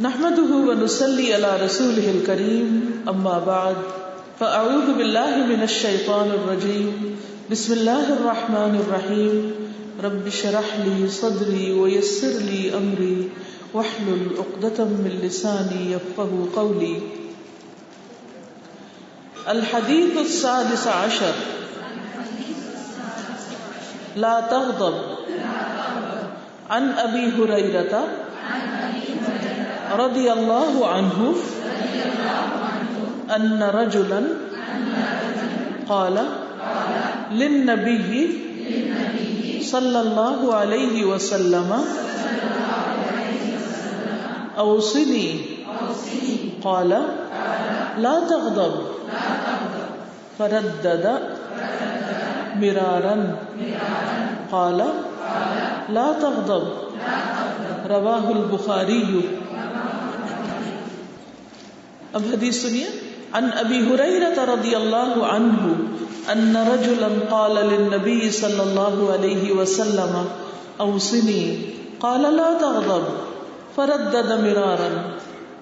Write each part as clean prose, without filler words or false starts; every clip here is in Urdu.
نحمده ونصلي على رسوله الكريم اما بعد فاعوذ بالله من الشيطان الرجيم بسم الله الرحمن الرحيم رب اشرح لي صدري ويسر لي امري واحلل عقدة من لساني يفقهوا قولي. الحديث السادس عشر لا تغضب. عن ابي هريرة رضی اللہ عنہ ان رجلا قال للنبی صلی اللہ علیہ وسلم اوصنی قال لا تغضب فردد مرارا قال لا تغضب رواہ البخاری. اب حدیث سنیے. عن ابی ہریرہ رضی اللہ عنہ ان رجلا قال للنبی صلی اللہ علیہ وسلم اوصنی قال لا تغضب فردد مرارا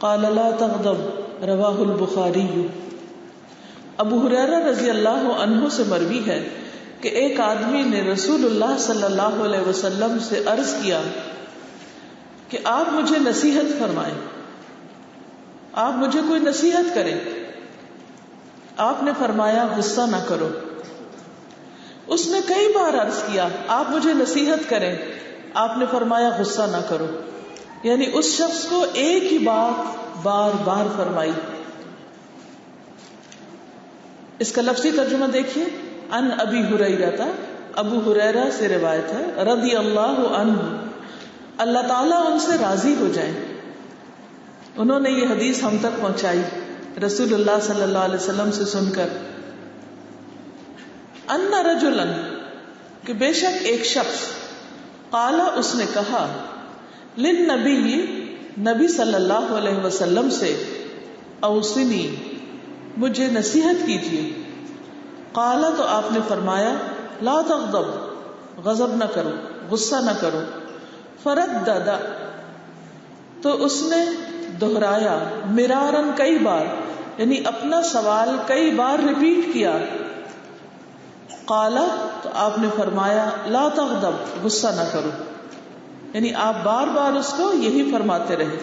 قال لا تغضب رواہ البخاری. ابو ہریرہ رضی اللہ عنہ سے مروی ہے کہ ایک آدمی نے رسول اللہ صلی اللہ علیہ وسلم سے عرض کیا کہ آپ مجھے نصیحت فرمائیں، آپ مجھے کوئی نصیحت کریں. آپ نے فرمایا غصہ نہ کرو. اس نے کئی بار عرض کیا آپ مجھے نصیحت کریں. آپ نے فرمایا غصہ نہ کرو. یعنی اس شخص کو ایک ہی بات بار بار فرمائی. اس کا لفظی ترجمہ دیکھیے. ان ابی ہریرہ، ابو ہریرہ سے روایت ہے، رضی اللہ عنہ، اللہ تعالیٰ ان سے راضی ہو جائیں. انہوں نے یہ حدیث ہم تک پہنچائی رسول اللہ صلی اللہ علیہ وسلم سے سن کر. ان رجلا، کہ بے شک ایک شخص، قال، اس نے کہا، للنبی، نبی صلی اللہ علیہ وسلم سے، اوصنی، مجھے نصیحت کیجیے. قال، تو آپ نے فرمایا، لا تغضب، غضب نہ کرو، غصہ نہ کرو. فردد، تو اس نے دہرایا، مرارن، کئی بار، یعنی اپنا سوال کئی بار ریپیٹ کیا. قال، تو آپ نے فرمایا، لا تغضب، غصہ نہ کرو. یعنی آپ بار بار اس کو یہی فرماتے رہے.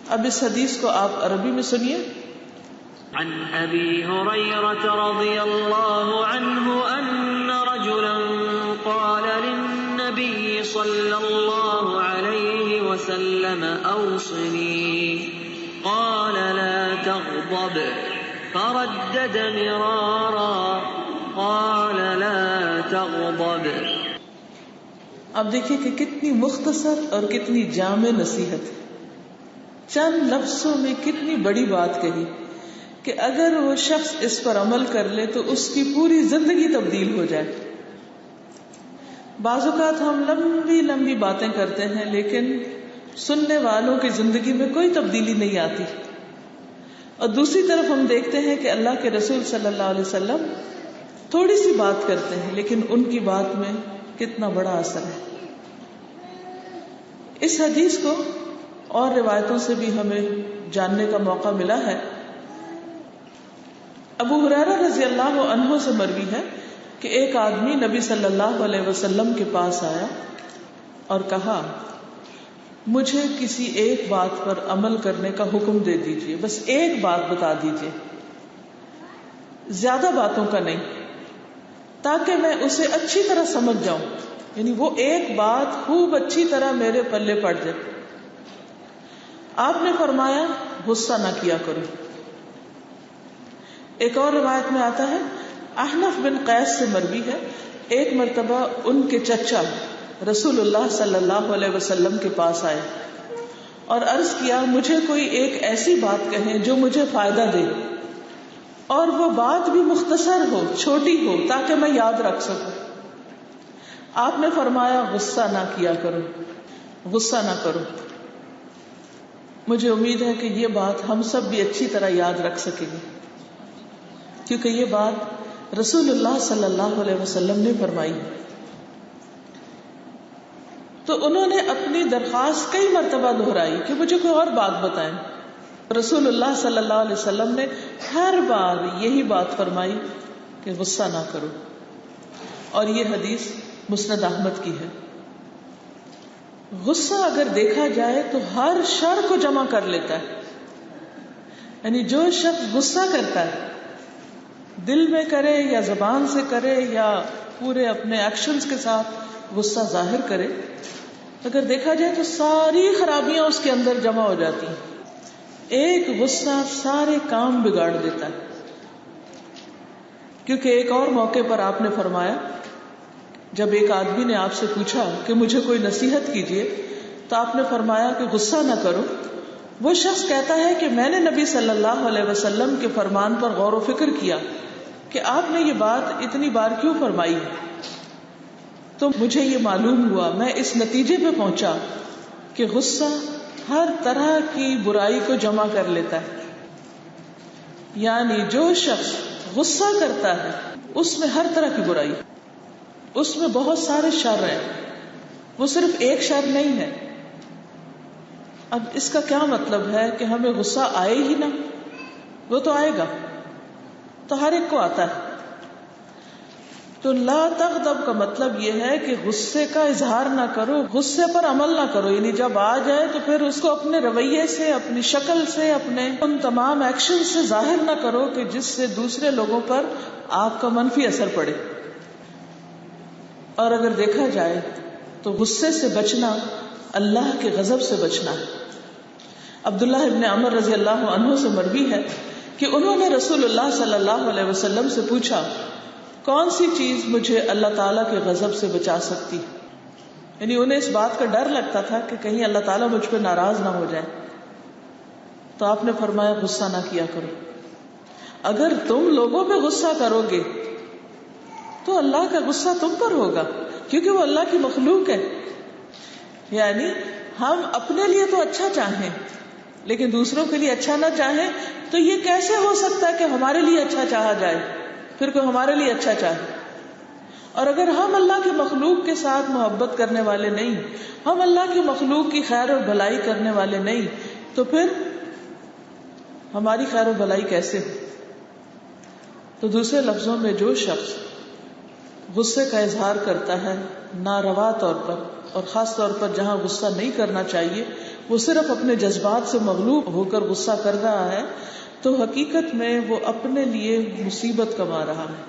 اب اس حدیث کو آپ عربی میں سنیے. عن ابی ہریرہ رضی اللہ عنہ ان رجلا قال للنبی صلی اللہ علیہ وسلم اوصنی قال لا تغضب فردد مرارا قال لا تغضب. اب دیکھیے کہ کتنی مختصر اور کتنی جامع نصیحت، چند لفظوں میں کتنی بڑی بات کہی کہ اگر وہ شخص اس پر عمل کر لے تو اس کی پوری زندگی تبدیل ہو جائے. بعض اوقات ہم لمبی لمبی باتیں کرتے ہیں لیکن سننے والوں کی زندگی میں کوئی تبدیلی نہیں آتی. اور دوسری طرف ہم دیکھتے ہیں کہ اللہ کے رسول صلی اللہ علیہ وسلم تھوڑی سی بات کرتے ہیں لیکن ان کی بات میں کتنا بڑا اثر ہے. اس حدیث کو اور روایتوں سے بھی ہمیں جاننے کا موقع ملا ہے. ابو ہریرہ رضی اللہ عنہ سے مروی ہے کہ ایک آدمی نبی صلی اللہ علیہ وسلم کے پاس آیا اور کہا، مجھے کسی ایک بات پر عمل کرنے کا حکم دے دیجئے، بس ایک بات بتا دیجئے، زیادہ باتوں کا نہیں، تاکہ میں اسے اچھی طرح سمجھ جاؤں. یعنی وہ ایک بات خوب اچھی طرح میرے پلے پڑ جائے. آپ نے فرمایا غصہ نہ کیا کرو. ایک اور روایت میں آتا ہے، احنف بن قیس سے مروی ہے، ایک مرتبہ ان کے چچا رسول اللہ صلی اللہ علیہ وسلم کے پاس آئے اور عرض کیا، مجھے کوئی ایک ایسی بات کہیں جو مجھے فائدہ دے اور وہ بات بھی مختصر ہو، چھوٹی ہو، تاکہ میں یاد رکھ سکوں. آپ نے فرمایا غصہ نہ کیا کرو، غصہ نہ کرو. مجھے امید ہے کہ یہ بات ہم سب بھی اچھی طرح یاد رکھ سکیں گے کیونکہ یہ بات رسول اللہ صلی اللہ علیہ وسلم نے فرمائی. تو انہوں نے اپنی درخواست کئی مرتبہ دہرائی کہ مجھے کوئی اور بات بتائیں. رسول اللہ صلی اللہ علیہ وسلم نے ہر بار یہی بات فرمائی کہ غصہ نہ کرو. اور یہ حدیث مسند احمد کی ہے. غصہ اگر دیکھا جائے تو ہر شر کو جمع کر لیتا ہے. یعنی جو شخص غصہ کرتا ہے، دل میں کرے یا زبان سے کرے یا پورے اپنے ایکشنز کے ساتھ غصہ ظاہر کرے، اگر دیکھا جائے تو ساری خرابیاں اس کے اندر جمع ہو جاتی ہیں. ایک غصہ سارے کام بگاڑ دیتا ہے. کیونکہ ایک اور موقع پر آپ نے فرمایا، جب ایک آدمی نے آپ سے پوچھا کہ مجھے کوئی نصیحت کیجیے، تو آپ نے فرمایا کہ غصہ نہ کرو. وہ شخص کہتا ہے کہ میں نے نبی صلی اللہ علیہ وسلم کے فرمان پر غور و فکر کیا کہ آپ نے یہ بات اتنی بار کیوں فرمائی ہے، تو مجھے یہ معلوم ہوا، میں اس نتیجے پہ پہنچا کہ غصہ ہر طرح کی برائی کو جمع کر لیتا ہے. یعنی جو شخص غصہ کرتا ہے اس میں ہر طرح کی برائی، اس میں بہت سارے شر ہیں، وہ صرف ایک شر نہیں ہے. اب اس کا کیا مطلب ہے کہ ہمیں غصہ آئے ہی نہ؟ وہ تو آئے گا، تو ہر ایک کو آتا ہے. تو لا تغضب کا مطلب یہ ہے کہ غصے کا اظہار نہ کرو، غصے پر عمل نہ کرو. یعنی جب آ جائے تو پھر اس کو اپنے رویے سے، اپنی شکل سے، اپنے ان تمام ایکشن سے ظاہر نہ کرو کہ جس سے دوسرے لوگوں پر آپ کا منفی اثر پڑے. اور اگر دیکھا جائے تو غصے سے بچنا اللہ کے غضب سے بچنا ہے. عبداللہ ابن عمر رضی اللہ عنہ سے مروی ہے کہ انہوں نے رسول اللہ صلی اللہ علیہ وسلم سے پوچھا، کون سی چیز مجھے اللہ تعالیٰ کے غضب سے بچا سکتی؟ یعنی انہیں اس بات کا ڈر لگتا تھا کہ کہیں اللہ تعالیٰ مجھ پہ ناراض نہ ہو جائے. تو آپ نے فرمایا غصہ نہ کیا کرو. اگر تم لوگوں پہ غصہ کرو گے تو اللہ کا غصہ تم پر ہوگا، کیونکہ وہ اللہ کی مخلوق ہے. یعنی ہم اپنے لیے تو اچھا چاہیں لیکن دوسروں کے لیے اچھا نہ چاہیں تو یہ کیسے ہو سکتا ہے کہ ہمارے لیے اچھا چاہا جائے، پھر کوئی ہمارے لیے اچھا چاہے. اور اگر ہم اللہ کی مخلوق کے ساتھ محبت کرنے والے نہیں، ہم اللہ کی مخلوق کی خیر اور بھلائی کرنے والے نہیں، تو پھر ہماری خیر و بھلائی کیسے ہو؟ تو دوسرے لفظوں میں جو شخص غصے کا اظہار کرتا ہے ناروا طور پر، اور خاص طور پر جہاں غصہ نہیں کرنا چاہیے، وہ صرف اپنے جذبات سے مغلوب ہو کر غصہ کر رہا ہے، تو حقیقت میں وہ اپنے لیے مصیبت کما رہا ہے.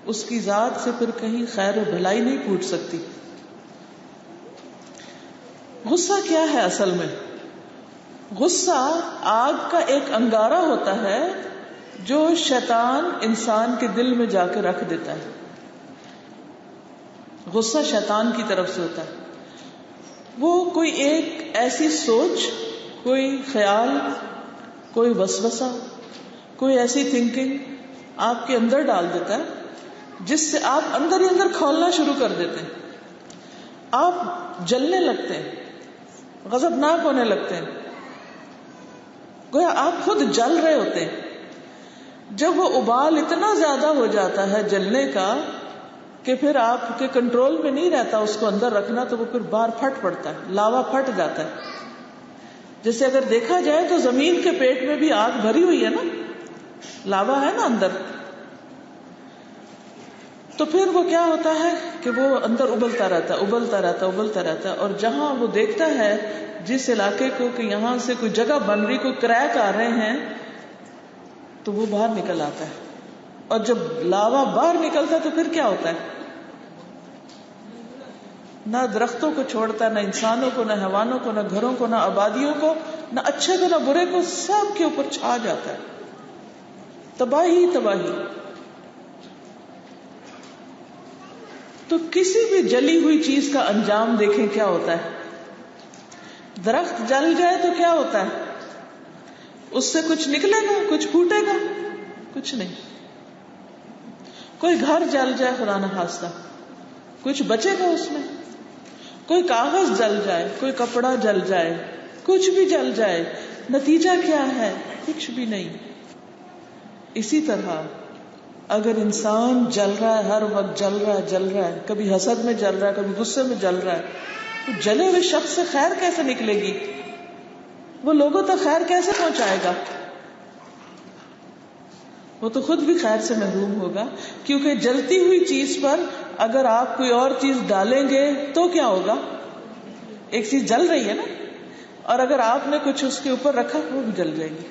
اس کی ذات سے پھر کہیں خیر و بھلائی نہیں پھوٹ سکتی. غصہ کیا ہے اصل میں؟ غصہ آگ کا ایک انگارہ ہوتا ہے جو شیطان انسان کے دل میں جا کے رکھ دیتا ہے. غصہ شیطان کی طرف سے ہوتا ہے. وہ کوئی ایک ایسی سوچ، کوئی خیال، کوئی وسوسہ، کوئی ایسی تھنکنگ آپ کے اندر ڈال دیتا ہے جس سے آپ اندر ہی اندر کھولنا شروع کر دیتے ہیں. آپ جلنے لگتے ہیں، غضبناک ہونے لگتے ہیں، گویا آپ خود جل رہے ہوتے ہیں. جب وہ ابال اتنا زیادہ ہو جاتا ہے جلنے کا کہ پھر آپ کے کنٹرول میں نہیں رہتا اس کو اندر رکھنا، تو وہ پھر باہر پھٹ پڑتا ہے، لاوا پھٹ جاتا ہے. جیسے اگر دیکھا جائے تو زمین کے پیٹ میں بھی آگ بھری ہوئی ہے نا، لاوا ہے نا اندر، تو پھر وہ کیا ہوتا ہے کہ وہ اندر ابلتا رہتا ہے، ابلتا رہتا ہے، ابلتا رہتا ہے. اور جہاں وہ دیکھتا ہے جس علاقے کو کہ یہاں سے کوئی جگہ بن رہی، کوئی کریک آ رہے ہیں، تو وہ باہر نکل آتا ہے. اور جب لاوا باہر نکلتا ہے تو پھر کیا ہوتا ہے؟ نہ درختوں کو چھوڑتا، نہ انسانوں کو، نہ حیوانوں کو، نہ گھروں کو، نہ آبادیوں کو، نہ اچھے کو، نہ برے کو، سب کے اوپر چھا جاتا ہے. تباہی تباہی. تو کسی بھی جلی ہوئی چیز کا انجام دیکھیں کیا ہوتا ہے. درخت جل جائے تو کیا ہوتا ہے؟ اس سے کچھ نکلے گا، کچھ پھوٹے گا؟ کچھ نہیں. کوئی گھر جل جائے خدا نہ خواستہ، کچھ بچے گا اس میں؟ کوئی کاغذ جل جائے، کوئی کپڑا جل جائے، کچھ بھی جل جائے، نتیجہ کیا ہے؟ کچھ بھی نہیں. اسی طرح اگر انسان جل رہا ہے، ہر وقت جل رہا ہے، کبھی حسد میں جل رہا ہے، کبھی غصے میں جل رہا ہے، تو جلے ہوئے شخص سے خیر کیسے نکلے گی؟ وہ لوگوں تک خیر کیسے پہنچائے گا؟ وہ تو خود بھی خیر سے محروم ہوگا، کیونکہ جلتی ہوئی چیز پر اگر آپ کوئی اور چیز ڈالیں گے تو کیا ہوگا؟ ایک چیز جل رہی ہے نا، اور اگر آپ نے کچھ اس کے اوپر رکھا وہ بھی جل جائے گی،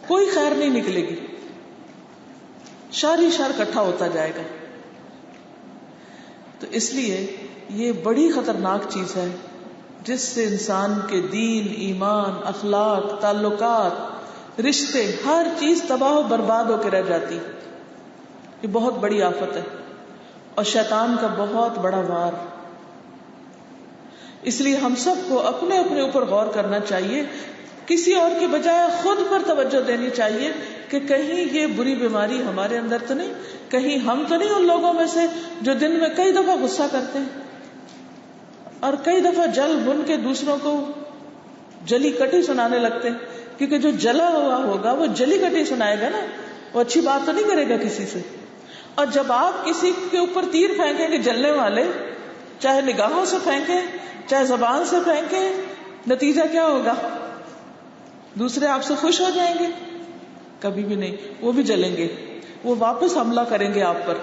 کوئی خیر نہیں نکلے گی، شر ہی شر اکٹھا ہوتا جائے گا. تو اس لیے یہ بڑی خطرناک چیز ہے جس سے انسان کے دین، ایمان، اخلاق، تعلقات، رشتے، ہر چیز تباہ و برباد ہو کے رہ جاتی. یہ بہت بڑی آفت ہے اور شیطان کا بہت بڑا وار. اس لیے ہم سب کو اپنے اپنے اوپر غور کرنا چاہیے، کسی اور کی بجائے خود پر توجہ دینی چاہیے کہ کہیں یہ بری بیماری ہمارے اندر تو نہیں، کہیں ہم تو نہیں ان لوگوں میں سے جو دن میں کئی دفعہ غصہ کرتے ہیں اور کئی دفعہ جل بن کے دوسروں کو جلی کٹی سنانے لگتے ہیں. کیونکہ جو جلا ہوا ہوگا وہ جلی کٹی سنائے گا نا، وہ اچھی بات تو نہیں کرے گا کسی سے. اور جب آپ کسی کے اوپر تیر پھینکیں گے جلنے والے، چاہے نگاہوں سے پھینکیں چاہے زبان سے پھینکیں، نتیجہ کیا ہوگا؟ دوسرے آپ سے خوش ہو جائیں گے؟ کبھی بھی نہیں، وہ بھی جلیں گے، وہ واپس حملہ کریں گے آپ پر.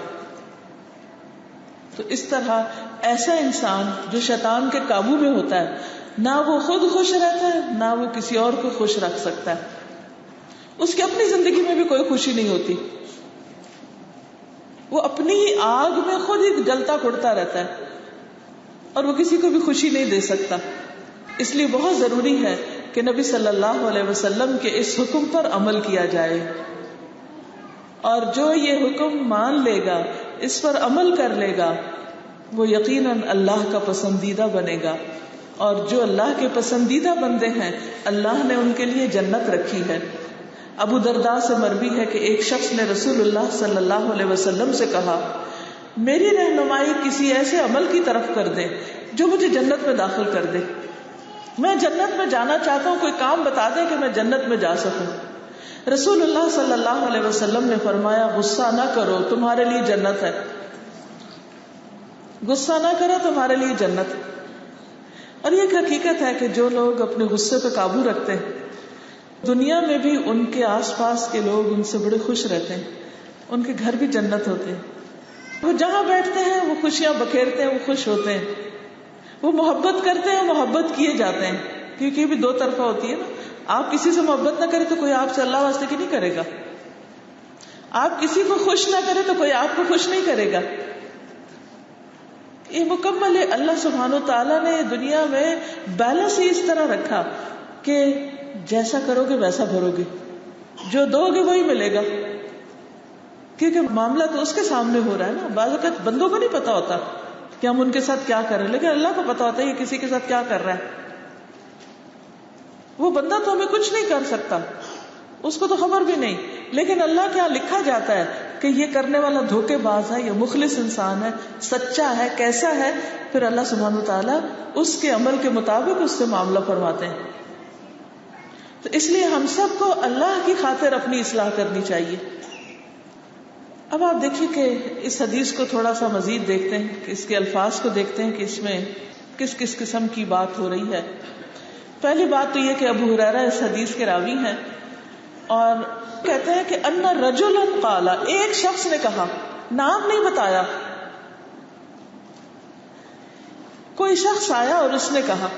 تو اس طرح ایسا انسان جو شیطان کے قابو میں ہوتا ہے، نہ وہ خود خوش رہتا ہے نہ وہ کسی اور کو خوش رکھ سکتا ہے. اس کی اپنی زندگی میں بھی کوئی خوشی نہیں ہوتی، وہ اپنی ہی آگ میں خود ہی جلتا کڑتا رہتا ہے اور وہ کسی کو بھی خوشی نہیں دے سکتا. اس لیے بہت ضروری ہے کہ نبی صلی اللہ علیہ وسلم کے اس حکم پر عمل کیا جائے، اور جو یہ حکم مان لے گا، اس پر عمل کر لے گا، وہ یقیناً اللہ کا پسندیدہ بنے گا. اور جو اللہ کے پسندیدہ بندے ہیں اللہ نے ان کے لیے جنت رکھی ہے. ابو درداء سے مروی ہے کہ ایک شخص نے رسول اللہ صلی اللہ علیہ وسلم سے کہا، میری رہنمائی کسی ایسے عمل کی طرف کر دے جو مجھے جنت میں داخل کر دے. میں جنت میں جانا چاہتا ہوں، کوئی کام بتا دیں کہ میں جنت میں جا سکوں. رسول اللہ صلی اللہ علیہ وسلم نے فرمایا، غصہ نہ کرو، تمہارے لیے جنت ہے. غصہ نہ کرو، تمہارے لیے جنت. اور یہ ایک حقیقت ہے کہ جو لوگ اپنے غصے پہ قابو رکھتے ہیں دنیا میں بھی ان کے آس پاس کے لوگ ان سے بڑے خوش رہتے ہیں، ان کے گھر بھی جنت ہوتے ہیں. وہ جہاں بیٹھتے ہیں وہ خوشیاں بکھیرتے ہیں، وہ خوش ہوتے ہیں، وہ محبت کرتے ہیں، محبت کیے جاتے ہیں. کیونکہ یہ بھی دو طرفہ ہوتی ہے نا. آپ کسی سے محبت نہ کرے تو کوئی آپ سے اللہ واسطے کی نہیں کرے گا. آپ کسی کو خوش نہ کرے تو کوئی آپ کو خوش نہیں کرے گا. یہ مکمل ہے. اللہ سبحانہ و تعالیٰ نے دنیا میں بیلنس ہی اس طرح رکھا کہ جیسا کرو گے ویسا بھرو گے، جو دو گے وہی ملے گا. کیونکہ معاملہ تو اس کے سامنے ہو رہا ہے نا. بعض اوقات بندوں کو نہیں پتا ہوتا کہ ہم ان کے ساتھ کیا کر رہے ہیں، لیکن اللہ کو پتا ہوتا ہے یہ کسی کے ساتھ کیا کر رہا ہے. وہ بندہ تو ہمیں کچھ نہیں کر سکتا، اس کو تو خبر بھی نہیں، لیکن اللہ کیا لکھا جاتا ہے کہ یہ کرنے والا دھوکے باز ہے یا مخلص انسان ہے، سچا ہے، کیسا ہے. پھر اللہ سبحانہ وتعالیٰ اس کے عمل کے مطابق اس سے معاملہ فرماتے ہیں. تو اس لیے ہم سب کو اللہ کی خاطر اپنی اصلاح کرنی چاہیے. اب آپ دیکھیے کہ اس حدیث کو تھوڑا سا مزید دیکھتے ہیں، کہ اس کے الفاظ کو دیکھتے ہیں کہ اس میں کس کس قسم کی بات ہو رہی ہے. پہلی بات تو یہ کہ ابو ہریرہ اس حدیث کے راوی ہیں اور کہتے ہیں کہ ان رجلا قال، ایک شخص نے کہا، نام نہیں بتایا، کوئی شخص آیا اور اس نے کہا.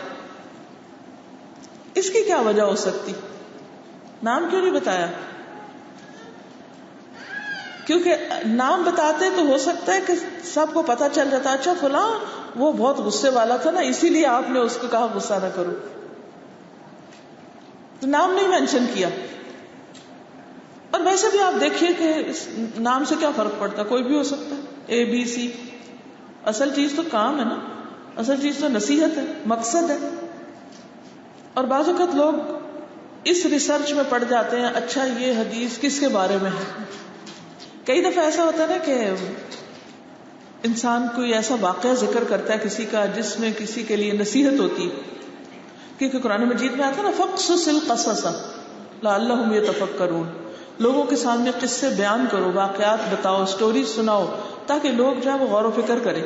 اس کی کیا وجہ ہو سکتی؟ نام کیوں نہیں بتایا؟ کیونکہ نام بتاتے تو ہو سکتا ہے کہ سب کو پتا چل جاتا، اچھا فلاں وہ بہت غصے والا تھا نا، اسی لیے آپ نے اس کو کہا غصہ نہ کرو. تو نام نہیں مینشن کیا. اور ویسے بھی آپ دیکھیے کہ نام سے کیا فرق پڑتا، کوئی بھی ہو سکتا ہے، اے بی سی. اصل چیز تو کام ہے نا، اصل چیز تو نصیحت ہے، مقصد ہے. اور بعض اوقات لوگ اس ریسرچ میں پڑ جاتے ہیں، اچھا یہ حدیث کس کے بارے میں ہے. کئی دفعہ ایسا ہوتا ہے نا کہ انسان کوئی ایسا واقعہ ذکر کرتا ہے کسی کا جس میں کسی کے لیے نصیحت ہوتی، کیونکہ قرآن مجید میں آتا ہے نا، فَقْصُصِ الْقَصَصَ لَعَلَّهُمْ يَتَفَكَّرُونَ. لوگوں کے سامنے قصے بیان کرو، واقعات بتاؤ، سٹوری سناؤ، تاکہ لوگ جو ہے وہ غور و فکر کریں.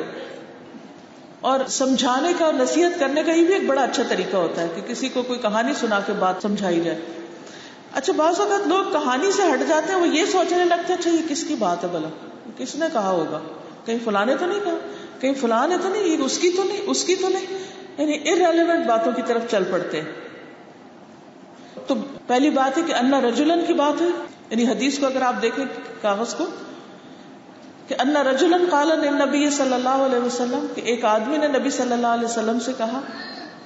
اور سمجھانے کا اور نصیحت کرنے کا یہ بھی ایک بڑا اچھا طریقہ ہوتا ہے کہ کسی کو کوئی کہانی سنا کے بات سمجھائی جائے. اچھا بعض اوقات لوگ کہانی سے ہٹ جاتے ہیں، وہ یہ سوچنے لگتے ہیں اچھا یہ کس کی بات ہے، بھلا کس نے کہا ہوگا، کہیں فلاں نے تو نہیں کہا، کہیں فلاں نے تو نہیں، یہ اس کی تو نہیں، اس کی تو نہیں، یعنی irrelevant باتوں کی طرف چل پڑتے ہیں. تو پہلی بات ہے کہ ان رجلن کی بات ہے، یعنی حدیث کو اگر آپ دیکھیں کاغذ کو، کہ ان رجلن قال للنبی صلی اللہ علیہ وسلم، کہ ایک آدمی نے نبی صلی اللہ علیہ وسلم سے کہا،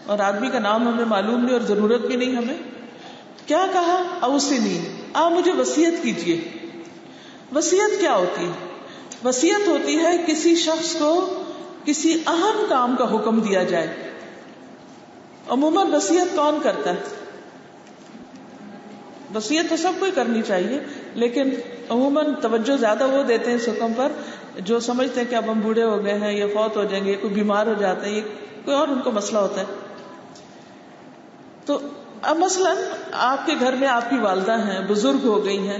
اور آدمی کا نام ہمیں معلوم نہیں اور ضرورت بھی نہیں ہمیں. کیا کہا؟ اوصنی، آپ مجھے وصیت کیجیے. وصیت کیا ہوتی ہے؟ وصیت ہوتی ہے کسی شخص کو کسی اہم کام کا حکم دیا جائے. عموماً وصیت کون کرتا ہے؟ وصیت تو سب کو ہی کرنی چاہیے، لیکن عموماً توجہ زیادہ وہ دیتے ہیں اس حکم پر جو سمجھتے ہیں کہ اب ہم بوڑھے ہو گئے ہیں یا فوت ہو جائیں گے، کوئی بیمار ہو جاتا ہے، یہ کوئی اور ان کو مسئلہ ہوتا ہے. تو اب مثلاً آپ کے گھر میں آپ کی والدہ ہیں، بزرگ ہو گئی ہیں،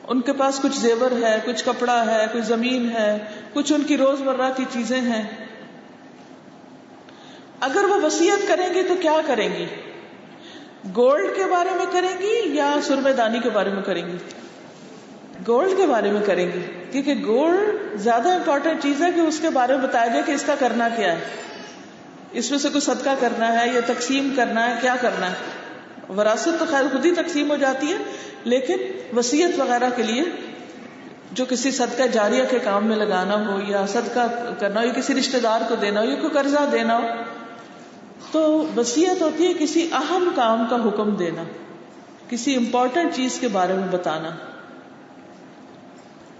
ان کے پاس کچھ زیور ہے، کچھ کپڑا ہے، کچھ زمین ہے، کچھ ان کی روزمرہ کی چیزیں ہیں. اگر وہ وصیت کریں گی تو کیا کریں گی؟ گولڈ کے بارے میں کریں گی یا سرمے دانی کے بارے میں کریں گی؟ گولڈ کے بارے میں کریں گی، کیونکہ گولڈ زیادہ امپورٹنٹ چیز ہے کہ اس کے بارے میں بتایا جائے کہ اس کا کرنا کیا ہے، اس میں سے کوئی صدقہ کرنا ہے یا تقسیم کرنا ہے، کیا کرنا ہے. وراثت تو خیر خود ہی تقسیم ہو جاتی ہے، لیکن وصیت وغیرہ کے لیے جو کسی صدقہ جاریہ کے کام میں لگانا ہو یا صدقہ کرنا ہو یا کسی رشتہ دار کو دینا ہو یا کوئی قرضہ دینا ہو، تو وصیت ہوتی ہے کسی اہم کام کا حکم دینا، کسی امپورٹنٹ چیز کے بارے میں بتانا.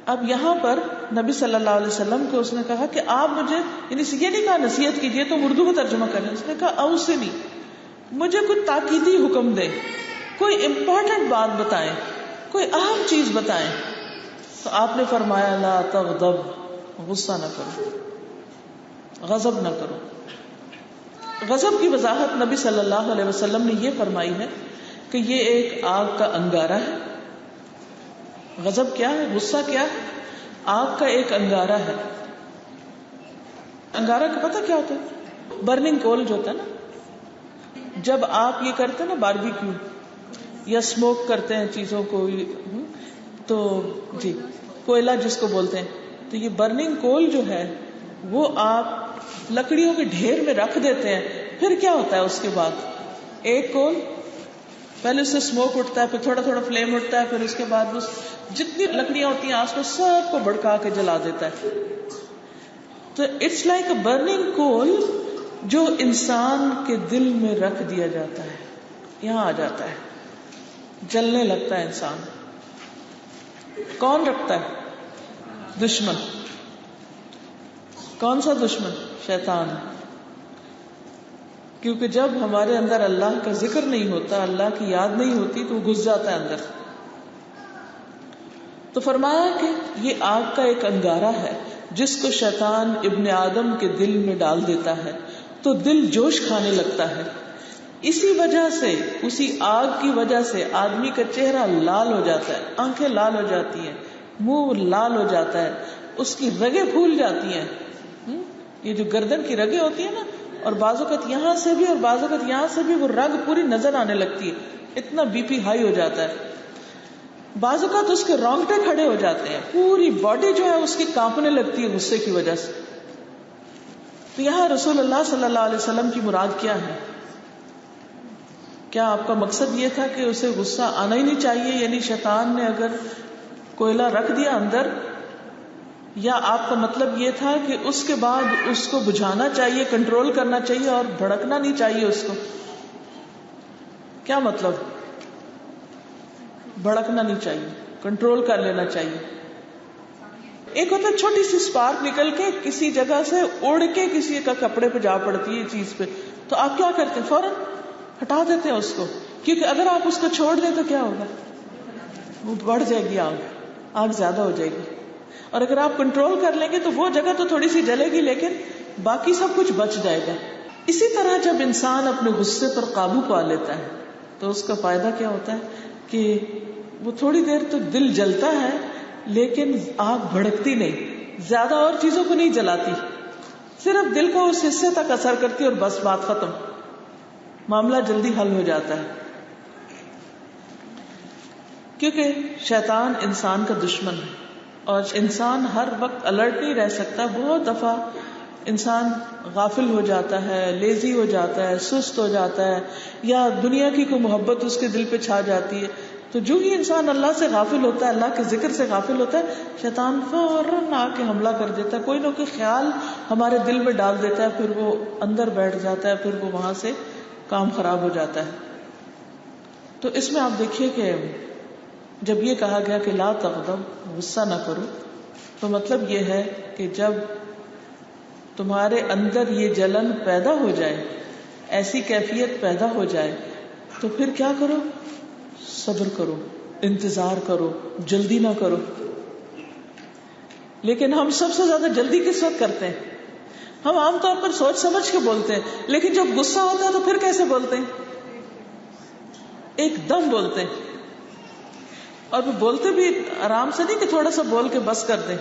اب یہاں پر نبی صلی اللہ علیہ وسلم کو اس نے کہا کہ آپ مجھے، یعنی یہ نہیں کہا نصیحت کیجیے، تو اردو میں ترجمہ کریں، اس نے کہا اوصنی، مجھے کوئی تاکیدی حکم دیں، کوئی امپورٹنٹ بات بتائیں، کوئی اہم چیز بتائیں. تو آپ نے فرمایا لا تغضب، غصہ نہ کرو، غضب نہ کرو. غضب کی وضاحت نبی صلی اللہ علیہ وسلم نے یہ فرمائی ہے کہ یہ ایک آگ کا انگارہ ہے. غضب کیا ہے؟ غصہ کیا ہے؟ آگ کا ایک انگارہ ہے. انگارہ کا پتہ کیا ہوتا ہے؟ برننگ کول جو ہوتا ہے نا، جب آپ یہ کرتے ہیں نا باربیکیو یا اسموک کرتے ہیں چیزوں کو، تو جی کوئلہ جس کو بولتے ہیں، تو یہ برننگ کول جو ہے وہ آپ لکڑیوں کے ڈھیر میں رکھ دیتے ہیں. پھر کیا ہوتا ہے اس کے بعد؟ ایک کول پہلے اس سے اسموک اٹھتا ہے، پھر تھوڑا تھوڑا فلیم اٹھتا ہے، پھر اس کے بعد اس جتنی لکڑیاں ہوتی ہیں آس پاس سب کو بھڑکا کے جلا دیتا ہے. تو اٹس لائک اے برننگ کول جو انسان کے دل میں رکھ دیا جاتا ہے، یہاں آ جاتا ہے، جلنے لگتا ہے انسان. کون رکھتا ہے؟ دشمن. کون سا دشمن؟ شیطان. کیونکہ جب ہمارے اندر اللہ کا ذکر نہیں ہوتا، اللہ کی یاد نہیں ہوتی، تو وہ گھس جاتا ہے اندر. تو فرمایا کہ یہ آگ کا ایک انگارہ ہے جس کو شیطان ابن آدم کے دل میں ڈال دیتا ہے تو دل جوش کھانے لگتا ہے. اسی وجہ سے، اسی آگ کی وجہ سے آدمی کا چہرہ لال ہو جاتا ہے، آنکھیں لال ہو جاتی ہیں، منہ لال ہو جاتا ہے، اس کی رگیں پھول جاتی ہیں. یہ جو گردن کی رگیں ہوتی ہیں نا، اور بعض اوقات یہاں سے بھی اور بعض اوقات یہاں سے بھی وہ رگ پوری نظر آنے لگتی ہے، اتنا بی پی ہائی ہو جاتا ہے. بعض اوقات اس کے رونگٹے کھڑے ہو جاتے ہیں، پوری باڈی جو ہے اس کی کانپنے لگتی ہے غصے کی وجہ سے. تو یہاں رسول اللہ صلی اللہ علیہ وسلم کی مراد کیا ہے؟ کیا آپ کا مقصد یہ تھا کہ اسے غصہ آنا ہی نہیں چاہیے، یعنی شیطان نے اگر کوئلہ رکھ دیا اندر، یا آپ کا مطلب یہ تھا کہ اس کے بعد اس کو بجھانا چاہیے، کنٹرول کرنا چاہیے اور بھڑکنا نہیں چاہیے اس کو؟ کیا مطلب؟ بھڑکنا نہیں چاہیے، کنٹرول کر لینا چاہیے. ایک ہوتا ہے چھوٹی سی سپارک نکل کے کسی جگہ سے اڑ کے کسی کا کپڑے پہ جا پڑتی ہے چیز پہ، تو آپ کیا کرتے ہیں؟ فوراً ہٹا دیتے ہیں اس کو، کیونکہ اگر آپ اس کو چھوڑ دیں تو کیا ہوگا؟ وہ بڑھ جائے گی، آگ زیادہ ہو جائے گی. اور اگر آپ کنٹرول کر لیں گے تو وہ جگہ تو تھوڑی سی جلے گی لیکن باقی سب کچھ بچ جائے گا. اسی طرح جب انسان اپنے غصے پر قابو پا لیتا ہے تو اس کا فائدہ کیا ہوتا ہے کہ وہ تھوڑی دیر تو دل جلتا ہے لیکن آگ بھڑکتی نہیں، زیادہ اور چیزوں کو نہیں جلاتی، صرف دل کو اس حصے تک اثر کرتی اور بس بات ختم، معاملہ جلدی حل ہو جاتا ہے. کیونکہ شیطان انسان کا دشمن ہے اور انسان ہر وقت الرٹ نہیں رہ سکتا. بہت دفعہ انسان غافل ہو جاتا ہے، لیزی ہو جاتا ہے، سست ہو جاتا ہے، یا دنیا کی کوئی محبت اس کے دل پہ چھا جاتی ہے. تو جو ہی انسان اللہ سے غافل ہوتا ہے، اللہ کے ذکر سے غافل ہوتا ہے، شیطان فوراً آ کے حملہ کر دیتا ہے، کوئی نہ کوئی خیال ہمارے دل میں ڈال دیتا ہے، پھر وہ اندر بیٹھ جاتا ہے، پھر وہ وہاں سے کام خراب ہو جاتا ہے. تو اس میں آپ دیکھیے کہ جب یہ کہا گیا کہ لا تغضب، غصہ نہ کرو، تو مطلب یہ ہے کہ جب تمہارے اندر یہ جلن پیدا ہو جائے، ایسی کیفیت پیدا ہو جائے، تو پھر کیا کرو؟ صبر کرو، انتظار کرو، جلدی نہ کرو. لیکن ہم سب سے زیادہ جلدی کس وقت کرتے ہیں؟ ہم عام طور پر سوچ سمجھ کے بولتے ہیں، لیکن جب غصہ ہوتا ہے تو پھر کیسے بولتے ہیں؟ ایک دم بولتے ہیں. اور وہ بولتے بھی آرام سے نہیں کہ تھوڑا سا بول کے بس کر دیں.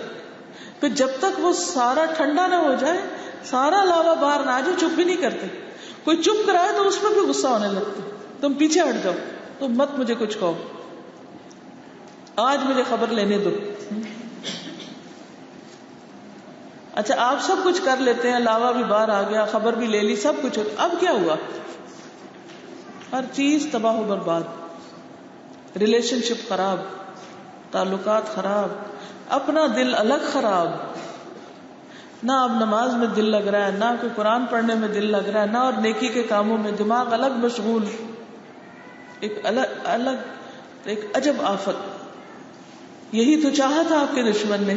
پھر جب تک وہ سارا ٹھنڈا نہ ہو جائے، سارا لاوا باہر نہ آ جائے، چپ بھی نہیں کرتے. کوئی چپ کرائے تو اس میں بھی غصہ ہونے لگتا، تم پیچھے ہٹ جاؤ، تم مت مجھے کچھ کہو، آج مجھے خبر لینے دو. اچھا آپ سب کچھ کر لیتے ہیں، لاوا بھی باہر آ گیا، خبر بھی لے لی، سب کچھ، اب کیا ہوا؟ ہر چیز تباہ و برباد، ریلیشن شپ خراب، تعلقات خراب، اپنا دل الگ خراب. نہ اب نماز میں دل لگ رہا ہے، نہ کوئی قرآن پڑھنے میں دل لگ رہا ہے، نہ اور نیکی کے کاموں میں، دماغ الگ مشغول، ایک الگ ایک عجب آفت. یہی تو چاہا تھا آپ کے دشمن نے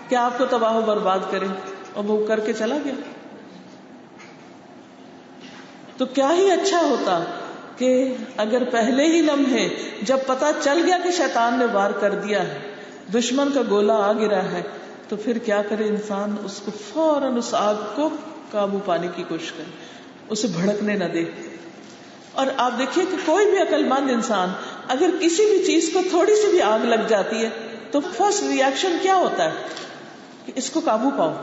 کہ آپ کو تباہ و برباد کرے، اور وہ کر کے چلا گیا. تو کیا ہی اچھا ہوتا کہ اگر پہلے ہی لمحے جب پتا چل گیا کہ شیطان نے وار کر دیا ہے، دشمن کا گولا آ گرا ہے، تو پھر کیا کرے انسان؟ اس کو فوراً اس آگ کو قابو پانے کی کوشش کرے، اسے بھڑکنے نہ دے. اور آپ دیکھیے کہ کوئی بھی عقل مند انسان اگر کسی بھی چیز کو تھوڑی سی بھی آگ لگ جاتی ہے تو فرسٹ ریئیکشن کیا ہوتا ہے کہ اس کو قابو پاؤ.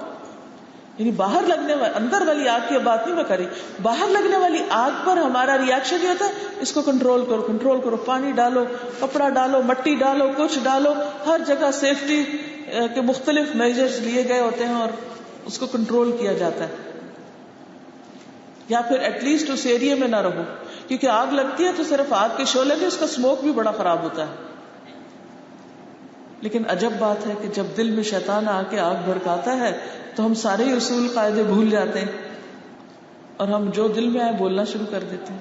یعنی باہر لگنے والی، اندر والی آگ کی بات نہیں میں کری، باہر لگنے والی آگ پر ہمارا ریئیکشن یہ ہوتا ہے اس کو کنٹرول کرو، کنٹرول کرو، پانی ڈالو، کپڑا ڈالو، مٹی ڈالو، کچھ ڈالو، ہر جگہ سیفٹی کے مختلف میجرز لیے گئے ہوتے ہیں اور اس کو کنٹرول کیا جاتا ہے. یا پھر ایٹ لیسٹ اس ایریے میں نہ رہو، کیونکہ آگ لگتی ہے تو صرف آگ کے شعلے نہیں، اس کا اسموک بھی بڑا خراب ہوتا ہے. لیکن عجب بات ہے کہ جب دل میں شیطان آ کے آگ بھڑکاتا ہے تو ہم سارے ہی اصول قاعدے بھول جاتے ہیں اور ہم جو دل میں آئے بولنا شروع کر دیتے ہیں.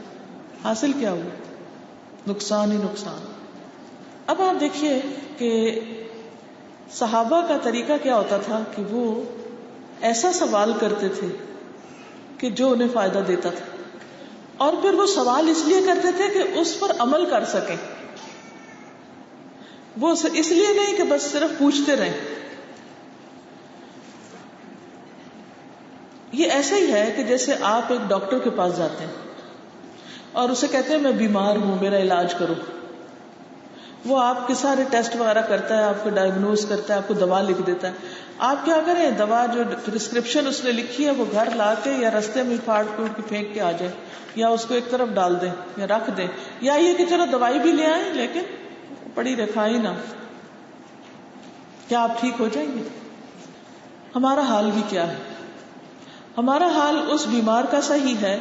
حاصل کیا ہوا؟ نقصان ہی نقصان. اب آپ دیکھیے کہ صحابہ کا طریقہ کیا ہوتا تھا کہ وہ ایسا سوال کرتے تھے کہ جو انہیں فائدہ دیتا تھا، اور پھر وہ سوال اس لیے کرتے تھے کہ اس پر عمل کر سکیں. وہ اس لیے نہیں کہ بس صرف پوچھتے رہیں. یہ ایسا ہی ہے کہ جیسے آپ ایک ڈاکٹر کے پاس جاتے ہیں اور اسے کہتے ہیں میں بیمار ہوں، میرا علاج کرو. وہ آپ کے سارے ٹیسٹ وغیرہ کرتا ہے، آپ کو ڈائگنوز کرتا ہے، آپ کو دوا لکھ دیتا ہے. آپ کیا کریں؟ دوا جو پرسکرپشن اس نے لکھی ہے وہ گھر لا کے یا رستے میں پھاڑ پھوڑ کے پھینک کے آ جائے، یا اس کو ایک طرف ڈال دیں یا رکھ دیں، یا یہ کہ چلو دوائی بھی لے آئیں لیکن پڑی رکھائی نہ. کیا آپ ٹھیک ہو جائیں گے؟ ہمارا حال بھی کیا ہے؟ ہمارا حال اس بیمار کا صحیح ہے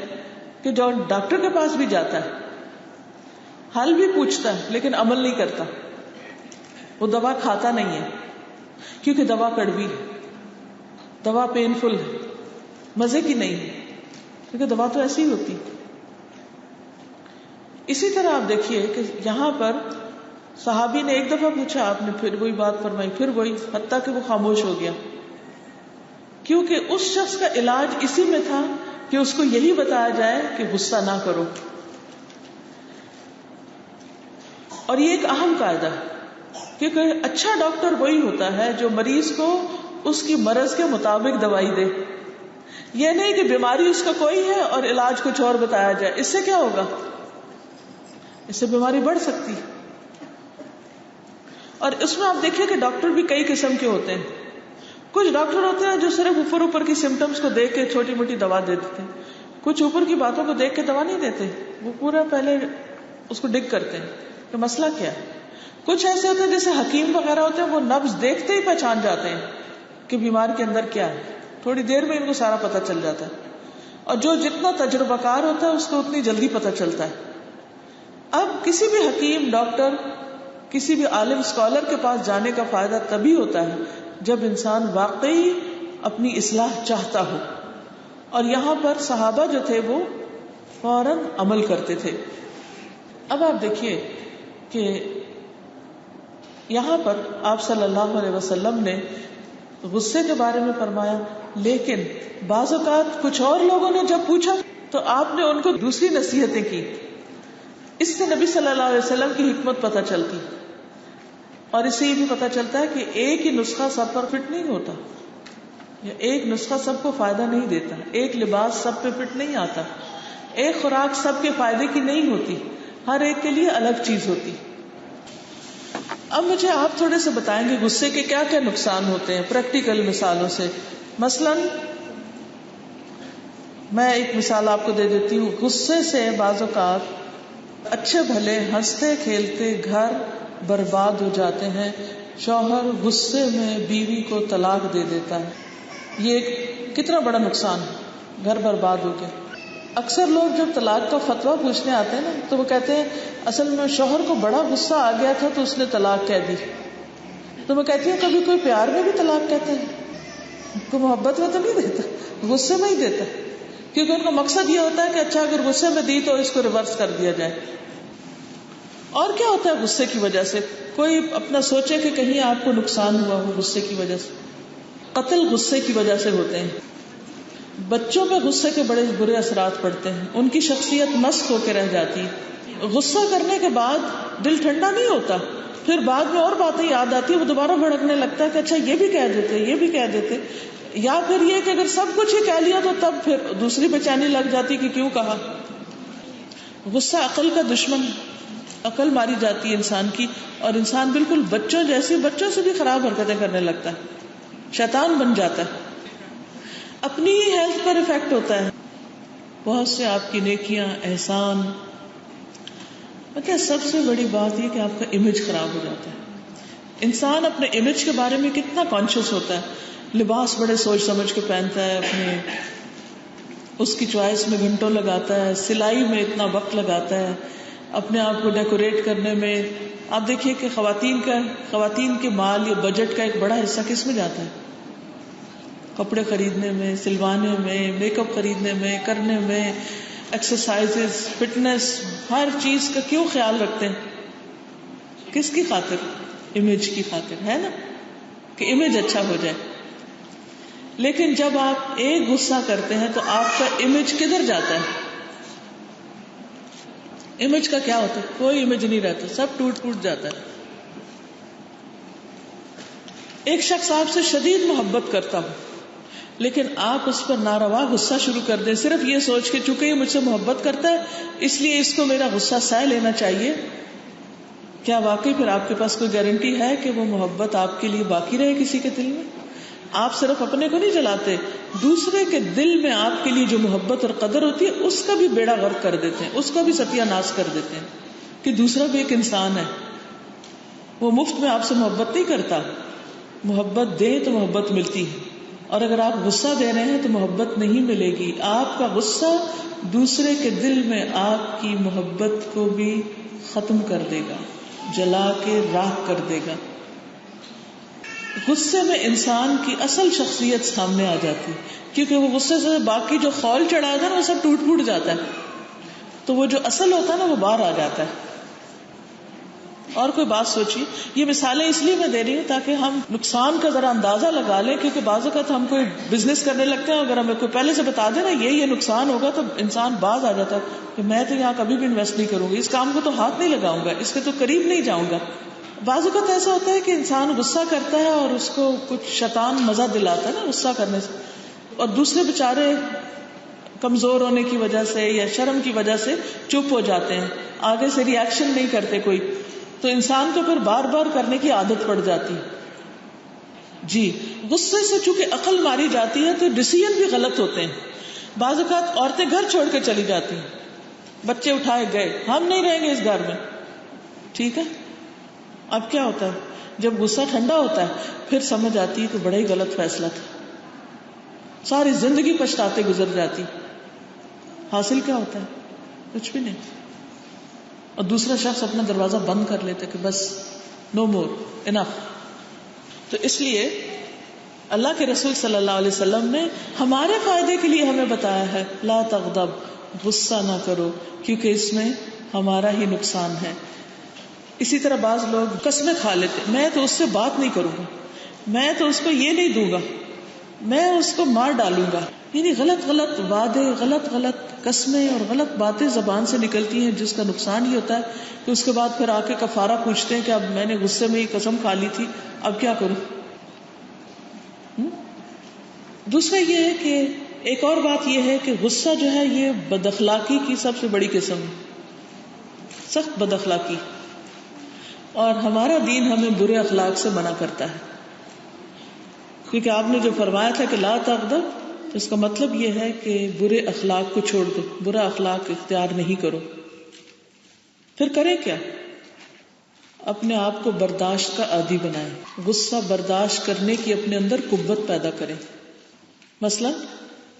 کہ جو ڈاکٹر کے پاس بھی جاتا ہے، حل بھی پوچھتا ہے لیکن عمل نہیں کرتا. وہ دوا کھاتا نہیں ہے کیونکہ دوا کڑوی ہے، دوا پینفل ہے، مزے کی نہیں ہے، کیونکہ دوا تو ایسی ہی ہوتی. اسی طرح آپ دیکھیے کہ یہاں پر صحابی نے ایک دفعہ پوچھا، آپ نے پھر وہی بات فرمائی، پھر وہی، حتیٰ کہ وہ خاموش ہو گیا، کیونکہ اس شخص کا علاج اسی میں تھا کہ اس کو یہی بتایا جائے کہ غصہ نہ کرو. اور یہ ایک اہم قاعدہ ہے، کیونکہ اچھا ڈاکٹر وہی ہوتا ہے جو مریض کو اس کی مرض کے مطابق دوائی دے. یہ نہیں کہ بیماری اس کا کوئی ہے اور علاج کچھ اور بتایا جائے. اس سے کیا ہوگا؟ اس سے بیماری بڑھ سکتی. اور اس میں آپ دیکھیے کہ ڈاکٹر بھی کئی قسم کے ہوتے ہیں. کچھ ڈاکٹر ہوتے ہیں جو صرف اوپر کی سمٹمز کو دیکھ کے چھوٹی موٹی دوا دے دیتے ہیں. کچھ اوپر کی باتوں کو دیکھ کے دوا نہیں دیتے, وہ پورا پہلے اس کو ڈگ کرتے ہیں کہ مسئلہ کیا ہے. کچھ ایسے ہوتے ہیں جیسے حکیم وغیرہ ہوتے ہیں, وہ نبض دیکھتے ہی پہچان جاتے ہیں کہ بیمار کے اندر کیا ہے, تھوڑی دیر میں ان کو سارا پتہ چل جاتا ہے. اور جو جتنا تجربہ کار ہوتا ہے اس کو اتنی جلدی پتہ چلتا ہے. اب کسی بھی حکیم, ڈاکٹر, کسی بھی عالم اسکالر کے پاس جانے کا فائدہ تبھی ہوتا ہے جب انسان واقعی اپنی اصلاح چاہتا ہو. اور یہاں پر صحابہ جو تھے وہ فوراً عمل کرتے تھے. اب آپ دیکھیے کہ یہاں پر آپ صلی اللہ علیہ وسلم نے غصے کے بارے میں فرمایا, لیکن بعض اوقات کچھ اور لوگوں نے جب پوچھا تو آپ نے ان کو دوسری نصیحتیں کی. اس سے نبی صلی اللہ علیہ وسلم کی حکمت پتہ چلتی, اور اس سے یہ بھی پتہ چلتا ہے کہ ایک ہی نسخہ سب پر فٹ نہیں ہوتا, یا ایک نسخہ سب کو فائدہ نہیں دیتا, ایک لباس سب پہ فٹ نہیں آتا, ایک خوراک سب کے فائدے کی نہیں ہوتی, ہر ایک کے لیے الگ چیز ہوتی. اب مجھے آپ تھوڑے سے بتائیں گے غصے کے کیا کیا نقصان ہوتے ہیں پریکٹیکل مثالوں سے. مثلاً میں ایک مثال آپ کو دے دیتی ہوں. غصے سے بعض اوقات اچھے بھلے ہنستے کھیلتے گھر برباد ہو جاتے ہیں. شوہر غصے میں بیوی کو طلاق دے دیتا ہے, یہ کتنا بڑا نقصان ہے, گھر برباد ہو گیا. اکثر لوگ جب طلاق کا فتویٰ پوچھنے آتے ہیں نا تو وہ کہتے ہیں اصل میں شوہر کو بڑا غصہ آ گیا تھا تو اس نے طلاق کہہ دی. تو میں کہتی ہوں کبھی کوئی پیار میں بھی طلاق کہتا ہے, کوئی محبت میں تو نہیں دیتا, غصے میں ہی دیتا, کیونکہ ان کا مقصد یہ ہوتا ہے کہ اچھا اگر غصے میں دی تو اس کو ریورس کر دیا جائے. اور کیا ہوتا ہے غصے کی وجہ سے؟ کوئی اپنا سوچے کہ کہیں آپ کو نقصان ہوا ہو غصے کی وجہ سے. قتل غصے کی وجہ سے ہوتے ہیں. بچوں پہ غصے کے بڑے برے اثرات پڑتے ہیں, ان کی شخصیت مسخ ہو کے رہ جاتی. غصہ کرنے کے بعد دل ٹھنڈا نہیں ہوتا, پھر بعد میں اور باتیں یاد آتی ہیں, وہ دوبارہ بھڑکنے لگتا ہے کہ اچھا یہ بھی کہہ دیتے, یہ بھی کہہ دیتے. یا پھر یہ کہ اگر سب کچھ ہی کہہ لیا تو تب پھر دوسری بے چینی لگ جاتی کہ کیوں کہا. غصہ عقل کا دشمن, عقل ماری جاتی ہے انسان کی, اور انسان بالکل بچوں جیسی, بچوں سے بھی خراب حرکتیں کرنے لگتا ہے, شیطان بن جاتا ہے. اپنی ہی ہیلتھ پر افیکٹ ہوتا ہے. بہت سے آپ کی نیکیاں, احسان, سب سے بڑی بات یہ کہ آپ کا امیج خراب ہو جاتا ہے. انسان اپنے امیج کے بارے میں کتنا کانشیس ہوتا ہے, لباس بڑے سوچ سمجھ کے پہنتا ہے, اپنے اس کی چوائس میں گھنٹوں لگاتا ہے, سلائی میں اتنا وقت لگاتا ہے, اپنے آپ کو ڈیکوریٹ کرنے میں. آپ دیکھیے کہ خواتین کے مال یا بجٹ کا ایک بڑا حصہ کس میں جاتا ہے؟ کپڑے خریدنے میں, سلوانے میں, میک اپ خریدنے میں, کرنے میں, ایکسرسائز, فٹنس, ہر چیز کا کیوں خیال رکھتے ہیں؟ کس کی خاطر؟ امیج کی خاطر, ہے نا, کہ امیج اچھا ہو جائے. لیکن جب آپ ایک غصہ کرتے ہیں تو آپ کا امیج کدھر جاتا ہے؟ امیج کا کیا ہوتا ہے؟ کوئی امیج نہیں رہتا, سب ٹوٹ ٹوٹ جاتا ہے. ایک شخص آپ سے شدید محبت کرتا ہو لیکن آپ اس پر ناروا غصہ شروع کر دیں, صرف یہ سوچ کے چونکہ یہ مجھ سے محبت کرتا ہے اس لیے اس کو میرا غصہ سہ لینا چاہیے. کیا واقعی پھر آپ کے پاس کوئی گارنٹی ہے کہ وہ محبت آپ کے لیے باقی رہے کسی کے دل میں؟ آپ صرف اپنے کو نہیں جلاتے, دوسرے کے دل میں آپ کے لیے جو محبت اور قدر ہوتی ہے اس کا بھی بیڑا غرق کر دیتے ہیں, اس کا بھی ستیہ ناش کر دیتے ہیں کہ دوسرا بھی ایک انسان ہے, وہ مفت میں آپ سے محبت نہیں کرتا. محبت دے تو محبت ملتی ہے, اور اگر آپ غصہ دے رہے ہیں تو محبت نہیں ملے گی. آپ کا غصہ دوسرے کے دل میں آپ کی محبت کو بھی ختم کر دے گا, جلا کے راکھ کر دے گا. غصے میں انسان کی اصل شخصیت سامنے آ جاتی ہے, کیونکہ وہ غصے سے باقی جو خول چڑھا تھا نا وہ سب ٹوٹ پھوٹ جاتا ہے, تو وہ جو اصل ہوتا ہے نا وہ باہر آ جاتا ہے. اور کوئی بات سوچیے, یہ مثالیں اس لیے میں دے رہی ہوں تاکہ ہم نقصان کا ذرا اندازہ لگا لیں, کیونکہ بعض اوقات ہم کوئی بزنس کرنے لگتے ہیں, اگر ہمیں کوئی پہلے سے بتا دے نا یہ نقصان ہوگا تو انسان باز آ جاتا ہے کہ میں تو یہاں کبھی بھی انویسٹ نہیں کروں گی, اس کام کو تو ہاتھ نہیں لگاؤں گا, اس کے تو قریب نہیں جاؤں گا. بعض اوقات ایسا ہوتا ہے کہ انسان غصہ کرتا ہے اور اس کو کچھ شیطان مزہ دلاتا ہے نا غصہ کرنے سے, اور دوسرے بےچارے کمزور ہونے کی وجہ سے یا شرم کی وجہ سے چپ ہو جاتے ہیں, آگے سے ری ایکشن نہیں کرتے کوئی. تو انسان کو پھر بار بار کرنے کی عادت پڑ جاتی ہے. جی غصے سے چونکہ عقل ماری جاتی ہے تو ڈیسیژن بھی غلط ہوتے ہیں. بعض اوقات عورتیں گھر چھوڑ کے چلی جاتی ہیں, بچے اٹھائے گئے, ہم نہیں رہیں گے اس گھر میں, ٹھیک ہے. اب کیا ہوتا ہے جب غصہ ٹھنڈا ہوتا ہے پھر سمجھ آتی ہے کہ بڑا ہی غلط فیصلہ تھا, ساری زندگی پچھتاتے گزر جاتی. حاصل کیا ہوتا ہے؟ کچھ بھی نہیں. اور دوسرا شخص اپنا دروازہ بند کر لیتا کہ بس نو مور, انف. تو اس لیے اللہ کے رسول صلی اللہ علیہ وسلم نے ہمارے فائدے کے لیے ہمیں بتایا ہے لا تغضب, غصہ نہ کرو, کیونکہ اس میں ہمارا ہی نقصان ہے. اسی طرح بعض لوگ قسمیں کھا لیتے, میں تو اس سے بات نہیں کروں گا, میں تو اس کو یہ نہیں دوں گا, میں اس کو مار ڈالوں گا. یعنی غلط غلط وعدے, غلط غلط قسمیں اور غلط باتیں زبان سے نکلتی ہیں, جس کا نقصان یہ ہوتا ہے کہ اس کے بعد پھر آ کے کفارہ پوچھتے ہیں کہ اب میں نے غصے میں یہ قسم کھا لی تھی, اب کیا کروں. دوسرا یہ ہے کہ ایک اور بات یہ ہے کہ غصہ جو ہے یہ بد اخلاقی کی سب سے بڑی قسم ہے, سخت بد اخلاقی. اور ہمارا دین ہمیں برے اخلاق سے منع کرتا ہے, کیونکہ آپ نے جو فرمایا تھا کہ لا تغضب, تو اس کا مطلب یہ ہے کہ برے اخلاق کو چھوڑ دو, برا اخلاق اختیار نہیں کرو. پھر کریں کیا؟ اپنے آپ کو برداشت کا عادی بنائیں, غصہ برداشت کرنے کی اپنے اندر قوت پیدا کریں. مثلا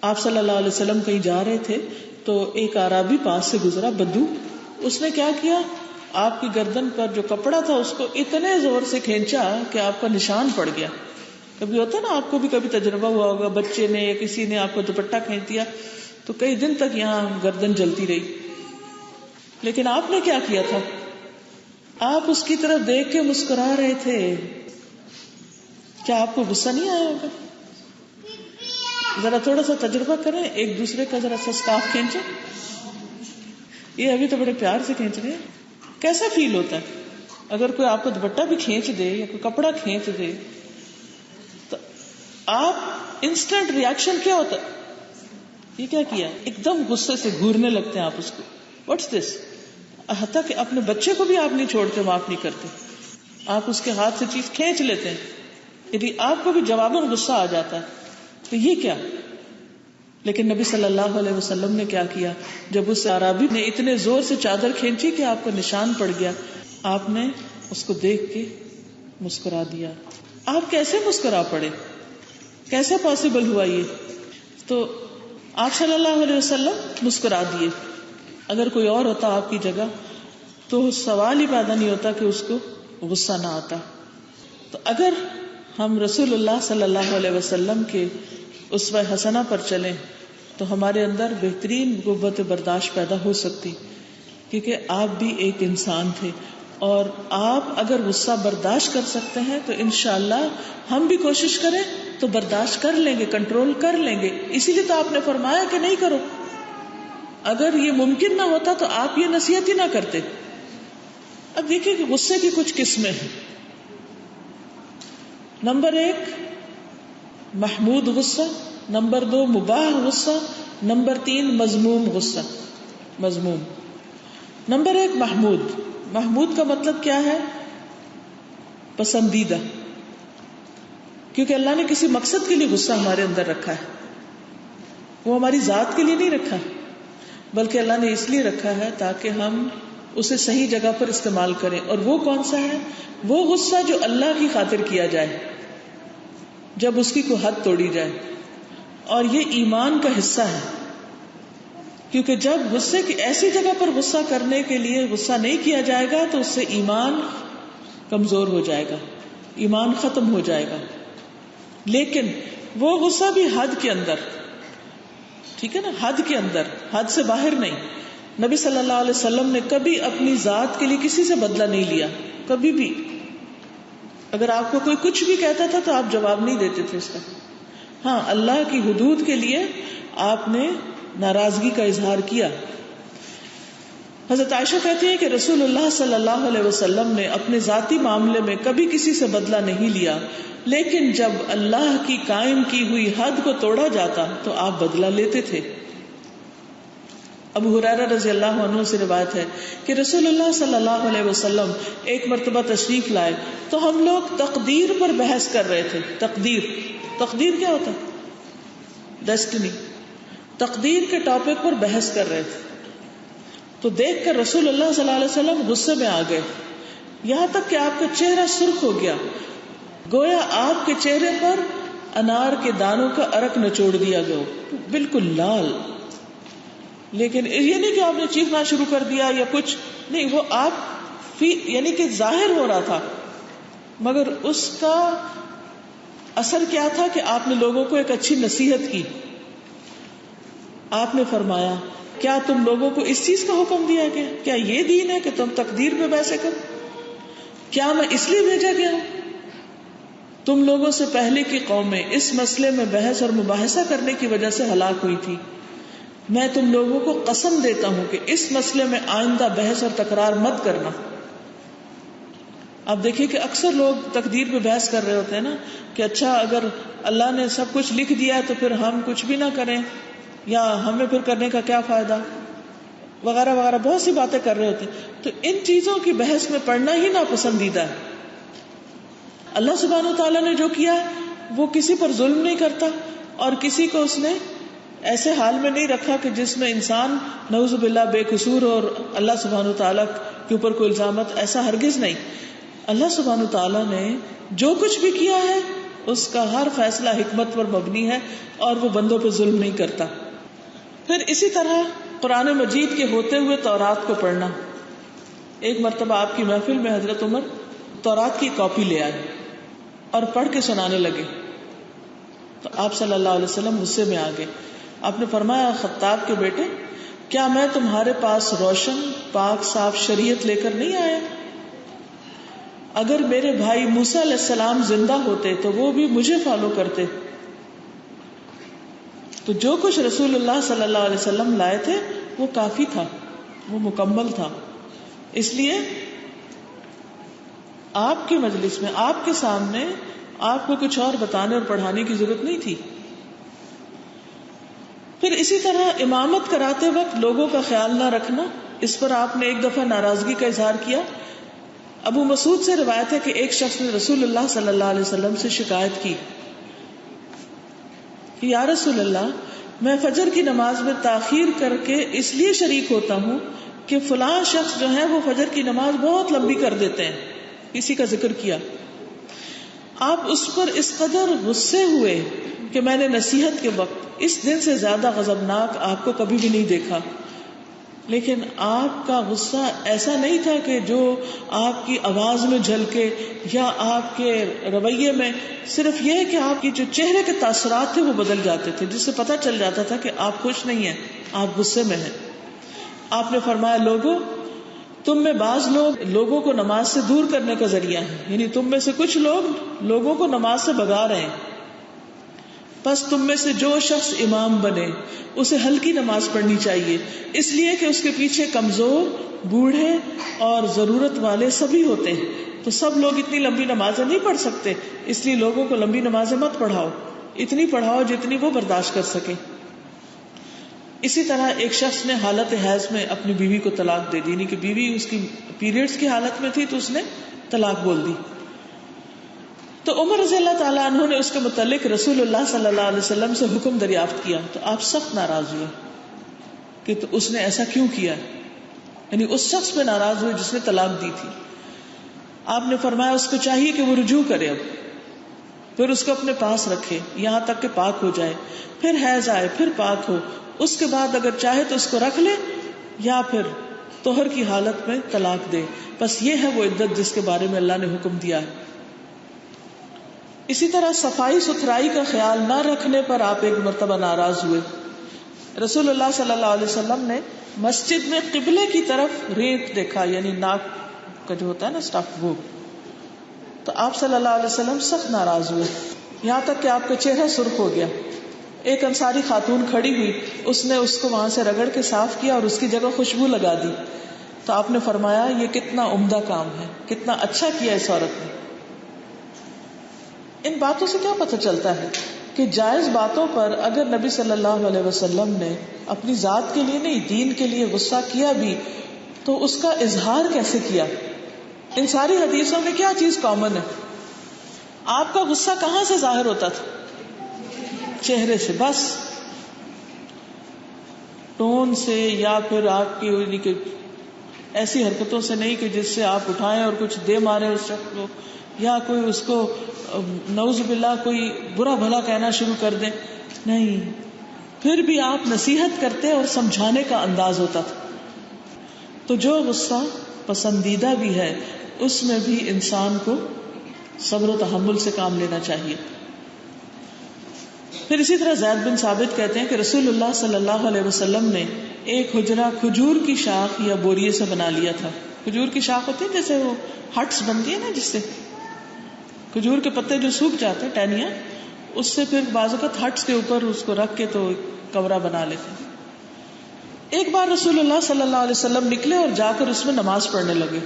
آپ صلی اللہ علیہ وسلم کہیں جا رہے تھے تو ایک اعرابی پاس سے گزرا, بدو. اس نے کیا کیا, آپ کی گردن پر جو کپڑا تھا اس کو اتنے زور سے کھینچا کہ آپ کا نشان پڑ گیا. کبھی ہوتا نا, آپ کو بھی کبھی تجربہ ہوا ہوگا, بچے نے یا کسی نے آپ کو دوپٹہ کھینچ دیا تو کئی دن تک یہاں گردن جلتی رہی. لیکن آپ نے کیا کیا تھا, آپ اس کی طرف دیکھ کے مسکرا رہے تھے. کیا آپ کو غصہ نہیں آیا ہوگا؟ ذرا تھوڑا سا تجربہ کریں, ایک دوسرے کا ذرا سا سکارف کھینچے. یہ ابھی تو بڑے پیار سے کھینچ رہے ہیں. کیسا فیل ہوتا ہے اگر کوئی آپ کو دوپٹہ بھی کھینچ دے یا کوئی کپڑا کھینچ دے, تو آپ انسٹنٹ ریاکشن کیا ہوتا ہے, یہ کیا کیا, ایک دم غصے سے گھورنے لگتے ہیں آپ اس کو, واٹس دس. حتیٰ کہ اپنے بچے کو بھی آپ نہیں چھوڑتے, معاف نہیں کرتے, آپ اس کے ہاتھ سے چیز کھینچ لیتے ہیں. یعنی آپ کو بھی جواباً غصہ آ جاتا ہے, تو یہ کیا. لیکن نبی صلی اللہ علیہ وسلم نے کیا کیا, جب اس اعرابی نے اتنے زور سے چادر کھینچی کہ آپ کو نشان پڑ گیا, آپ نے اس کو دیکھ کے مسکرا دیا. آپ کیسے مسکرا پڑے, کیسے پاسبل ہوا یہ؟ تو آپ صلی اللہ علیہ وسلم مسکرا دیے. اگر کوئی اور ہوتا آپ کی جگہ تو سوال ہی پیدا نہیں ہوتا کہ اس کو غصہ نہ آتا. تو اگر ہم رسول اللہ صلی اللہ علیہ وسلم کے اسوہ حسنہ پر چلیں تو ہمارے اندر بہترین قوت برداشت پیدا ہو سکتی, کیونکہ آپ بھی ایک انسان تھے. اور آپ اگر غصہ برداشت کر سکتے ہیں تو انشاءاللہ ہم بھی کوشش کریں تو برداشت کر لیں گے, کنٹرول کر لیں گے. اسی لیے تو آپ نے فرمایا کہ نہیں کرو. اگر یہ ممکن نہ ہوتا تو آپ یہ نصیحت ہی نہ کرتے. اب دیکھیں کہ غصے کی کچھ قسمیں ہیں. نمبر 1 محمود غصہ, نمبر 2 مباح غصہ, نمبر 3 مذموم غصہ. مذموم. نمبر 1 محمود. محمود کا مطلب کیا ہے؟ پسندیدہ. کیونکہ اللہ نے کسی مقصد کے لیے غصہ ہمارے اندر رکھا ہے, وہ ہماری ذات کے لیے نہیں رکھا, بلکہ اللہ نے اس لیے رکھا ہے تاکہ ہم اسے صحیح جگہ پر استعمال کریں. اور وہ کون سا ہے؟ وہ غصہ جو اللہ کی خاطر کیا جائے, جب اس کی کوئی حد توڑی جائے. اور یہ ایمان کا حصہ ہے, کیونکہ جب غصے کی ایسی جگہ پر غصہ کرنے کے لیے غصہ نہیں کیا جائے گا تو اس سے ایمان کمزور ہو جائے گا, ایمان ختم ہو جائے گا. لیکن وہ غصہ بھی حد کے اندر, ٹھیک ہے نا, حد کے اندر, حد سے باہر نہیں. نبی صلی اللہ علیہ وسلم نے کبھی اپنی ذات کے لیے کسی سے بدلہ نہیں لیا, کبھی بھی. اگر آپ کو کوئی کچھ بھی کہتا تھا تو آپ جواب نہیں دیتے تھے اس کا. ہاں, اللہ کی حدود کے لیے آپ نے ناراضگی کا اظہار کیا. حضرت عائشہ کہتی ہے کہ رسول اللہ صلی اللہ علیہ وسلم نے اپنے ذاتی معاملے میں کبھی کسی سے بدلہ نہیں لیا, لیکن جب اللہ کی قائم کی ہوئی حد کو توڑا جاتا تو آپ بدلہ لیتے تھے. ابو ہریرہ رضی اللہ عنہ سے روایت ہے کہ رسول اللہ صلی اللہ علیہ وسلم ایک مرتبہ تشریف لائے تو ہم لوگ تقدیر پر بحث کر رہے تھے. تقدیر کیا ہوتا ہے؟ ڈیسٹنی. تقدیر کے ٹاپک پر بحث کر رہے تھے تو دیکھ کر رسول اللہ صلی اللہ علیہ وسلم غصے میں آ گئے, یہاں تک کہ آپ کا چہرہ سرخ ہو گیا, گویا آپ کے چہرے پر انار کے دانوں کا عرق نچوڑ دیا گیا, بالکل لال. لیکن یہ نہیں کہ آپ نے چیخنا شروع کر دیا یا کچھ نہیں, وہ آپ یعنی کہ ظاہر ہو رہا تھا, مگر اس کا اثر کیا تھا کہ آپ نے لوگوں کو ایک اچھی نصیحت کی. آپ نے فرمایا کیا تم لوگوں کو اس چیز کا حکم دیا گیا؟ کیا یہ دین ہے کہ تم تقدیر پہ بحث کرو؟ کیا میں اس لیے بھیجا گیا ہوں؟ تم لوگوں سے پہلے کی قومیں اس مسئلے میں بحث اور مباحثہ کرنے کی وجہ سے ہلاک ہوئی تھی. میں تم لوگوں کو قسم دیتا ہوں کہ اس مسئلے میں آئندہ بحث اور تکرار مت کرنا. آپ دیکھیے کہ اکثر لوگ تقدیر پہ بحث کر رہے ہوتے ہیں نا, کہ اچھا اگر اللہ نے سب کچھ لکھ دیا ہے تو پھر ہم کچھ بھی نہ کریں, یا ہمیں پھر کرنے کا کیا فائدہ, وغیرہ وغیرہ بہت سی باتیں کر رہے ہوتے ہیں. تو ان چیزوں کی بحث میں پڑھنا ہی ناپسندیدہ ہے. اللہ سبحانہ وتعالیٰ نے جو کیا وہ کسی پر ظلم نہیں کرتا, اور کسی کو اس نے ایسے حال میں نہیں رکھا کہ جس میں انسان نعوذ باللہ بے قصور اور اللہ سبحانہ وتعالیٰ کے اوپر کوئی الزامات, ایسا ہرگز نہیں. اللہ سبحانہ وتعالیٰ نے جو کچھ بھی کیا ہے اس کا ہر فیصلہ حکمت پر مبنی ہے, اور وہ بندوں پہ ظلم نہیں کرتا. پھر اسی طرح قرآن مجید کے ہوتے ہوئے تورات کو پڑھنا. ایک مرتبہ آپ کی محفل میں حضرت عمر تورات کی کاپی لے آئے اور پڑھ کے سنانے لگے, تو آپ صلی اللہ علیہ وسلم غصے میں آ گئے. آپ نے فرمایا خطاب کے بیٹے, کیا میں تمہارے پاس روشن پاک صاف شریعت لے کر نہیں آیا؟ اگر میرے بھائی موسیٰ علیہ السلام زندہ ہوتے تو وہ بھی مجھے فالو کرتے. تو جو کچھ رسول اللہ صلی اللہ علیہ وسلم لائے تھے وہ کافی تھا, وہ مکمل تھا. اس لیے آپ کے مجلس میں, آپ کے سامنے آپ کو کچھ اور بتانے اور پڑھانے کی ضرورت نہیں تھی. پھر اسی طرح امامت کراتے وقت لوگوں کا خیال نہ رکھنا, اس پر آپ نے ایک دفعہ ناراضگی کا اظہار کیا. ابو مسعود سے روایت ہے کہ ایک شخص نے رسول اللہ صلی اللہ علیہ وسلم سے شکایت کی کہ یا رسول اللہ, میں فجر کی نماز میں تاخیر کر کے اس لیے شریک ہوتا ہوں کہ فلاں شخص جو ہے وہ فجر کی نماز بہت لمبی کر دیتے ہیں. کسی کا ذکر کیا, آپ اس پر اس قدر غصے ہوئے کہ میں نے نصیحت کے وقت اس دن سے زیادہ غضبناک آپ کو کبھی بھی نہیں دیکھا. لیکن آپ کا غصہ ایسا نہیں تھا کہ جو آپ کی آواز میں جھلکے یا آپ کے رویے میں, صرف یہ ہے کہ آپ کی جو چہرے کے تاثرات تھے وہ بدل جاتے تھے, جس سے پتہ چل جاتا تھا کہ آپ خوش نہیں ہیں, آپ غصے میں ہیں. آپ نے فرمایا لوگوں, تم میں بعض لوگ لوگوں کو نماز سے دور کرنے کا ذریعہ ہیں, یعنی تم میں سے کچھ لوگ لوگوں کو نماز سے بھگا رہے ہیں. بس تم میں سے جو شخص امام بنے اسے ہلکی نماز پڑھنی چاہیے, اس لیے کہ اس کے پیچھے کمزور, بوڑھے اور ضرورت والے سبھی ہوتے ہیں. تو سب لوگ اتنی لمبی نمازیں نہیں پڑھ سکتے, اس لیے لوگوں کو لمبی نمازیں مت پڑھاؤ, اتنی پڑھاؤ جتنی وہ برداشت کر سکے. اسی طرح ایک شخص نے حالت حیض میں اپنی بیوی کو طلاق دے دی, یعنی کہ بیوی اس کی پیریڈز کی حالت میں تھی تو اس نے طلاق بول دی. تو عمر رضی اللہ تعالیٰ عنہ نے اس کے متعلق رسول اللہ صلی اللہ علیہ وسلم سے حکم دریافت کیا, تو آپ سخت ناراض ہوئے کہ تو اس نے ایسا کیوں کیا, یعنی اس شخص پہ ناراض ہوئے جس نے طلاق دی تھی. آپ نے فرمایا اس کو چاہیے کہ وہ رجوع کرے, اب پھر اس کو اپنے پاس رکھے یہاں تک کہ پاک ہو جائے, پھر حیض آئے, پھر پاک ہو, اس کے بعد اگر چاہے تو اس کو رکھ لے یا پھر طہر کی حالت میں طلاق دے. بس یہ ہے وہ عدت جس کے بارے میں اللہ نے حکم دیا ہے. اسی طرح صفائی ستھرائی کا خیال نہ رکھنے پر آپ ایک مرتبہ ناراض ہوئے. رسول اللہ صلی اللہ علیہ وسلم نے مسجد میں قبلے کی طرف ریت دیکھا, یعنی ناک کا جو ہوتا ہے نا اسٹف, وہ, تو آپ صلی اللہ علیہ وسلم سخت ناراض ہوئے, یہاں تک کہ آپ کا چہرہ سرخ ہو گیا. ایک انصاری خاتون کھڑی ہوئی, اس نے اس کو وہاں سے رگڑ کے صاف کیا اور اس کی جگہ خوشبو لگا دی. تو آپ نے فرمایا یہ کتنا عمدہ کام ہے, کتنا اچھا کیا اس عورت نے. ان باتوں سے کیا پتہ چلتا ہے کہ جائز باتوں پر اگر نبی صلی اللہ علیہ وسلم نے اپنی ذات کے لیے نہیں دین کے لیے غصہ کیا بھی تو اس کا اظہار کیسے کیا؟ ان ساری حدیثوں میں کیا چیز کامن ہے؟ آپ کا غصہ کہاں سے ظاہر ہوتا تھا؟ چہرے سے، بس ٹون سے یا پھر آپ کی ایسی حرکتوں سے نہیں کہ جس سے آپ اٹھائیں اور کچھ دے مارے اس شخص کو، یا کوئی اس کو نعوذ باللہ کوئی برا بھلا کہنا شروع کر دیں، نہیں، پھر بھی آپ نصیحت کرتے اور سمجھانے کا انداز ہوتا تھا. تو جو غصہ پسندیدہ بھی ہے اس میں بھی انسان کو صبر و تحمل سے کام لینا چاہیے. پھر اسی طرح زید بن ثابت کہتے ہیں کہ رسول اللہ صلی اللہ علیہ وسلم نے ایک حجرہ کھجور کی شاخ یا بوریے سے بنا لیا تھا. کھجور کی شاخ ہوتی ہے جیسے وہ ہٹس بنتی ہے نا، جس سے کھجور کے پتے جو سوکھ جاتے ہیں، ٹہنیاں، اس سے پھر بعض اوقات ہٹس کے اوپر اس کو رکھ کے تو کمرہ بنا لیتے ہیں. ایک بار رسول اللہ صلی اللہ علیہ وسلم نکلے اور جا کر اس میں نماز پڑھنے لگے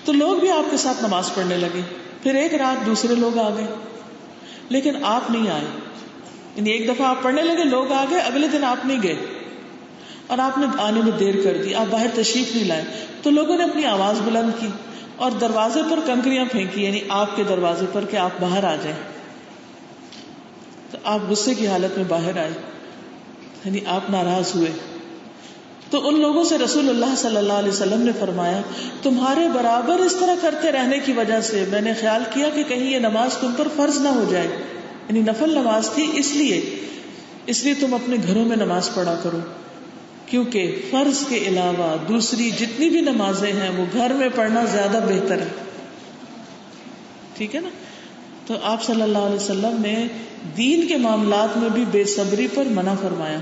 تو لوگ بھی آپ کے ساتھ نماز پڑھنے لگے. پھر ایک رات دوسرے لوگ آ گئے لیکن آپ نہیں آئے. یعنی ایک دفعہ آپ پڑھنے لگے، لوگ آ گئے، اگلے دن آپ نہیں گئے اور آپ نے آنے میں دیر کر دی، آپ باہر تشریف نہیں لائے. تو لوگوں نے اپنی آواز بلند کی اور دروازے پر کنکریاں پھینکی، یعنی آپ کے دروازے پر کہ آپ باہر آ جائیں. تو آپ غصے کی حالت میں باہر آئے، یعنی آپ ناراض ہوئے. تو ان لوگوں سے رسول اللہ صلی اللہ علیہ وسلم نے فرمایا، تمہارے برابر اس طرح کرتے رہنے کی وجہ سے میں نے خیال کیا کہ کہیں یہ نماز تم پر فرض نہ ہو جائے. یعنی نفل نماز تھی، اس لیے تم اپنے گھروں میں نماز پڑھا کرو، کیونکہ فرض کے علاوہ دوسری جتنی بھی نمازیں ہیں وہ گھر میں پڑھنا زیادہ بہتر ہے. ٹھیک ہے نا؟ تو آپ صلی اللہ علیہ وسلم نے دین کے معاملات میں بھی بے صبری پر منع فرمایا.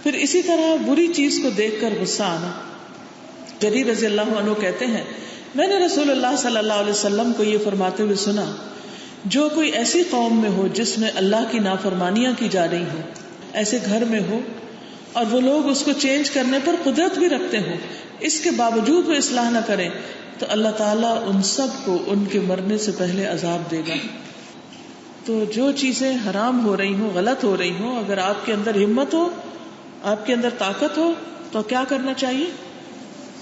پھر اسی طرح بری چیز کو دیکھ کر غصہ آنا. جریر رضی اللہ عنہ کہتے ہیں، میں نے رسول اللہ صلی اللہ علیہ وسلم کو یہ فرماتے ہوئے سنا، جو کوئی ایسی قوم میں ہو جس میں اللہ کی نافرمانیاں کی جا رہی ہوں، ایسے گھر میں ہو اور وہ لوگ اس کو چینج کرنے پر قدرت بھی رکھتے ہوں، اس کے باوجود وہ اصلاح نہ کریں، تو اللہ تعالیٰ ان سب کو ان کے مرنے سے پہلے عذاب دے گا. تو جو چیزیں حرام ہو رہی ہوں، غلط ہو رہی ہوں، اگر آپ کے اندر ہمت ہو، آپ کے اندر طاقت ہو، تو کیا کرنا چاہیے؟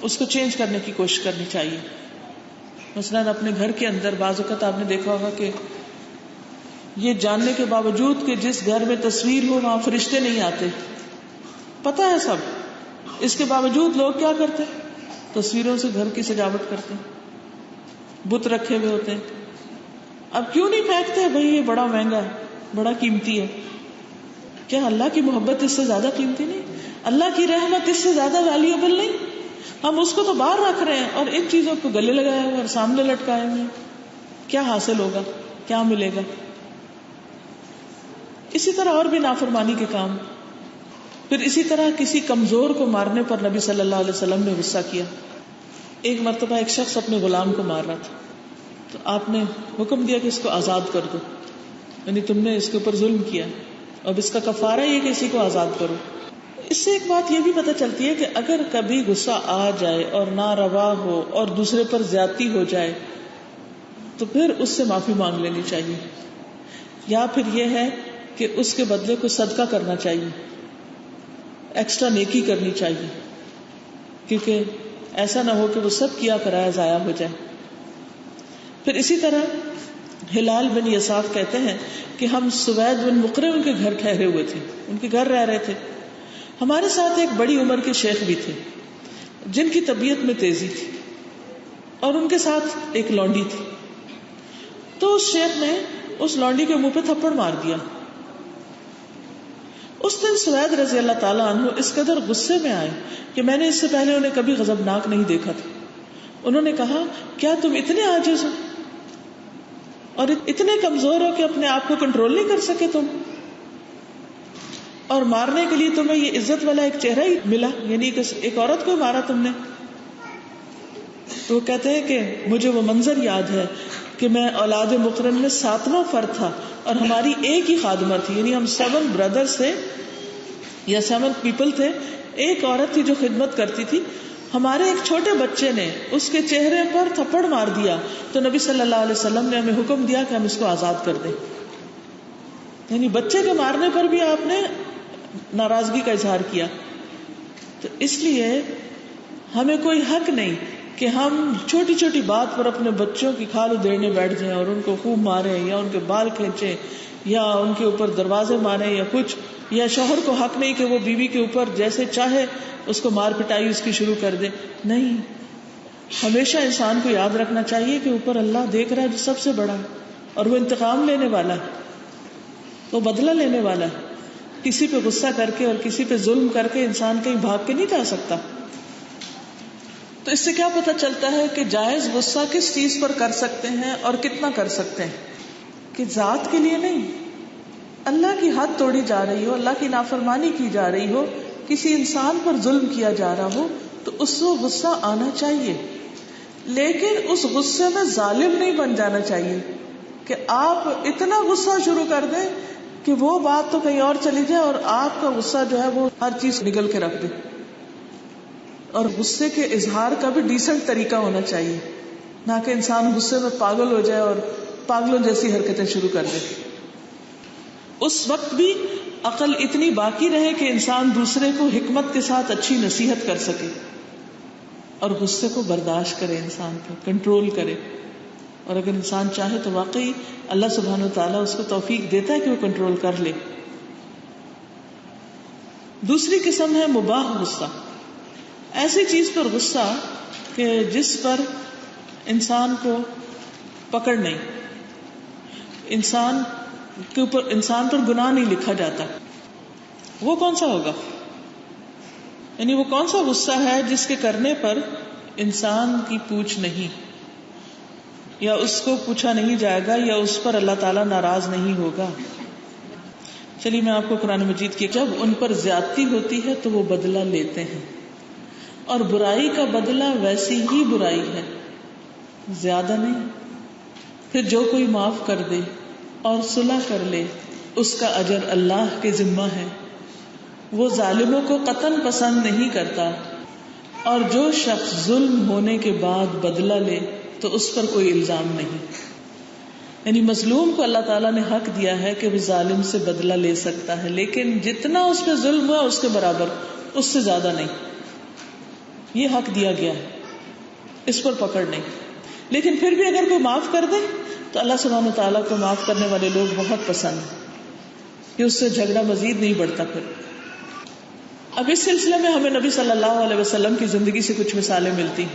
اس کو چینج کرنے کی کوشش کرنی چاہیے. مثلاً اپنے گھر کے اندر بعض اوقات آپ نے دیکھا ہوگا کہ یہ جاننے کے باوجود کہ جس گھر میں تصویر ہو وہاں فرشتے نہیں آتے، پتہ ہے سب، اس کے باوجود لوگ کیا کرتے ہیں؟ تصویروں سے گھر کی سجاوٹ کرتے ہیں، بت رکھے ہوئے ہوتے ہیں. اب کیوں نہیں پھینکتے؟ بھائی یہ بڑا مہنگا ہے، بڑا قیمتی ہے. کیا اللہ کی محبت اس سے زیادہ قیمتی نہیں؟ اللہ کی رحمت اس سے زیادہ ویلیوبل نہیں؟ ہم اس کو تو باہر رکھ رہے ہیں اور ان چیزوں کو گلے لگائے ہوئے اور سامنے لٹکائے ہوئے. کیا حاصل ہوگا؟ کیا ملے گا؟ اسی طرح اور بھی نافرمانی کے کام. پھر اسی طرح کسی کمزور کو مارنے پر نبی صلی اللہ علیہ وسلم نے غصہ کیا. ایک مرتبہ ایک شخص اپنے غلام کو مار رہا تھا تو آپ نے حکم دیا کہ اس کو آزاد کر دو، یعنی تم نے اس کے اوپر ظلم کیا، اب اس کا کفارہ یہ کہ اسی کو آزاد کرو. اس سے ایک بات یہ بھی پتہ چلتی ہے کہ اگر کبھی غصہ آ جائے اور ناروا ہو اور دوسرے پر زیادتی ہو جائے تو پھر اس سے معافی مانگ لینی چاہیے، یا پھر یہ ہے کہ اس کے بدلے کو صدقہ کرنا چاہیے، ایکسٹرا نیکی کرنی چاہیے، کیونکہ ایسا نہ ہو کہ وہ سب کیا کرایا ضائع ہو جائے. پھر اسی طرح ہلال بن یساف کہتے ہیں کہ ہم سوید بن مقرن ان کے گھر ٹھہرے ہوئے تھے، ان کے گھر رہ رہے تھے. ہمارے ساتھ ایک بڑی عمر کے شیخ بھی تھے جن کی طبیعت میں تیزی تھی، اور ان کے ساتھ ایک لونڈی تھی. تو اس شیخ نے اس لونڈی کے منہ پہ تھپڑ مار دیا. اس دن سوید رضی اللہ تعالیٰ عنہ اس قدر غصے میں آئے کہ میں نے اس سے پہلے انہیں کبھی غضبناک نہیں دیکھا تھا. انہوں نے کہا، کیا تم اتنے عاجز ہو اور اتنے کمزور ہو کہ اپنے آپ کو کنٹرول نہیں کر سکے تم، اور مارنے کے لیے تمہیں یہ عزت والا ایک چہرہ ہی ملا، یعنی کہ ایک عورت کو مارا تم نے. تو وہ کہتے ہیں کہ مجھے وہ منظر یاد ہے کہ میں اولاد مقرن میں 7واں فرد تھا اور ہماری ایک ہی خادمہ تھی، یعنی ہم 7 بردرز تھے یا 7 پیپل تھے. ایک عورت تھی جو خدمت کرتی تھی. ہمارے ایک چھوٹے بچے نے اس کے چہرے پر تھپڑ مار دیا تو نبی صلی اللہ علیہ وسلم نے ہمیں حکم دیا کہ ہم اس کو آزاد کر دیں. یعنی بچے کے مارنے پر بھی آپ نے ناراضگی کا اظہار کیا. تو اس لیے ہمیں کوئی حق نہیں کہ ہم چھوٹی چھوٹی بات پر اپنے بچوں کی کھال ادھیڑنے بیٹھ جائیں اور ان کو خوب ماریں یا ان کے بال کھینچیں یا ان کے اوپر دروازے ماریں یا کچھ. یا شوہر کو حق نہیں کہ وہ بیوی کے اوپر جیسے چاہے اس کو مار پٹائی اس کی شروع کر دے. نہیں، ہمیشہ انسان کو یاد رکھنا چاہیے کہ اوپر اللہ دیکھ رہا ہے جو سب سے بڑا ہے، اور وہ انتقام لینے والا ہے، وہ بدلہ لینے والا ہے. کسی پہ غصہ کر کے اور کسی پہ ظلم کر کے انسان کہیں بھاگ کے نہیں جا سکتا. تو اس سے کیا پتہ چلتا ہے کہ جائز غصہ کس چیز پر کر سکتے ہیں اور کتنا کر سکتے ہیں، کہ ذات کے لیے نہیں. اللہ کی حد توڑی جا رہی ہو، اللہ کی نافرمانی کی جا رہی ہو، کسی انسان پر ظلم کیا جا رہا ہو تو اس کو غصہ آنا چاہیے، لیکن اس غصے میں ظالم نہیں بن جانا چاہیے کہ آپ اتنا غصہ شروع کر دیں کہ وہ بات تو کہیں اور چلی جائے اور آپ کا غصہ جو ہے وہ ہر چیز نگل کے رکھ دے. اور غصے کے اظہار کا بھی ڈیسنٹ طریقہ ہونا چاہیے، نہ کہ انسان غصے میں پاگل ہو جائے اور پاگلوں جیسی حرکتیں شروع کر دے. اس وقت بھی عقل اتنی باقی رہے کہ انسان دوسرے کو حکمت کے ساتھ اچھی نصیحت کر سکے اور غصے کو برداشت کرے، انسان کو کنٹرول کرے. اور اگر انسان چاہے تو واقعی اللہ سبحانہ وتعالیٰ اس کو توفیق دیتا ہے کہ وہ کنٹرول کر لے. دوسری قسم ہے مباح غصہ. ایسی چیز پر غصہ کہ جس پر انسان کو پکڑ نہیں، انسان کے اوپر، انسان پر گناہ نہیں لکھا جاتا. وہ کون سا ہوگا؟ یعنی وہ کون سا غصہ ہے جس کے کرنے پر انسان کی پوچھ نہیں، یا اس کو پوچھا نہیں جائے گا، یا اس پر اللہ تعالیٰ ناراض نہیں ہوگا. چلیے میں آپ کو قرآن مجید کی، جب ان پر زیادتی ہوتی ہے تو وہ بدلہ لیتے ہیں، اور برائی کا بدلہ ویسی ہی برائی ہے، زیادہ نہیں. پھر جو کوئی معاف کر دے اور صلح کر لے اس کا اجر اللہ کے ذمہ ہے. وہ ظالموں کو قطعاً پسند نہیں کرتا، اور جو شخص ظلم ہونے کے بعد بدلہ لے تو اس پر کوئی الزام نہیں. یعنی مظلوم کو اللہ تعالیٰ نے حق دیا ہے کہ وہ ظالم سے بدلہ لے سکتا ہے، لیکن جتنا اس پہ ظلم ہوا اس کے برابر، اس سے زیادہ نہیں. یہ حق دیا گیا ہے، اس پر پکڑ نہیں. لیکن پھر بھی اگر کوئی معاف کر دے تو اللہ سبحانہ وتعالیٰ کو معاف کرنے والے لوگ بہت پسند ہیں کہ اس سے جھگڑا مزید نہیں بڑھتا. پھر اب اس سلسلے میں ہمیں نبی صلی اللہ علیہ وسلم کی زندگی سے کچھ مثالیں ملتی.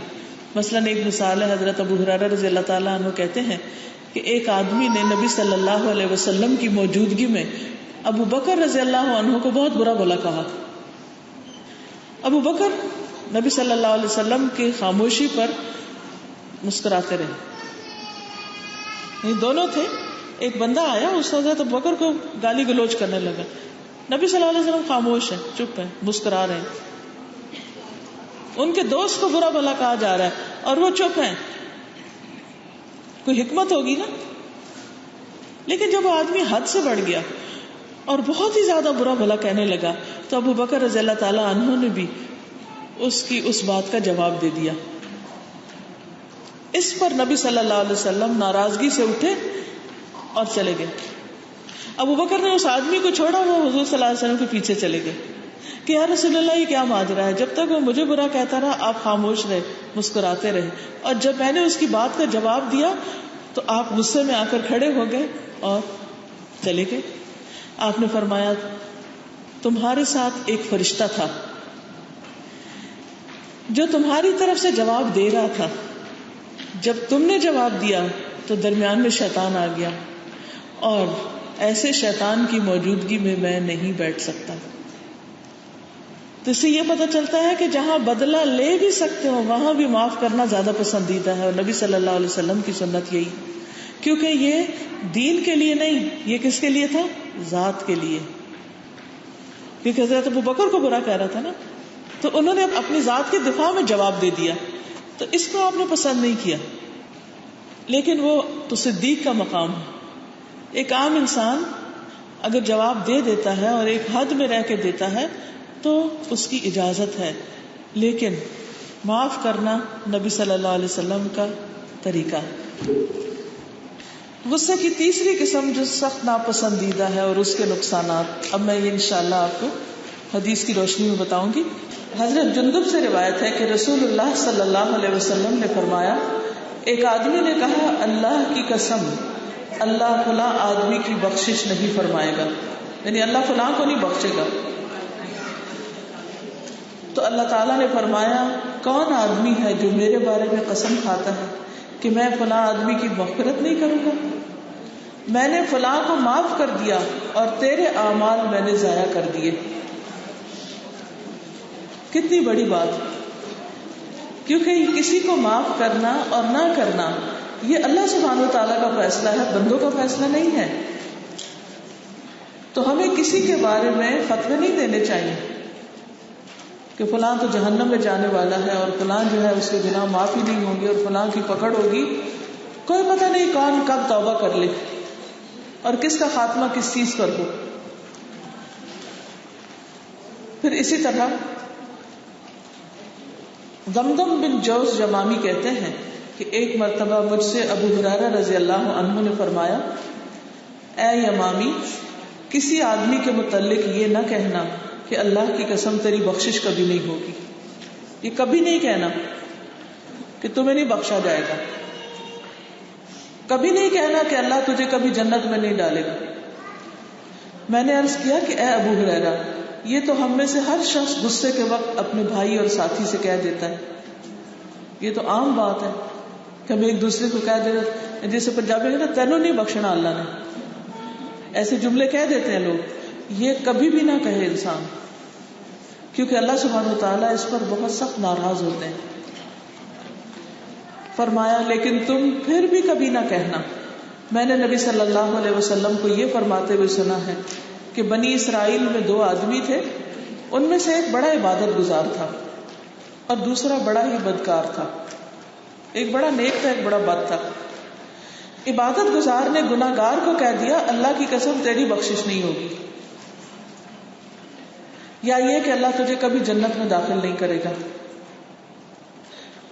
مثلاً ایک مثال ہے، حضرت ابو ہریرہ رضی اللہ تعالیٰ عنہ کہتے ہیں کہ ایک آدمی نے نبی صلی اللہ علیہ وسلم کی موجودگی میں ابو بکر رضی اللہ عنہ کو بہت برا بھلا کہا. ابو بکر نبی صلی اللہ علیہ وسلم کی خاموشی پر مسکراتے رہے. یہ دونوں تھے. ایک بندہ آیا، اس حضرت ابو بکر کو گالی گلوچ کرنے لگا. نبی صلی اللہ علیہ وسلم خاموش ہیں، چپ ہیں، مسکرا رہے ہیں. ان کے دوست کو برا بھلا کہا جا رہا ہے اور وہ چپ ہیں. کوئی حکمت ہوگی نا. لیکن جب وہ آدمی حد سے بڑھ گیا اور بہت ہی زیادہ برا بھلا کہنے لگا تو ابو بکر رضی اللہ تعالیٰ عنہ نے بھی اس کی اس بات کا جواب دے دیا. اس پر نبی صلی اللہ علیہ وسلم ناراضگی سے اٹھے اور چلے گئے. ابو بکر نے اس آدمی کو چھوڑا، وہ حضور صلی اللہ علیہ وسلم کے پیچھے چلے گئے کہ یا رسول اللہ یہ کیا ماجرا ہے؟ جب تک وہ مجھے برا کہتا رہا آپ خاموش رہے، مسکراتے رہے، اور جب میں نے اس کی بات کا جواب دیا تو آپ غصے میں آ کر کھڑے ہو گئے اور چلے گئے. آپ نے فرمایا تمہارے ساتھ ایک فرشتہ تھا جو تمہاری طرف سے جواب دے رہا تھا. جب تم نے جواب دیا تو درمیان میں شیطان آ گیا، اور ایسے شیطان کی موجودگی میں میں نہیں بیٹھ سکتا. تو اس سے یہ پتہ چلتا ہے کہ جہاں بدلہ لے بھی سکتے ہو وہاں بھی معاف کرنا زیادہ پسندیدہ ہے. اور نبی صلی اللہ علیہ وسلم کی سنت یہی، کیونکہ یہ دین کے لیے نہیں، یہ کس کے لیے تھا؟ ذات کے لیے. کیونکہ حضرت ابو بکر کو برا کہہ رہا تھا نا، تو انہوں نے اپنی ذات کے دفاع میں جواب دے دیا، تو اس کو آپ نے پسند نہیں کیا. لیکن وہ تو صدیق کا مقام ہے. ایک عام انسان اگر جواب دے دیتا ہے اور ایک حد میں رہ کے دیتا ہے تو اس کی اجازت ہے، لیکن معاف کرنا نبی صلی اللہ علیہ وسلم کا طریقہ ہے. غصے کی تیسری قسم جو سخت ناپسندیدہ ہے اور اس کے نقصانات، اب میں یہ انشاءاللہ آپ کو حدیث کی روشنی میں بتاؤں گی. حضرت جندب سے روایت ہے کہ رسول اللہ صلی اللہ علیہ وسلم نے فرمایا، ایک آدمی نے کہا اللہ کی قسم اللہ فلاں آدمی کی بخشش نہیں فرمائے گا، یعنی اللہ فلاں کو نہیں بخشے گا. تو اللہ تعالیٰ نے فرمایا کون آدمی ہے جو میرے بارے میں قسم کھاتا ہے کہ میں فلاں آدمی کی مغفرت نہیں کروں گا؟ میں نے فلاں کو معاف کر دیا اور تیرے اعمال میں نے ضائع کر دیے. کتنی بڑی بات، کیونکہ کسی کو معاف کرنا اور نہ کرنا یہ اللہ سبحانہ و تعالیٰ کا فیصلہ ہے، بندوں کا فیصلہ نہیں ہے. تو ہمیں کسی کے بارے میں فتوی نہیں دینے چاہیے کہ فلاں تو جہنم میں جانے والا ہے اور فلاں جو ہے اس کے گناہ معاف ہی نہیں ہوں گے اور فلاں کی پکڑ ہوگی. کوئی پتہ نہیں کون کب توبہ کر لے اور کس کا خاتمہ کس چیز پر ہو. پھر اسی طرح دمدم بن جوز جمامی کہتے ہیں کہ ایک مرتبہ مجھ سے ابو ہریرہ رضی اللہ عنہ نے فرمایا، اے یمامی، کسی آدمی کے متعلق یہ نہ کہنا کہ اللہ کی قسم تیری بخشش کبھی نہیں ہوگی. یہ کبھی نہیں کہنا کہ تمہیں نہیں بخشا جائے گا، کبھی نہیں کہنا کہ اللہ تجھے کبھی جنت میں نہیں ڈالے گا. میں نے عرض کیا کہ اے ابو ہریرہ، یہ تو ہم میں سے ہر شخص غصے کے وقت اپنے بھائی اور ساتھی سے کہہ دیتا ہے. یہ تو عام بات ہے کہ ہم ایک دوسرے کو کہہ دیتے ہیں، جیسے پنجابی میں نا تینوں نہیں بخشنا اللہ نے، ایسے جملے کہہ دیتے ہیں لوگ. یہ کبھی بھی نہ کہے انسان، کیونکہ اللہ سبحانہ و تعالیٰ اس پر بہت سخت ناراض ہوتے ہیں. فرمایا لیکن تم پھر بھی کبھی نہ کہنا. میں نے نبی صلی اللہ علیہ وسلم کو یہ فرماتے ہوئے سنا ہے کہ بنی اسرائیل میں 2 آدمی تھے، ان میں سے ایک بڑا عبادت گزار تھا اور دوسرا بڑا ہی بدکار تھا. ایک بڑا نیک تھا، ایک بڑا بد تھا. عبادت گزار نے گناہگار کو کہہ دیا اللہ کی قسم تیری بخشش نہیں ہوگی، یا یہ کہ اللہ تجھے کبھی جنت میں داخل نہیں کرے گا.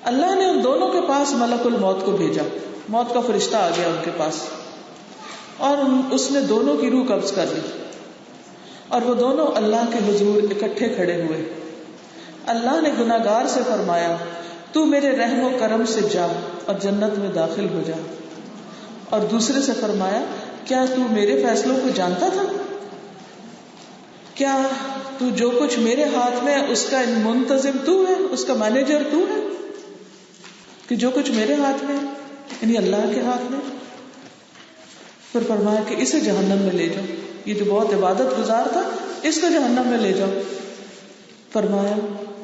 اللہ نے ان دونوں کے پاس ملک الموت کو بھیجا، موت کا فرشتہ آ گیا ان کے پاس اور اس نے دونوں کی روح قبض کر لی اور وہ دونوں اللہ کے حضور اکٹھے کھڑے ہوئے. اللہ نے گناہگار سے فرمایا تو میرے رحم و کرم سے جا اور جنت میں داخل ہو جا، اور دوسرے سے فرمایا کیا تو میرے فیصلوں کو جانتا تھا؟ کیا تو جو کچھ میرے ہاتھ میں اس کا منتظم تو ہے، اس کا مینیجر تو ہے، کہ جو کچھ میرے ہاتھ میں یعنی اللہ کے ہاتھ میں. پھر فرمایا کہ اسے جہنم میں لے جاؤ، یہ جو بہت عبادت گزار تھا اس کو جہنم میں لے جاؤ. فرمایا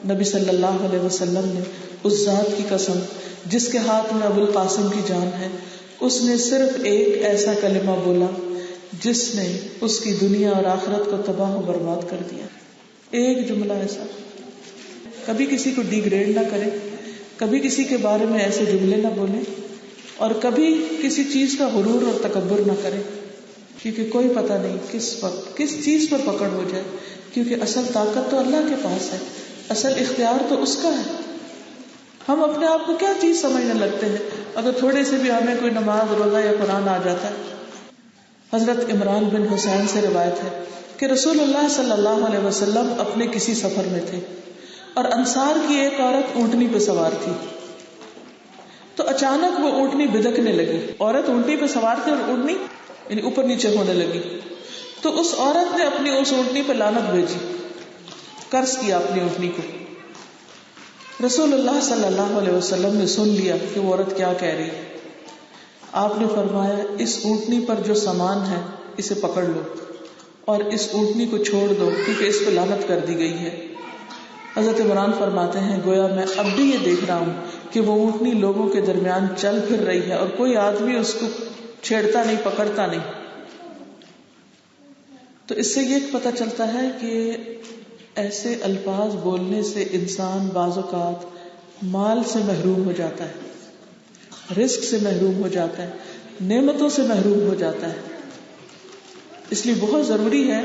نبی صلی اللہ علیہ وسلم نے اس ذات کی قسم جس کے ہاتھ میں ابو القاسم کی جان ہے، اس نے صرف ایک ایسا کلمہ بولا جس نے اس کی دنیا اور آخرت کو تباہ و برباد کر دیا. ایک جملہ ایسا. کبھی کسی کو ڈیگریڈ نہ کرے، کبھی کسی کے بارے میں ایسے جملے نہ بولے، اور کبھی کسی چیز کا غرور اور تکبر نہ کرے، کیونکہ کوئی پتہ نہیں کس وقت کس چیز پر پکڑ ہو جائے. کیونکہ اصل طاقت تو اللہ کے پاس ہے، اصل اختیار تو اس کا ہے. ہم اپنے آپ کو کیا چیز سمجھنے لگتے ہیں اگر تھوڑے سے بھی ہمیں کوئی نماز روزہ یا قرآن آ جاتا ہے. حضرت عمران بن حسین سے روایت ہے کہ رسول اللہ صلی اللہ علیہ وسلم اپنے کسی سفر میں تھے اور انصار کی ایک عورت اونٹنی پہ سوار تھی. تو اچانک وہ اونٹنی بدکنے لگی. عورت اونٹنی پہ سوار تھی اور اونٹنی یعنی اوپر نیچے ہونے لگی. تو اس عورت نے اپنی اس اونٹنی پہ لعنت بھیجی، قرض کیا اپنی اونٹنی کو. رسول اللہ صلی اللہ علیہ وسلم نے سن لیا کہ وہ عورت کیا کہہ رہی. آپ نے فرمایا اس اونٹنی پر جو سامان ہے اسے پکڑ لو اور اس اونٹنی کو چھوڑ دو کیونکہ اس پہ لعنت کر دی گئی ہے. حضرت عمران فرماتے ہیں گویا میں اب بھی یہ دیکھ رہا ہوں کہ وہ اونٹنی لوگوں کے درمیان چل پھر رہی ہے اور کوئی آدمی اس کو چھیڑتا نہیں، پکڑتا نہیں. تو اس سے یہ پتہ چلتا ہے کہ ایسے الفاظ بولنے سے انسان بعض اوقات مال سے محروم ہو جاتا ہے، رزق سے محروم ہو جاتا ہے، نعمتوں سے محروم ہو جاتا ہے. اس لیے بہت ضروری ہے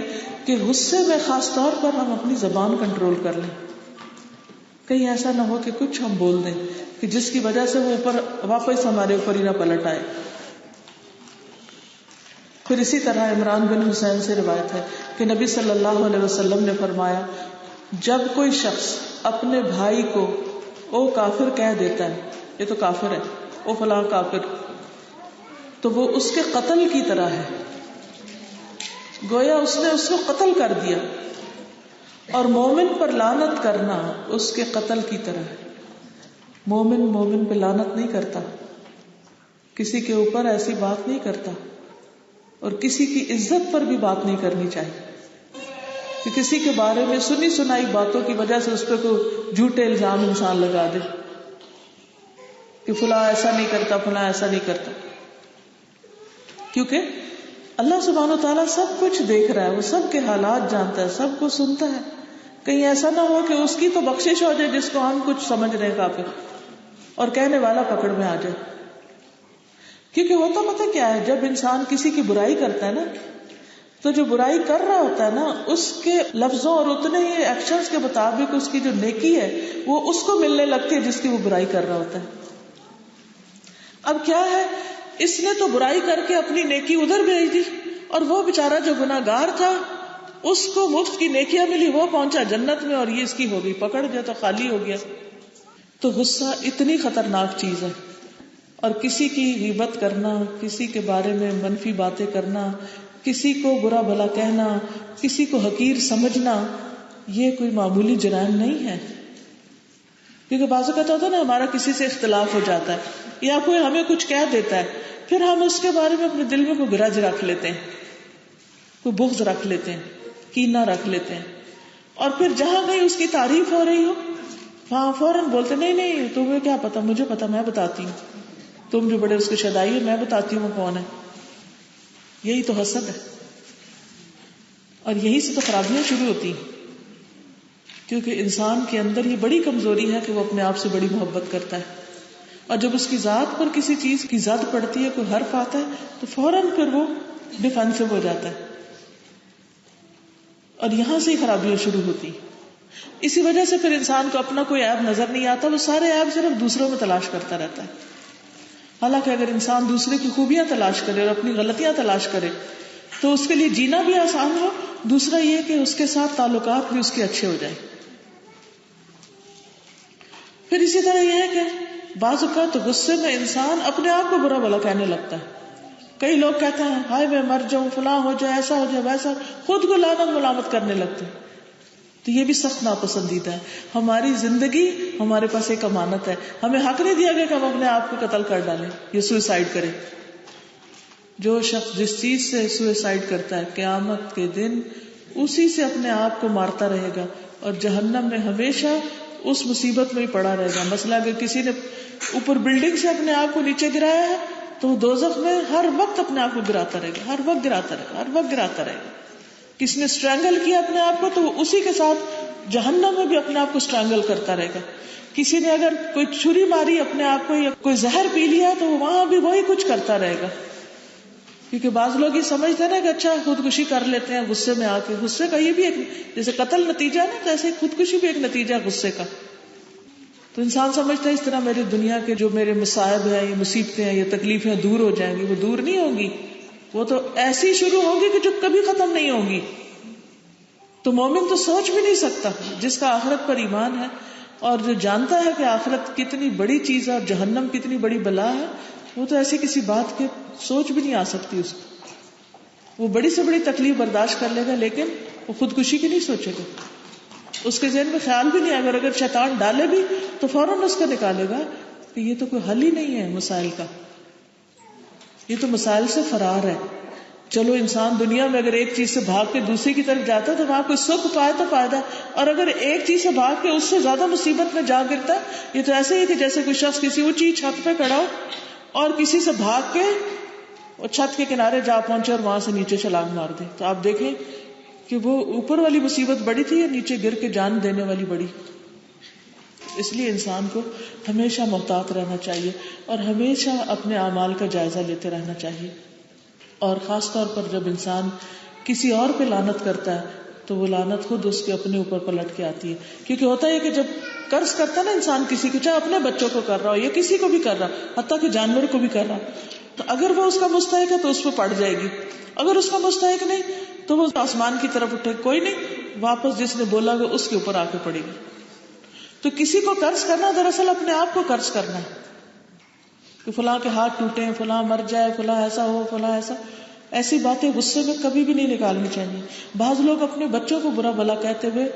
کہ غصے میں خاص طور پر ہم اپنی زبان کنٹرول کر لیں. کہیں ایسا نہ ہو کہ کچھ ہم بول دیں کہ جس کی وجہ سے وہ اوپر واپس ہمارے اوپر ہی نہ پلٹ آئے. پھر اسی طرح عمران بن حسین سے روایت ہے کہ نبی صلی اللہ علیہ وسلم نے فرمایا جب کوئی شخص اپنے بھائی کو او کافر کہہ دیتا ہے، یہ تو کافر ہے، او فلاں کافر، تو وہ اس کے قتل کی طرح ہے، گویا اس نے اس کو قتل کر دیا، اور مومن پر لعنت کرنا اس کے قتل کی طرح ہے۔ مومن مومن پہ لعنت نہیں کرتا، کسی کے اوپر ایسی بات نہیں کرتا، اور کسی کی عزت پر بھی بات نہیں کرنی چاہیے کہ کسی کے بارے میں سنی سنائی باتوں کی وجہ سے اس پہ کوئی جھوٹے الزام انسان لگا دے کہ فلاں ایسا نہیں کرتا، فلاں ایسا نہیں کرتا، کیونکہ اللہ سبحانہ و تعالیٰ سب کچھ دیکھ رہا ہے، وہ سب کے حالات جانتا ہے، سب کو سنتا ہے۔ کہیں ایسا نہ ہو کہ اس کی تو بخشش ہو جائے جس کو ہم کچھ سمجھ رہے ہیں کافر، اور کہنے والا پکڑ میں آ جائے۔ کیونکہ ہوتا پتہ کیا ہے، جب انسان کسی کی برائی کرتا ہے نا، تو جو برائی کر رہا ہوتا ہے نا، اس کے لفظوں اور اتنے ہی ایکشنز کے مطابق اس کی جو نیکی ہے وہ اس کو ملنے لگتی ہے جس کی وہ برائی کر رہا ہوتا ہے۔ اب کیا ہے، اس نے تو برائی کر کے اپنی نیکی ادھر بھیج دی، اور وہ بیچارہ جو گناہگار تھا اس کو مفت کی نیکیاں ملی، وہ پہنچا جنت میں، اور یہ اس کی ہو گئی پکڑ گیا تو خالی ہو گیا۔ تو غصہ اتنی خطرناک چیز ہے، اور کسی کی غیبت کرنا، کسی کے بارے میں منفی باتیں کرنا، کسی کو برا بھلا کہنا، کسی کو حقیر سمجھنا، یہ کوئی معمولی جرائم نہیں ہے۔ کیونکہ بعض اوقات ہوتا ہے نا، ہمارا کسی سے اختلاف ہو جاتا ہے یا کوئی ہمیں کچھ کہہ دیتا ہے، پھر ہم اس کے بارے میں اپنے دل میں کوئی گرج رکھ لیتے ہیں، کوئی بغض رکھ لیتے ہیں، کینہ رکھ لیتے ہیں، اور پھر جہاں کہیں اس کی تعریف ہو رہی ہو وہاں فوراً بولتے نہیں نہیں تمہیں کیا پتا، مجھے پتا، میں بتاتی ہوں، تم جو بڑے اس کے شدائی ہے، میں بتاتی ہوں وہ کون ہے۔ یہی تو حسد ہے، اور یہی سے تو خرابیاں شروع ہوتی ہیں، کیونکہ انسان کے اندر یہ بڑی کمزوری ہے کہ وہ اپنے آپ سے بڑی محبت کرتا ہے، اور جب اس کی ذات پر کسی چیز کی زد پڑتی ہے، کوئی حرف آتا ہے، تو فوراً پھر وہ ڈیفینسو ہو جاتا ہے، اور یہاں سے ہی خرابیاں شروع ہوتی۔ اسی وجہ سے پھر انسان کو اپنا کوئی عیب نظر نہیں آتا، وہ سارے عیب صرف دوسروں میں تلاش کرتا رہتا ہے۔ حالانکہ اگر انسان دوسرے کی خوبیاں تلاش کرے اور اپنی غلطیاں تلاش کرے تو اس کے لیے جینا بھی آسان ہو، دوسرا یہ کہ اس کے ساتھ تعلقات بھی اس کے اچھے ہو جائیں۔ پھر اسی طرح یہ ہے کہ بعض اوقات غصے میں انسان اپنے آپ کو برا بھلا کہنے لگتا ہے۔ کئی لوگ کہتے ہیں ہائے میں مر جاؤں، فلاں ہو جائے، ایسا ہو جائے، ویسا، خود کو لعنت ملامت کرنے لگتے ہیں۔ تو یہ بھی سخت ناپسندیدہ ہے۔ ہماری زندگی ہمارے پاس ایک امانت ہے، ہمیں حق نہیں دیا گیا کہ ہم اپنے آپ کو قتل کر ڈالیں یا سوئسائڈ کریں۔ جو شخص جس چیز سے سوئسائڈ کرتا ہے قیامت کے دن اسی سے اپنے آپ کو مارتا رہے گا، اور جہنم میں ہمیشہ اس مصیبت میں ہی پڑا رہے گا۔ مثلا اگر کسی نے اوپر بلڈنگ سے اپنے آپ کو نیچے گرایا ہے تو وہ دوزخ میں ہر وقت اپنے آپ کو گراتا رہے گا، ہر وقت گراتا رہے گا، ہر وقت گراتا رہے گا۔ کسی نے اسٹرینگل کیا اپنے آپ کو تو وہ اسی کے ساتھ جہنم میں بھی اپنے آپ کو اسٹرینگل کرتا رہے گا۔ کسی نے اگر کوئی چھری ماری اپنے آپ کو یا کوئی زہر پی لیا تو وہاں بھی وہی کچھ کرتا رہے گا۔ کیونکہ بعض لوگ یہ سمجھتے ہیں نا کہ اچھا خودکشی کر لیتے ہیں غصے میں آ کے، غصے کا یہ بھی ایک، جیسے قتل نتیجہ ہے نا، تو ایسے خودکشی بھی ایک نتیجہ غصے کا۔ تو انسان سمجھتا ہے اس طرح میری دنیا کے جو میرے مصائب ہیں، یہ مصیبتیں ہیں، یہ تکلیفیں دور ہو جائیں گی۔ وہ دور نہیں ہوگی، وہ تو ایسی شروع ہوگی کہ جو کبھی ختم نہیں ہوگی۔ تو مومن تو سوچ بھی نہیں سکتا، جس کا آخرت پر ایمان ہے اور جو جانتا ہے کہ آخرت کتنی بڑی چیز ہے اور جہنم کتنی بڑی بلا ہے، وہ تو ایسی کسی بات کی سوچ بھی نہیں آ سکتی اس کو۔ وہ بڑی سے بڑی تکلیف برداشت کر لے گا، لیکن وہ خودکشی کی نہیں سوچے گا۔ اس کے ذہن میں خیال بھی نہیں آئے گا، اگر شیطان ڈالے بھی تو فوراً اس کا نکالے گا کہ یہ تو کوئی حل ہی نہیں ہے مسائل کا، یہ تو مسائل سے فرار ہے۔ چلو انسان دنیا میں اگر ایک چیز سے بھاگ کے دوسری کی طرف جاتا ہے تو وہاں کوئی سکھ پائے تو فائدہ، اور اگر ایک چیز سے بھاگ کے اس سے زیادہ مصیبت میں جا گرتا ہے، یہ تو ایسے ہی کہ جیسے کوئی شخص کسی اونچی چھت پہ کھڑا ہو اور کسی سے بھاگ کے اور چھت کے کنارے جا پہنچے اور وہاں سے نیچے چھلانگ مار دے۔ تو آپ دیکھیں کہ وہ اوپر والی مصیبت بڑی تھی یا نیچے گر کے جان دینے والی بڑی۔ اس لیے انسان کو ہمیشہ محتاط رہنا چاہیے اور ہمیشہ اپنے اعمال کا جائزہ لیتے رہنا چاہیے، اور خاص طور پر جب انسان کسی اور پہ لعنت کرتا ہے تو وہ لعنت خود اس کے اپنے اوپر پلٹ کے آتی ہے۔ کیونکہ ہوتا ہے کہ جب قرض کرتا ہے نا انسان کسی کو، چاہے اپنے بچوں کو کر رہا ہو یا کسی کو بھی کر رہا، حتیٰ کہ جانور کو بھی کر رہا، تو اگر وہ اس کا مستحق ہے تو اس پہ پڑ جائے گی، اگر اس کا مستحق نہیں تو وہ آسمان کی طرف اٹھے، کوئی نہیں، واپس جس نے بولا گا اس کے اوپر آ کے پڑے گی. تو کسی کو قرض کرنا دراصل اپنے آپ کو قرض کرنا ہے کہ فلاں کے ہاتھ ٹوٹے، فلاں مر جائے، فلاں ایسا ہو، فلاں ایسا. ایسی باتیں غصے میں کبھی بھی نہیں نکالنی چاہیے. بعض لوگ اپنے بچوں کو برا بھلا کہتے ہوئے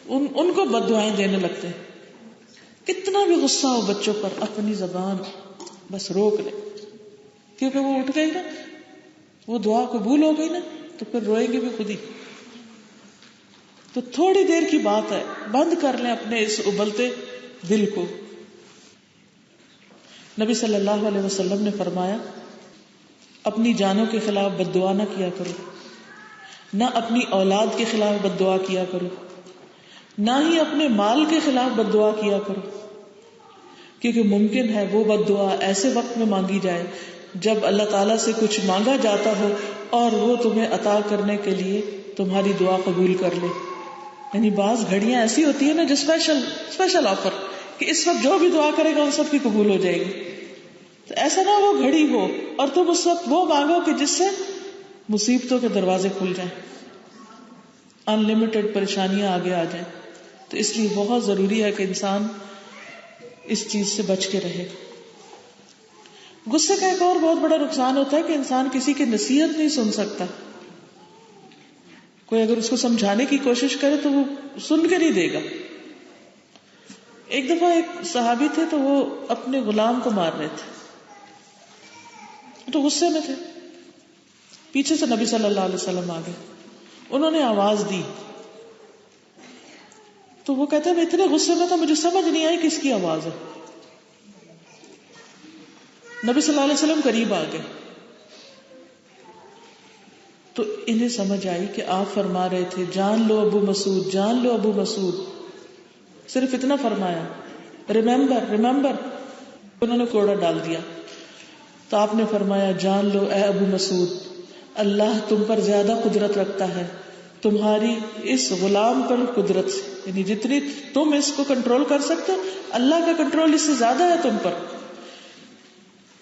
ان کو بد دعائیں دینے لگتے ہیں. کتنا بھی غصہ ہو بچوں پر، اپنی زبان بس روک لے، کیونکہ وہ اٹھ گئی نا، وہ دعا قبول ہو گئی نا، تو پھر روئیں گے بھی خود ہی. تو تھوڑی دیر کی بات ہے، بند کر لیں اپنے اس ابلتے دل کو. نبی صلی اللہ علیہ وسلم نے فرمایا اپنی جانوں کے خلاف بد دعا نہ کیا کرو، نہ اپنی اولاد کے خلاف بد دعا کیا کرو، نہ ہی اپنے مال کے خلاف بد دعا کیا کرو، کیونکہ ممکن ہے وہ بد دعا ایسے وقت میں مانگی جائے جب اللہ تعالیٰ سے کچھ مانگا جاتا ہو اور وہ تمہیں عطا کرنے کے لیے تمہاری دعا قبول کر لے. یعنی بعض گھڑیاں ایسی ہوتی ہیں نا جو اسپیشل آفر کہ اس وقت جو بھی دعا کرے گا ان سب کی قبول ہو جائے گی. تو ایسا نہ وہ گھڑی ہو اور تم اس وقت وہ مانگو کہ جس سے مصیبتوں کے دروازے کھل جائیں، انلمیٹڈ پریشانیاں آگے آ جائیں. تو اس لیے بہت ضروری ہے کہ انسان اس چیز سے بچ کے رہے. غصے کا ایک اور بہت بڑا نقصان ہوتا ہے کہ انسان کسی کی نصیحت نہیں سن سکتا. کوئی اگر اس کو سمجھانے کی کوشش کرے تو وہ سن کے نہیں دے گا. ایک دفعہ ایک صحابی تھے تو وہ اپنے غلام کو مار رہے تھے، تو غصے میں تھے. پیچھے سے نبی صلی اللہ علیہ وسلم آ گئے، انہوں نے آواز دی تو وہ کہتے ہیں میں اتنے غصے میں تھا مجھے سمجھ نہیں آئی کس کی آواز ہے. نبی صلی اللہ علیہ وسلم قریب آ گئے تو انہیں سمجھ آئی کہ آپ فرما رہے تھے جان لو ابو مسعود، جان لو ابو مسعود. صرف اتنا فرمایا، ریممبر ریممبر. انہوں نے کوڑا ڈال دیا تو آپ نے فرمایا جان لو اے ابو مسعود، اللہ تم پر زیادہ قدرت رکھتا ہے تمہاری اس غلام پر قدرت سے، یعنی جتنی تم اس کو کنٹرول کر سکتے ہو اللہ کا کنٹرول اس سے زیادہ ہے تم پر.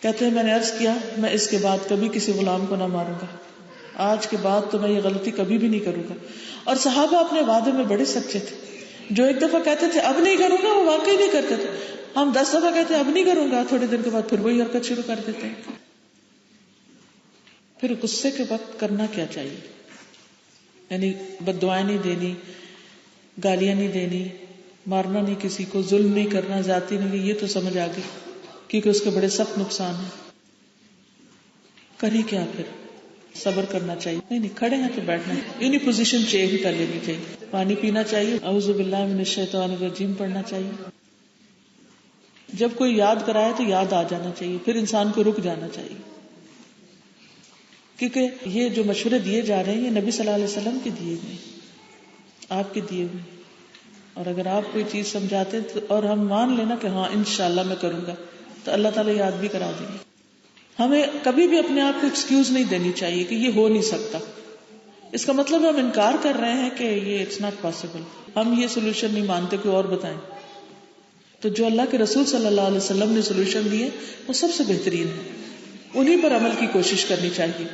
کہتے ہیں میں نے عرض کیا میں اس کے بعد کبھی کسی غلام کو نہ ماروں گا، آج کے بعد تو میں یہ غلطی کبھی بھی نہیں کروں گا. اور صحابہ اپنے وعدے میں بڑے سچے تھے. جو ایک دفعہ کہتے تھے اب نہیں کروں گا وہ واقعی نہیں کرتے تھے. ہم 10 دفعہ کہتے ہیں اب نہیں کروں گا، تھوڑے دن کے بعد پھر وہی حرکت شروع کر دیتے ہیں. پھر غصے کے وقت کرنا کیا چاہیے؟ یعنی بد دعائیں نہیں دینی، گالیاں نہیں دینی، مارنا نہیں کسی کو، ظلم نہیں کرنا، زیادتی نہیں، یہ تو سمجھ آ گئی کیونکہ اس کے بڑے سخت نقصان ہیں. کری کیا پھر؟ صبر کرنا چاہیے. نہیں کھڑے ہیں تو بیٹھنا ہے، یعنی پوزیشن چینج کر لینی چاہیے. پانی پینا چاہیے، اعوذ باللہ من الشیطان الرجیم پڑھنا چاہیے. جب کوئی یاد کرائے تو یاد آ جانا چاہیے، پھر انسان کو رک جانا چاہیے. کیونکہ یہ جو مشورے دیے جا رہے ہیں یہ نبی صلی اللہ علیہ وسلم کے دیے ہوئے، آپ کے دیے ہوئے. اور اگر آپ کوئی چیز سمجھاتے تو اور ہم مان لینا کہ ہاں انشاءاللہ میں کروں گا تو اللہ تعالیٰ یاد بھی کرا دیں گے. ہمیں کبھی بھی اپنے آپ کو ایکسکیوز نہیں دینی چاہیے کہ یہ ہو نہیں سکتا. اس کا مطلب ہم انکار کر رہے ہیں کہ یہ اٹس ناٹ پاسبل، ہم یہ سولوشن نہیں مانتے، کوئی اور بتائیں. تو جو اللہ کے رسول صلی اللہ علیہ وسلم نے سولوشن دیے وہ سب سے بہترین ہے، انہیں پر عمل کی کوشش کرنی چاہیے.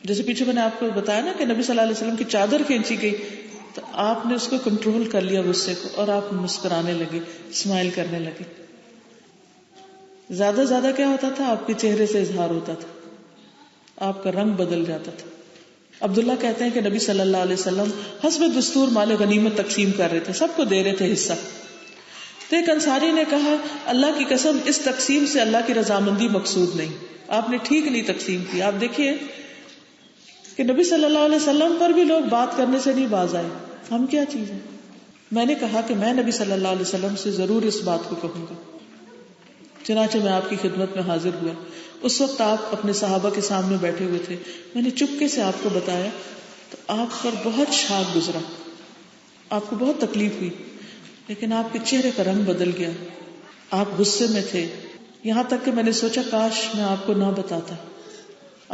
جیسے پیچھے میں نے آپ کو بتایا نا کہ نبی صلی اللہ علیہ وسلم کی چادر کھینچی گئی تو آپ نے اس کو کنٹرول کر لیا غصے کو، اور آپ مسکرانے لگے، اسمائل کرنے لگے. زیادہ زیادہ کیا ہوتا تھا؟ آپ کے چہرے سے اظہار ہوتا تھا، آپ کا رنگ بدل جاتا تھا. عبداللہ کہتے ہیں کہ نبی صلی اللہ علیہ وسلم حسب دستور مال غنیمت تقسیم کر رہے تھے، سب کو دے رہے تھے حصہ. تو ایک انصاری نے کہا اللہ کی قسم اس تقسیم سے اللہ کی رضامندی مقصود نہیں، آپ نے ٹھیک نہیں تقسیم کی. آپ دیکھیے کہ نبی صلی اللہ علیہ وسلم پر بھی لوگ بات کرنے سے نہیں باز آئے، ہم کیا چیز ہے. میں نے کہا کہ میں نبی صلی اللہ علیہ وسلم سے ضرور اس بات کو کہوں گا. چنانچہ میں آپ کی خدمت میں حاضر ہوا. اس وقت آپ اپنے صحابہ کے سامنے بیٹھے ہوئے تھے. میں نے چپکے سے آپ کو بتایا تو آپ پر بہت شاک گزرا، آپ کو بہت تکلیف ہوئی، لیکن آپ کے چہرے کا رنگ بدل گیا. آپ غصے میں تھے، یہاں تک کہ میں نے سوچا کاش میں آپ کو نہ بتاتا.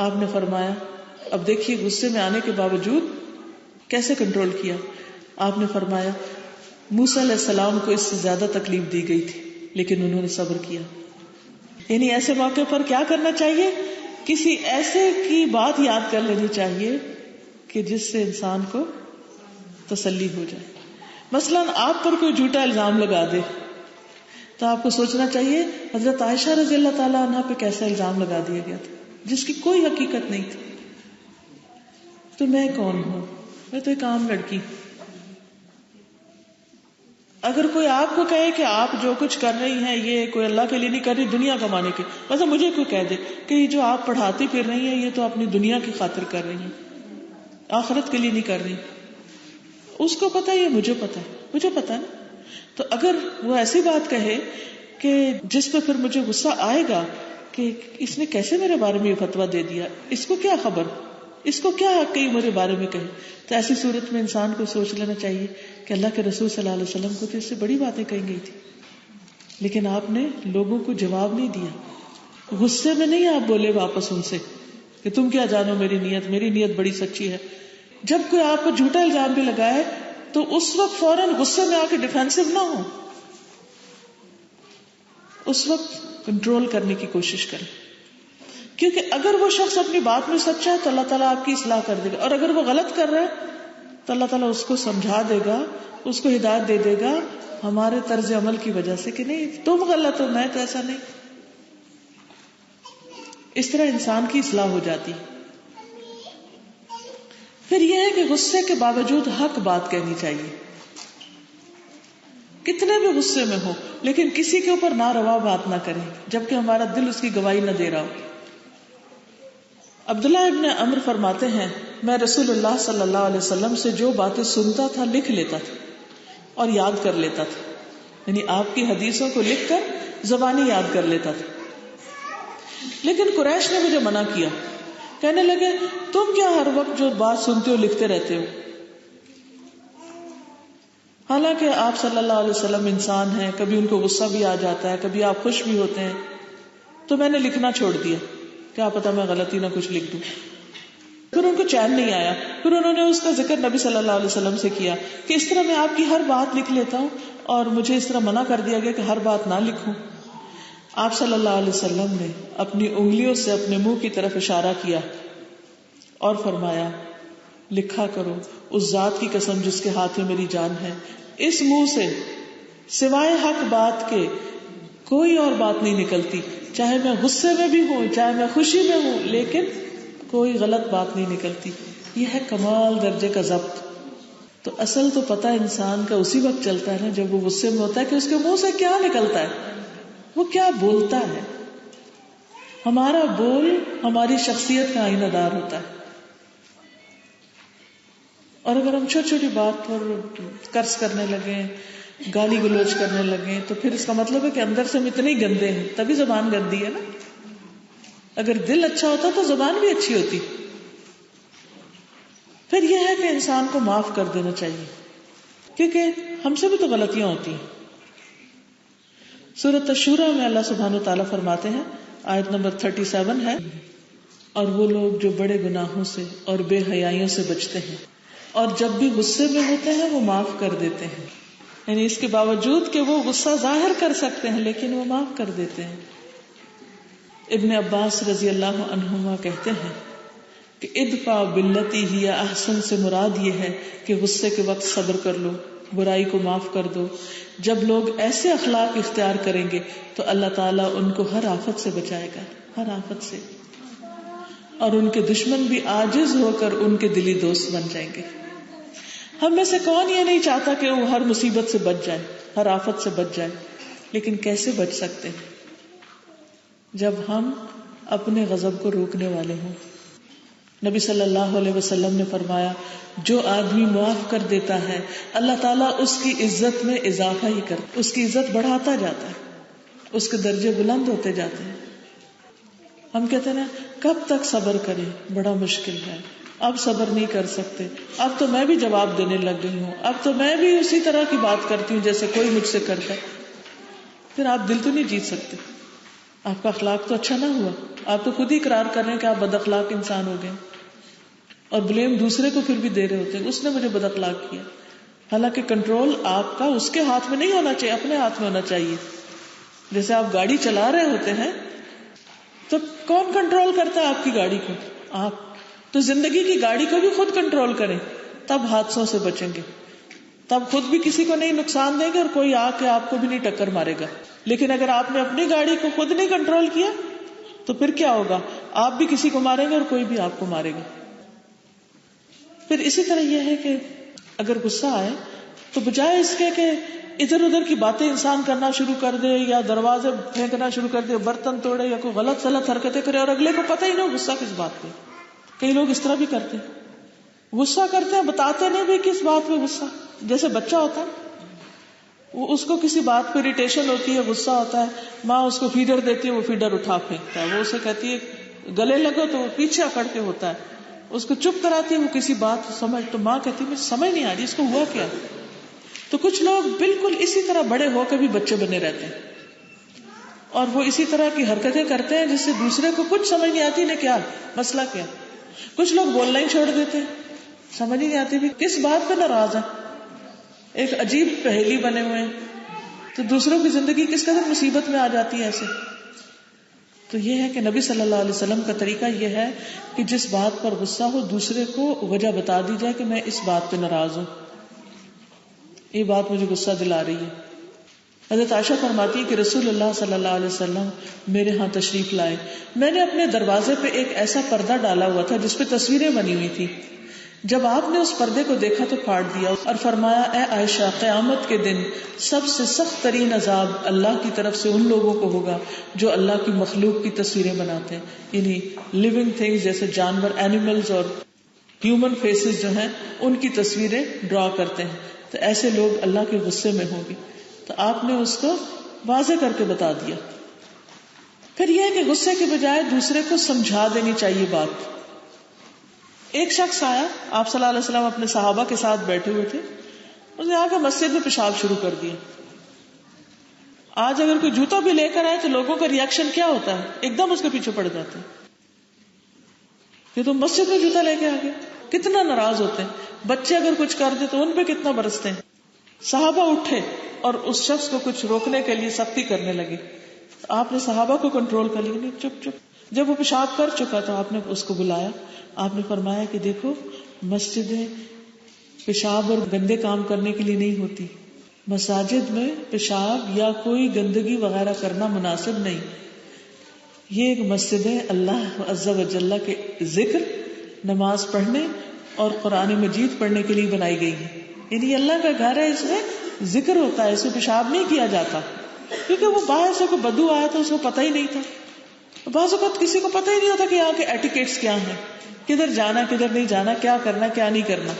آپ نے فرمایا اب دیکھیے غصے میں آنے کے باوجود کیسے کنٹرول کیا. آپ نے فرمایا موسیٰ علیہ السلام کو اس سے زیادہ تکلیف دی گئی تھی لیکن انہوں نے صبر کیا. یعنی ایسے موقع پر کیا کرنا چاہیے؟ کسی ایسے کی بات یاد کر لینی چاہیے کہ جس سے انسان کو تسلی ہو جائے. مثلاً آپ پر کوئی جھوٹا الزام لگا دے تو آپ کو سوچنا چاہیے حضرت عائشہ رضی اللہ تعالیٰ عنہ پہ کیسا الزام لگا دیا گیا تھا جس کی کوئی حقیقت نہیں تھی. تو میں کون ہوں؟ میں تو ایک عام لڑکی. اگر کوئی آپ کو کہے کہ آپ جو کچھ کر رہی ہیں یہ کوئی اللہ کے لیے نہیں کر رہی، دنیا کمانے کے، مثلا مجھے کوئی کہہ دے کہ یہ جو آپ پڑھاتی پھر رہی ہیں یہ تو اپنی دنیا کی خاطر کر رہی ہیں، آخرت کے لیے نہیں کر رہی، اس کو پتا ہے یہ مجھے پتا ہے، مجھے پتا ہے نا. تو اگر وہ ایسی بات کہے کہ جس پہ پھر مجھے غصہ آئے گا کہ اس نے کیسے میرے بارے میں یہ فتویٰ دے دیا، اس کو کیا خبر، اس کو کیا حق کہ میرے بارے میں کہے، تو ایسی صورت میں انسان کو سوچ لینا چاہیے کہ اللہ کے رسول صلی اللہ علیہ وسلم کو تو اس سے بڑی باتیں کہی گئی تھی لیکن آپ نے لوگوں کو جواب نہیں دیا. غصے میں نہیں آپ بولے واپس ان سے کہ تم کیا جانو میری نیت بڑی سچی ہے. جب کوئی آپ کو جھوٹا الزام بھی لگائے تو اس وقت فوراً غصے میں آ کے ڈیفینسو نہ ہو، اس وقت کنٹرول کرنے کی کوشش کریں، کیونکہ اگر وہ شخص اپنی بات میں سچا ہے تو اللہ تعالیٰ آپ کی اصلاح کر دے گا، اور اگر وہ غلط کر رہا ہے تو اللہ تعالیٰ اس کو سمجھا دے گا، اس کو ہدایت دے دے گا ہمارے طرز عمل کی وجہ سے کہ نہیں تم غلط ہو، میں تو ایسا نہیں. اس طرح انسان کی اصلاح ہو جاتی. پھر یہ ہے کہ غصے کے باوجود حق بات کہنی چاہیے، کتنے بھی غصے میں ہو لیکن کسی کے اوپر ناروا بات نہ کریں جبکہ ہمارا دل اس کی گواہی نہ دے رہا ہو. عبداللہ ابن عمر فرماتے ہیں میں رسول اللہ صلی اللہ علیہ وسلم سے جو باتیں سنتا تھا لکھ لیتا تھا اور یاد کر لیتا تھا، یعنی آپ کی حدیثوں کو لکھ کر زبانی یاد کر لیتا تھا. لیکن قریش نے مجھے منع کیا، کہنے لگے تم کیا ہر وقت جو بات سنتے ہو لکھتے رہتے ہو. حالانکہ آپ صلی اللہ علیہ وسلم انسان ہیں، کبھی ان کو غصہ بھی آ جاتا ہے، کبھی آپ خوش بھی ہوتے ہیں. تو میں نے لکھنا چھوڑ دیا، کیا پتا میں غلطی نہ کچھ لکھ دوں. پھر ان کو چین نہیں آیا، پھر انہوں نے اس کا ذکر نبی صلی اللہ علیہ وسلم سے کیا کہ اس طرح میں آپ کی ہر بات لکھ لیتا ہوں اور مجھے اس طرح منع کر دیا گیا کہ ہر بات نہ لکھوں. آپ صلی اللہ علیہ وسلم نے اپنی انگلیوں سے اپنے منہ کی طرف اشارہ کیا اور فرمایا لکھا کرو، اس ذات کی قسم جس کے ہاتھ میں میری جان ہے، اس منہ سے سوائے حق بات کے کوئی اور بات نہیں نکلتی، چاہے میں غصے میں بھی ہوں چاہے میں خوشی میں ہوں، لیکن کوئی غلط بات نہیں نکلتی. یہ ہے کمال درجے کا ضبط. تو اصل تو پتہ انسان کا اسی وقت چلتا ہے نا جب وہ غصے میں ہوتا ہے کہ اس کے منہ سے کیا نکلتا ہے، وہ کیا بولتا ہے. ہمارا بول ہماری شخصیت کا آئینہ دار ہوتا ہے. اور اگر ہم چھوٹی چھوٹی بات پر قرض کرنے لگیں، گالی گلوچ کرنے لگیں، تو پھر اس کا مطلب ہے کہ اندر سے ہم اتنے ہی گندے ہیں، تبھی زبان گندی ہے نا. اگر دل اچھا ہوتا تو زبان بھی اچھی ہوتی. پھر یہ ہے کہ انسان کو معاف کر دینا چاہیے کیونکہ ہم سے بھی تو غلطیاں ہوتی ہیں. سورۃ الشورى میں اللہ سبحانہ وتعالیٰ فرماتے ہیں، آیت نمبر 37 ہے، اور وہ لوگ جو بڑے گناہوں سے اور بے حیائیوں سے بچتے ہیں اور جب بھی غصے میں ہوتے ہیں وہ معاف کر دیتے ہیں. یعنی اس کے باوجود کہ وہ غصہ ظاہر کر سکتے ہیں لیکن وہ معاف کر دیتے ہیں. ابن عباس رضی اللہ عنہما کہتے ہیں کہ ادفع باللتی ہی احسن سے مراد یہ ہے کہ غصے کے وقت صبر کر لو، برائی کو معاف کر دو. جب لوگ ایسے اخلاق اختیار کریں گے تو اللہ تعالیٰ ان کو ہر آفت سے بچائے گا، ہر آفت سے، اور ان کے دشمن بھی عاجز ہو کر ان کے دلی دوست بن جائیں گے. ہم میں سے کون یہ نہیں چاہتا کہ وہ ہر مصیبت سے بچ جائے، ہر آفت سے بچ جائے، لیکن کیسے بچ سکتے ہیں جب ہم اپنے غضب کو روکنے والے ہوں. نبی صلی اللہ علیہ وسلم نے فرمایا جو آدمی معاف کر دیتا ہے اللہ تعالیٰ اس کی عزت میں اضافہ ہی کرتا، اس کی عزت بڑھاتا جاتا ہے، اس کے درجے بلند ہوتے جاتے ہیں. ہم کہتے ہیں نا کب تک صبر کریں، بڑا مشکل ہے، اب صبر نہیں کر سکتے، اب تو میں بھی جواب دینے لگ گئی ہوں، اب تو میں بھی اسی طرح کی بات کرتی ہوں جیسے کوئی مجھ سے کرتا ہے. پھر آپ دل تو نہیں جیت سکتے، آپ کا اخلاق تو اچھا نہ ہوا، آپ تو خود ہی اقرار کر رہے ہیں کہ آپ بد اخلاق انسان ہو گئے، اور بلیم دوسرے کو پھر بھی دے رہے ہوتے ہیں اس نے مجھے بد اخلاق کیا. حالانکہ کنٹرول آپ کا اس کے ہاتھ میں نہیں ہونا چاہیے، اپنے ہاتھ میں ہونا چاہیے. جیسے آپ گاڑی چلا رہے ہوتے ہیں تو کون کنٹرول کرتا ہے آپ کی گاڑی کو؟ آپ. تو زندگی کی گاڑی کو بھی خود کنٹرول کریں، تب حادثوں سے بچیں گے، تب خود بھی کسی کو نہیں نقصان دیں گے اور کوئی آ کے آپ کو بھی نہیں ٹکر مارے گا. لیکن اگر آپ نے اپنی گاڑی کو خود نہیں کنٹرول کیا تو پھر کیا ہوگا؟ آپ بھی کسی کو ماریں گے اور کوئی بھی آپ کو مارے گا. پھر اسی طرح یہ ہے کہ اگر غصہ آئے تو بجائے اس کے کہ ادھر ادھر کی باتیں انسان کرنا شروع کر دے یا دروازے پھینکنا شروع کر دے، برتن توڑے یا کوئی غلط سلط حرکتیں کرے اور اگلے کو پتہ ہی نہیں غصہ کس بات پہ. کئی لوگ اس طرح بھی کرتے ہیں، غصہ کرتے ہیں بتاتے نہیں بھی کس بات پہ غصہ. جیسے بچہ ہوتا ہے، وہ اس کو کسی بات پہ اریٹیشن ہوتی ہے، غصہ ہوتا ہے، ماں اس کو فیڈر دیتی ہے، وہ فیڈر اٹھا پھینکتا ہے. وہ اسے کہتی ہے گلے لگو تو وہ پیچھے اکڑ کے ہوتا ہے. اس کو چپ کراتی ہے، وہ کسی بات سمجھ، تو ماں کہتی ہے مجھے سمجھ نہیں آ رہی اس کو ہوا کیا. تو کچھ لوگ بالکل اسی طرح بڑے ہو کے بھی بچے بنے رہتے ہیں اور وہ اسی طرح کی حرکتیں کرتے ہیں جس سے دوسرے کو کچھ سمجھ نہیں آتی انہیں کیا مسئلہ کیا. کچھ لوگ بولنا ہی چھوڑ دیتے ہیں، سمجھ ہی نہیں آتی بھی کس بات پہ ناراض ہے. ایک عجیب پہیلی بنے ہوئے ہیں، تو دوسروں کی زندگی کس قدر مصیبت میں آ جاتی ہے ایسے. تو یہ ہے کہ نبی صلی اللہ علیہ وسلم کا طریقہ یہ ہے کہ جس بات پر غصہ ہو دوسرے کو وجہ بتا دی جائے کہ میں اس بات پہ ناراض ہوں، یہ بات مجھے غصہ دلا رہی ہے. حضرت عائشہ فرماتی ہے کہ رسول اللہ صلی اللہ علیہ وسلم میرے ہاں تشریف لائے. میں نے اپنے دروازے پہ ایک ایسا پردہ ڈالا ہوا تھا جس پہ تصویریں بنی ہوئی تھی. جب آپ نے اس پردے کو دیکھا تو پھاڑ دیا اور فرمایا اے عائشہ، قیامت کے دن سب سے سخت ترین عذاب اللہ کی طرف سے ان لوگوں کو ہوگا جو اللہ کی مخلوق کی تصویریں بناتے ہیں، یعنی لیونگ تھنگز جیسے جانور، اینیملز اور ہیومن فیسز جو ہیں ان کی تصویریں ڈرا کرتے ہیں. تو ایسے لوگ اللہ کے غصے میں ہوں گے. تو آپ نے اس کو واضح کر کے بتا دیا. پھر یہ ہے کہ غصے کے بجائے دوسرے کو سمجھا دینی چاہیے بات. ایک شخص آیا، آپ صلی اللہ علیہ وسلم اپنے صحابہ کے ساتھ بیٹھے ہوئے تھے، اس نے آ کے مسجد میں پیشاب شروع کر دیا. آج اگر کوئی جوتا بھی لے کر آئے تو لوگوں کا ریئیکشن کیا ہوتا ہے؟ ایک دم اس کے پیچھے پڑ جاتے ہیں کہ تم مسجد میں جوتا لے کے آ گئے. کتنا ناراض ہوتے ہیں. بچے اگر کچھ کر دے تو ان پہ کتنا برستے ہیں. صحابہ اٹھے اور اس شخص کو کچھ روکنے کے لیے سختی کرنے لگے. آپ نے صحابہ کو کنٹرول کر لیا، نہیں چپ چپ. جب وہ پیشاب کر چکا تو آپ نے اس کو بلایا. آپ نے فرمایا کہ دیکھو مسجدیں پیشاب اور گندے کام کرنے کے لیے نہیں ہوتی، مساجد میں پیشاب یا کوئی گندگی وغیرہ کرنا مناسب نہیں. یہ ایک مسجد ہے اللہ عز و جل کے ذکر، نماز پڑھنے اور قرآن مجید پڑھنے کے لیے بنائی گئی ہے. یعنی اللہ کا گھر ہے، اس میں ذکر ہوتا ہے، اس میں پیشاب نہیں کیا جاتا. کیونکہ وہ باہر سے کوئی بدو آیا تو اس کو پتہ ہی نہیں تھا. بعض اوقات کسی کو پتہ ہی نہیں ہوتا کہ یہاں کے ایٹیکیٹس کیا ہیں، کدھر جانا کدھر نہیں جانا، کیا کرنا کیا نہیں کرنا.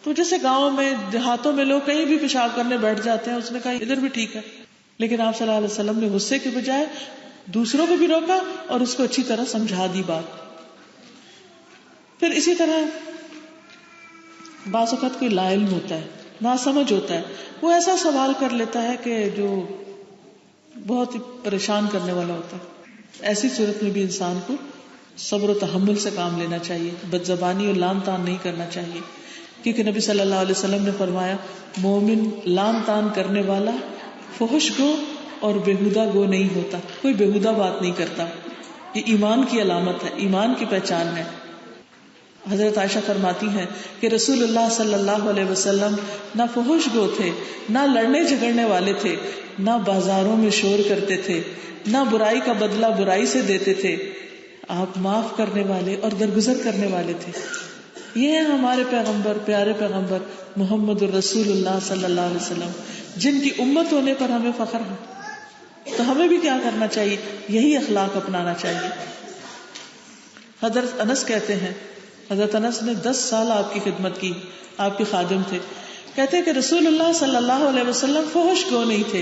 تو جیسے گاؤں میں دیہاتوں میں لوگ کہیں بھی پیشاب کرنے بیٹھ جاتے ہیں، اس نے کہا ادھر بھی ٹھیک ہے. لیکن آپ صلی اللہ علیہ وسلم نے غصے کے بجائے دوسروں کو بھی روکا اور اس کو اچھی طرح سمجھا دی بات. پھر اسی طرح بعض اوقات کوئی لا علم ہوتا ہے، ناسمجھ ہوتا ہے، وہ ایسا سوال کر لیتا ہے کہ جو بہت ہی پریشان کرنے والا ہوتا ہے. ایسی صورت میں بھی انسان کو صبر و تحمل سے کام لینا چاہیے، بد زبانی اور لام تان نہیں کرنا چاہیے. کیونکہ نبی صلی اللہ علیہ وسلم نے فرمایا مومن لام تان کرنے والا فحش گو اور بےہودہ گو نہیں ہوتا، کوئی بےہودہ بات نہیں کرتا. یہ ایمان کی علامت ہے، ایمان کی پہچان ہے. حضرت عائشہ فرماتی ہیں کہ رسول اللہ صلی اللہ علیہ وسلم نہ فحش گو تھے، نہ لڑنے جھگڑنے والے تھے، نہ بازاروں میں شور کرتے تھے، نہ برائی کا بدلہ برائی سے دیتے تھے. آپ معاف کرنے والے اور درگزر کرنے والے تھے. یہ ہے ہمارے پیغمبر، پیارے پیغمبر محمد الرسول اللہ صلی اللہ علیہ وسلم، جن کی امت ہونے پر ہمیں فخر ہے. تو ہمیں بھی کیا کرنا چاہیے؟ یہی اخلاق اپنانا چاہیے. حضرت انس کہتے ہیں، حضرت انس نے 10 سال آپ کی خدمت کی، آپ کے خادم تھے. کہتے ہیں کہ رسول اللہ صلی اللہ علیہ وسلم فحش گو نہیں تھے،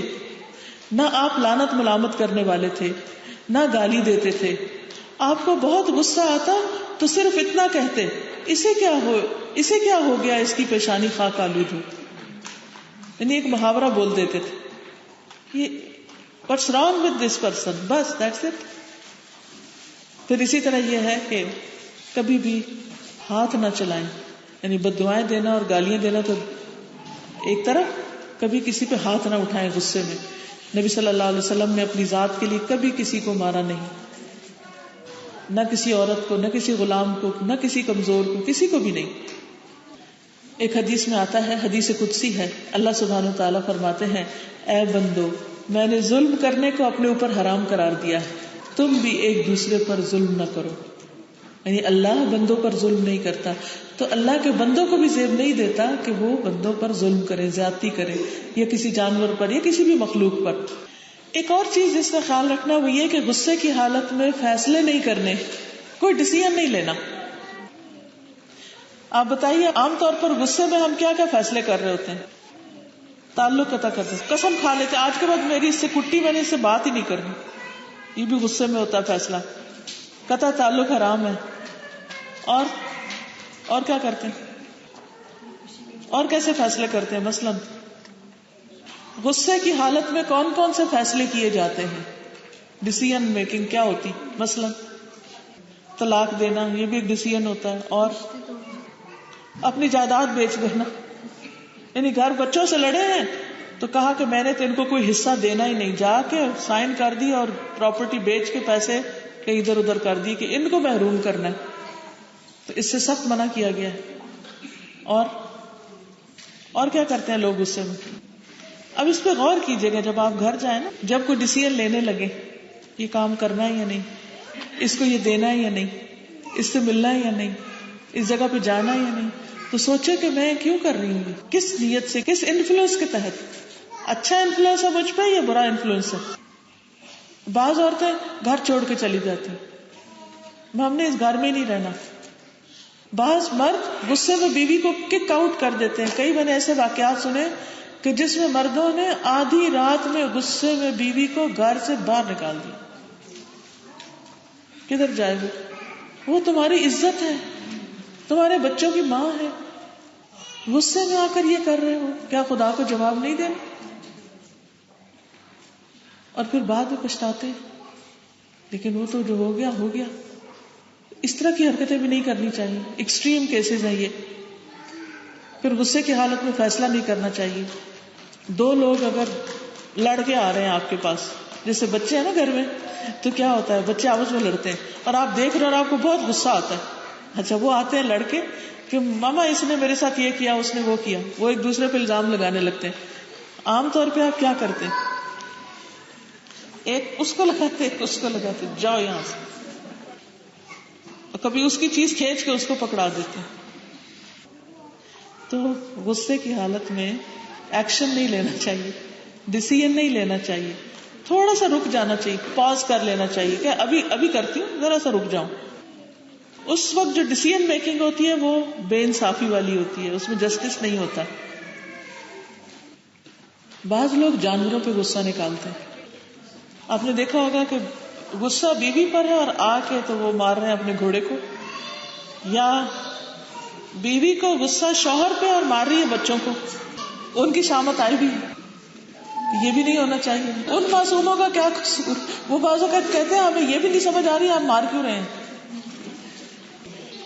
نہ آپ لعنت ملامت کرنے والے تھے، نہ گالی دیتے تھے. آپ کو بہت غصہ آتا تو صرف اتنا کہتے اسے کیا ہو گیا، اس کی پیشانی خاک آلود ہو. یعنی ایک محاورہ بول دیتے تھے، یہ what's wrong with this person، بس that's it. پھر اسی طرح یہ ہے کہ کبھی بھی ہاتھ نہ چلائیں. یعنی بد دعائیں دینا اور گالیاں دینا تو ایک طرف کبھی کسی پہ ہاتھ نہ اٹھائیں غصے میں. نبی صلی اللہ علیہ وسلم نے اپنی ذات کے لیے کبھی کسی کو مارا نہیں, نہ کسی عورت کو, نہ کسی غلام کو, نہ کسی کمزور کو, کسی کو بھی نہیں. ایک حدیث میں آتا ہے, حدیث قدسی ہے, اللہ سبحانہ وتعالیٰ فرماتے ہیں, اے بندو میں نے ظلم کرنے کو اپنے اوپر حرام قرار دیا ہے, تم بھی ایک دوسرے پر ظلم نہ کرو. یعنی اللہ بندوں پر ظلم نہیں کرتا, تو اللہ کے بندوں کو بھی زیب نہیں دیتا کہ وہ بندوں پر ظلم کرے, زیادتی کرے, یا کسی جانور پر یا کسی بھی مخلوق پر. ایک اور چیز جس کا خیال رکھنا وہ یہ کہ غصے کی حالت میں فیصلے نہیں کرنے, کوئی ڈیسیژن نہیں لینا. آپ بتائیے عام طور پر غصے میں ہم کیا کیا فیصلے کر رہے ہوتے ہیں؟ تعلق قطع کرتے, قسم کھا لیتے آج کے بعد میری اس سے کٹی, میں نے اس سے بات ہی نہیں کرنی. یہ بھی غصے میں ہوتا ہے فیصلہ. قطع تعلق حرام ہے. اور کیا کرتے ہیں, اور کیسے فیصلے کرتے ہیں؟ مثلا غصے کی حالت میں کون کون سے فیصلے کیے جاتے ہیں, ڈیسیژن میکنگ کیا ہوتی؟ مثلا طلاق دینا, یہ بھی ایک ڈیسیژن ہوتا ہے. اور اپنی جائیداد بیچ دینا, یعنی گھر بچوں سے لڑے ہیں تو کہا کہ میں نے تو ان کو کوئی حصہ دینا ہی نہیں, جا کے سائن کر دی اور پراپرٹی بیچ کے پیسے کہیں ادھر ادھر کر دی کہ ان کو محروم کرنا ہے. تو اس سے سخت منع کیا گیا ہے. اور کیا کرتے ہیں لوگ غصے میں؟ اب اس پہ غور کیجئے گا جب آپ گھر جائیں نا, جب کوئی ڈیسیژن لینے لگے, یہ کام کرنا ہے یا نہیں, اس کو یہ دینا ہے یا نہیں, اس سے ملنا ہے یا نہیں, اس جگہ پہ جانا ہے یا نہیں, تو سوچے کہ میں کیوں کر رہی ہوں, کس نیت سے, کس انفلوئنس کے تحت. اچھا انفلوئنس ہے مجھ پہ یا برا انفلوئنس ہے؟ بعض عورتیں گھر چھوڑ کے چلی جاتی, ہم نے اس گھر میں ہی نہیں رہنا. بعض مرد غصے میں بیوی کو کک آؤٹ کر دیتے ہیں. کئی میں نے ایسے واقعات سنے کہ جس میں مردوں نے آدھی رات میں غصے میں بیوی کو گھر سے باہر نکال دیا. کدھر جائے وہ تمہاری عزت ہے, تمہارے بچوں کی ماں ہے, غصے میں آ کر یہ کر رہے ہو, کیا خدا کو جواب نہیں دینا؟ اور پھر بعد میں پچھتاتے, لیکن وہ تو جو ہو گیا ہو گیا. اس طرح کی حرکتیں بھی نہیں کرنی چاہیے, ایکسٹریم کیسز ہیں یہ. پھر غصے کی حالت میں فیصلہ نہیں کرنا چاہیے. دو لوگ اگر لڑ کے آ رہے ہیں آپ کے پاس, جیسے بچے ہیں نا گھر میں, تو کیا ہوتا ہے بچے آپس میں لڑتے ہیں اور آپ دیکھ رہے ہیں اور آپ کو بہت غصہ آتا ہے. اچھا وہ آتے ہیں لڑ کے کہ ماما اس نے میرے ساتھ یہ کیا, اس نے وہ کیا, وہ ایک دوسرے پہ الزام لگانے لگتے ہیں. عام طور پہ آپ کیا کرتے ہیں؟ ایک اس کو لگاتے, ایک اس کو لگاتے, جاؤ یہاں سے. کبھی اس کی چیز کھینچ کے اس کو پکڑا دیتے ہیں. تو غصے کی حالت میں ایکشن نہیں لینا چاہیے, ڈیسیژن نہیں لینا چاہیے, تھوڑا سا رک جانا چاہیے, پاز کر لینا چاہیے کہ ابھی کرتی ہوں, ذرا سا رک جاؤں. اس وقت جو ڈیسیژن میکنگ ہوتی ہے وہ بے انصافی والی ہوتی ہے, اس میں جسٹس نہیں ہوتا. بعض لوگ جانوروں پہ غصہ نکالتے ہیں. آپ نے دیکھا ہوگا کہ غصہ بیوی پر ہے اور آ کے تو وہ مار رہے ہیں اپنے گھوڑے کو, یا بیوی کو غصہ شوہر پہ اور مار رہی ہے بچوں کو, ان کی شامت آئی بھی. یہ بھی نہیں ہونا چاہیے. ان معصوموں کا کیا قصور؟ وہ بعض اوقات کہتے ہیں ہمیں یہ بھی نہیں سمجھ آ رہی آپ مار کیوں رہے ہیں.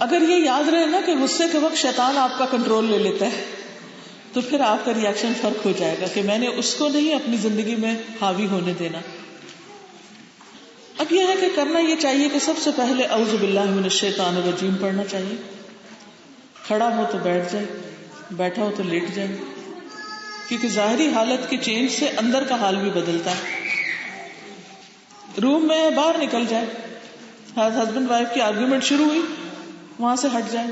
اگر یہ یاد رہے نا کہ غصے کے وقت شیطان آپ کا کنٹرول لے لیتا ہے, تو پھر آپ کا ری ایکشن فرق ہو جائے گا کہ میں نے اس کو نہیں اپنی زندگی میں حاوی ہونے دینا. اب یہ ہے کہ کرنا یہ چاہیے کہ سب سے پہلے اعوذ باللہ من الشیطان الرجیم پڑھنا چاہیے. کھڑا ہو تو بیٹھ جائے, بیٹھا ہو تو لیٹ جائے, کیونکہ ظاہری حالت کے چینج سے اندر کا حال بھی بدلتا ہے. روم میں باہر نکل جائے, ہسبینڈ وائف کی آرگیومنٹ شروع ہوئی, وہاں سے ہٹ جائے.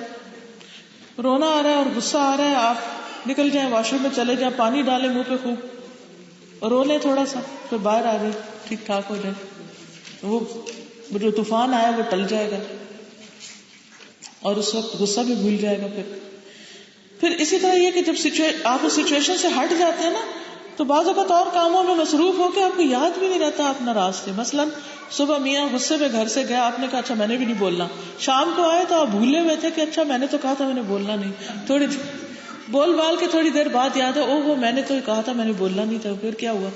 رونا آ رہا ہے اور غصہ آ رہا ہے, آپ نکل جائیں, واش روم میں چلے جائیں, پانی ڈالیں منہ پہ خوب, رو لیں تھوڑا سا, پھر باہر آ گئے, ٹھیک ٹھاک ہو جائے. وہ جو طوفان آیا وہ ٹل جائے گا اور اس وقت غصہ بھی بھول جائے گا. پھر اسی طرح یہ کہ جب آپ اس سچویشن سے ہٹ جاتے ہیں نا, تو بعض اوقات اور کاموں میں مصروف ہو کے آپ کو یاد بھی نہیں رہتا آپ ناراض تھے. مثلا صبح میاں غصے میں گھر سے گیا, آپ نے کہا اچھا میں نے بھی نہیں بولنا. شام کو آئے تو آپ بھولے ہوئے تھے کہ اچھا میں نے تو کہا تھا میں نے بولنا نہیں. تھوڑی بول بال کے تھوڑی دیر بعد یاد ہے, وہ میں نے تو کہا تھا میں نے بولنا نہیں تھا. پھر کیا ہوا؟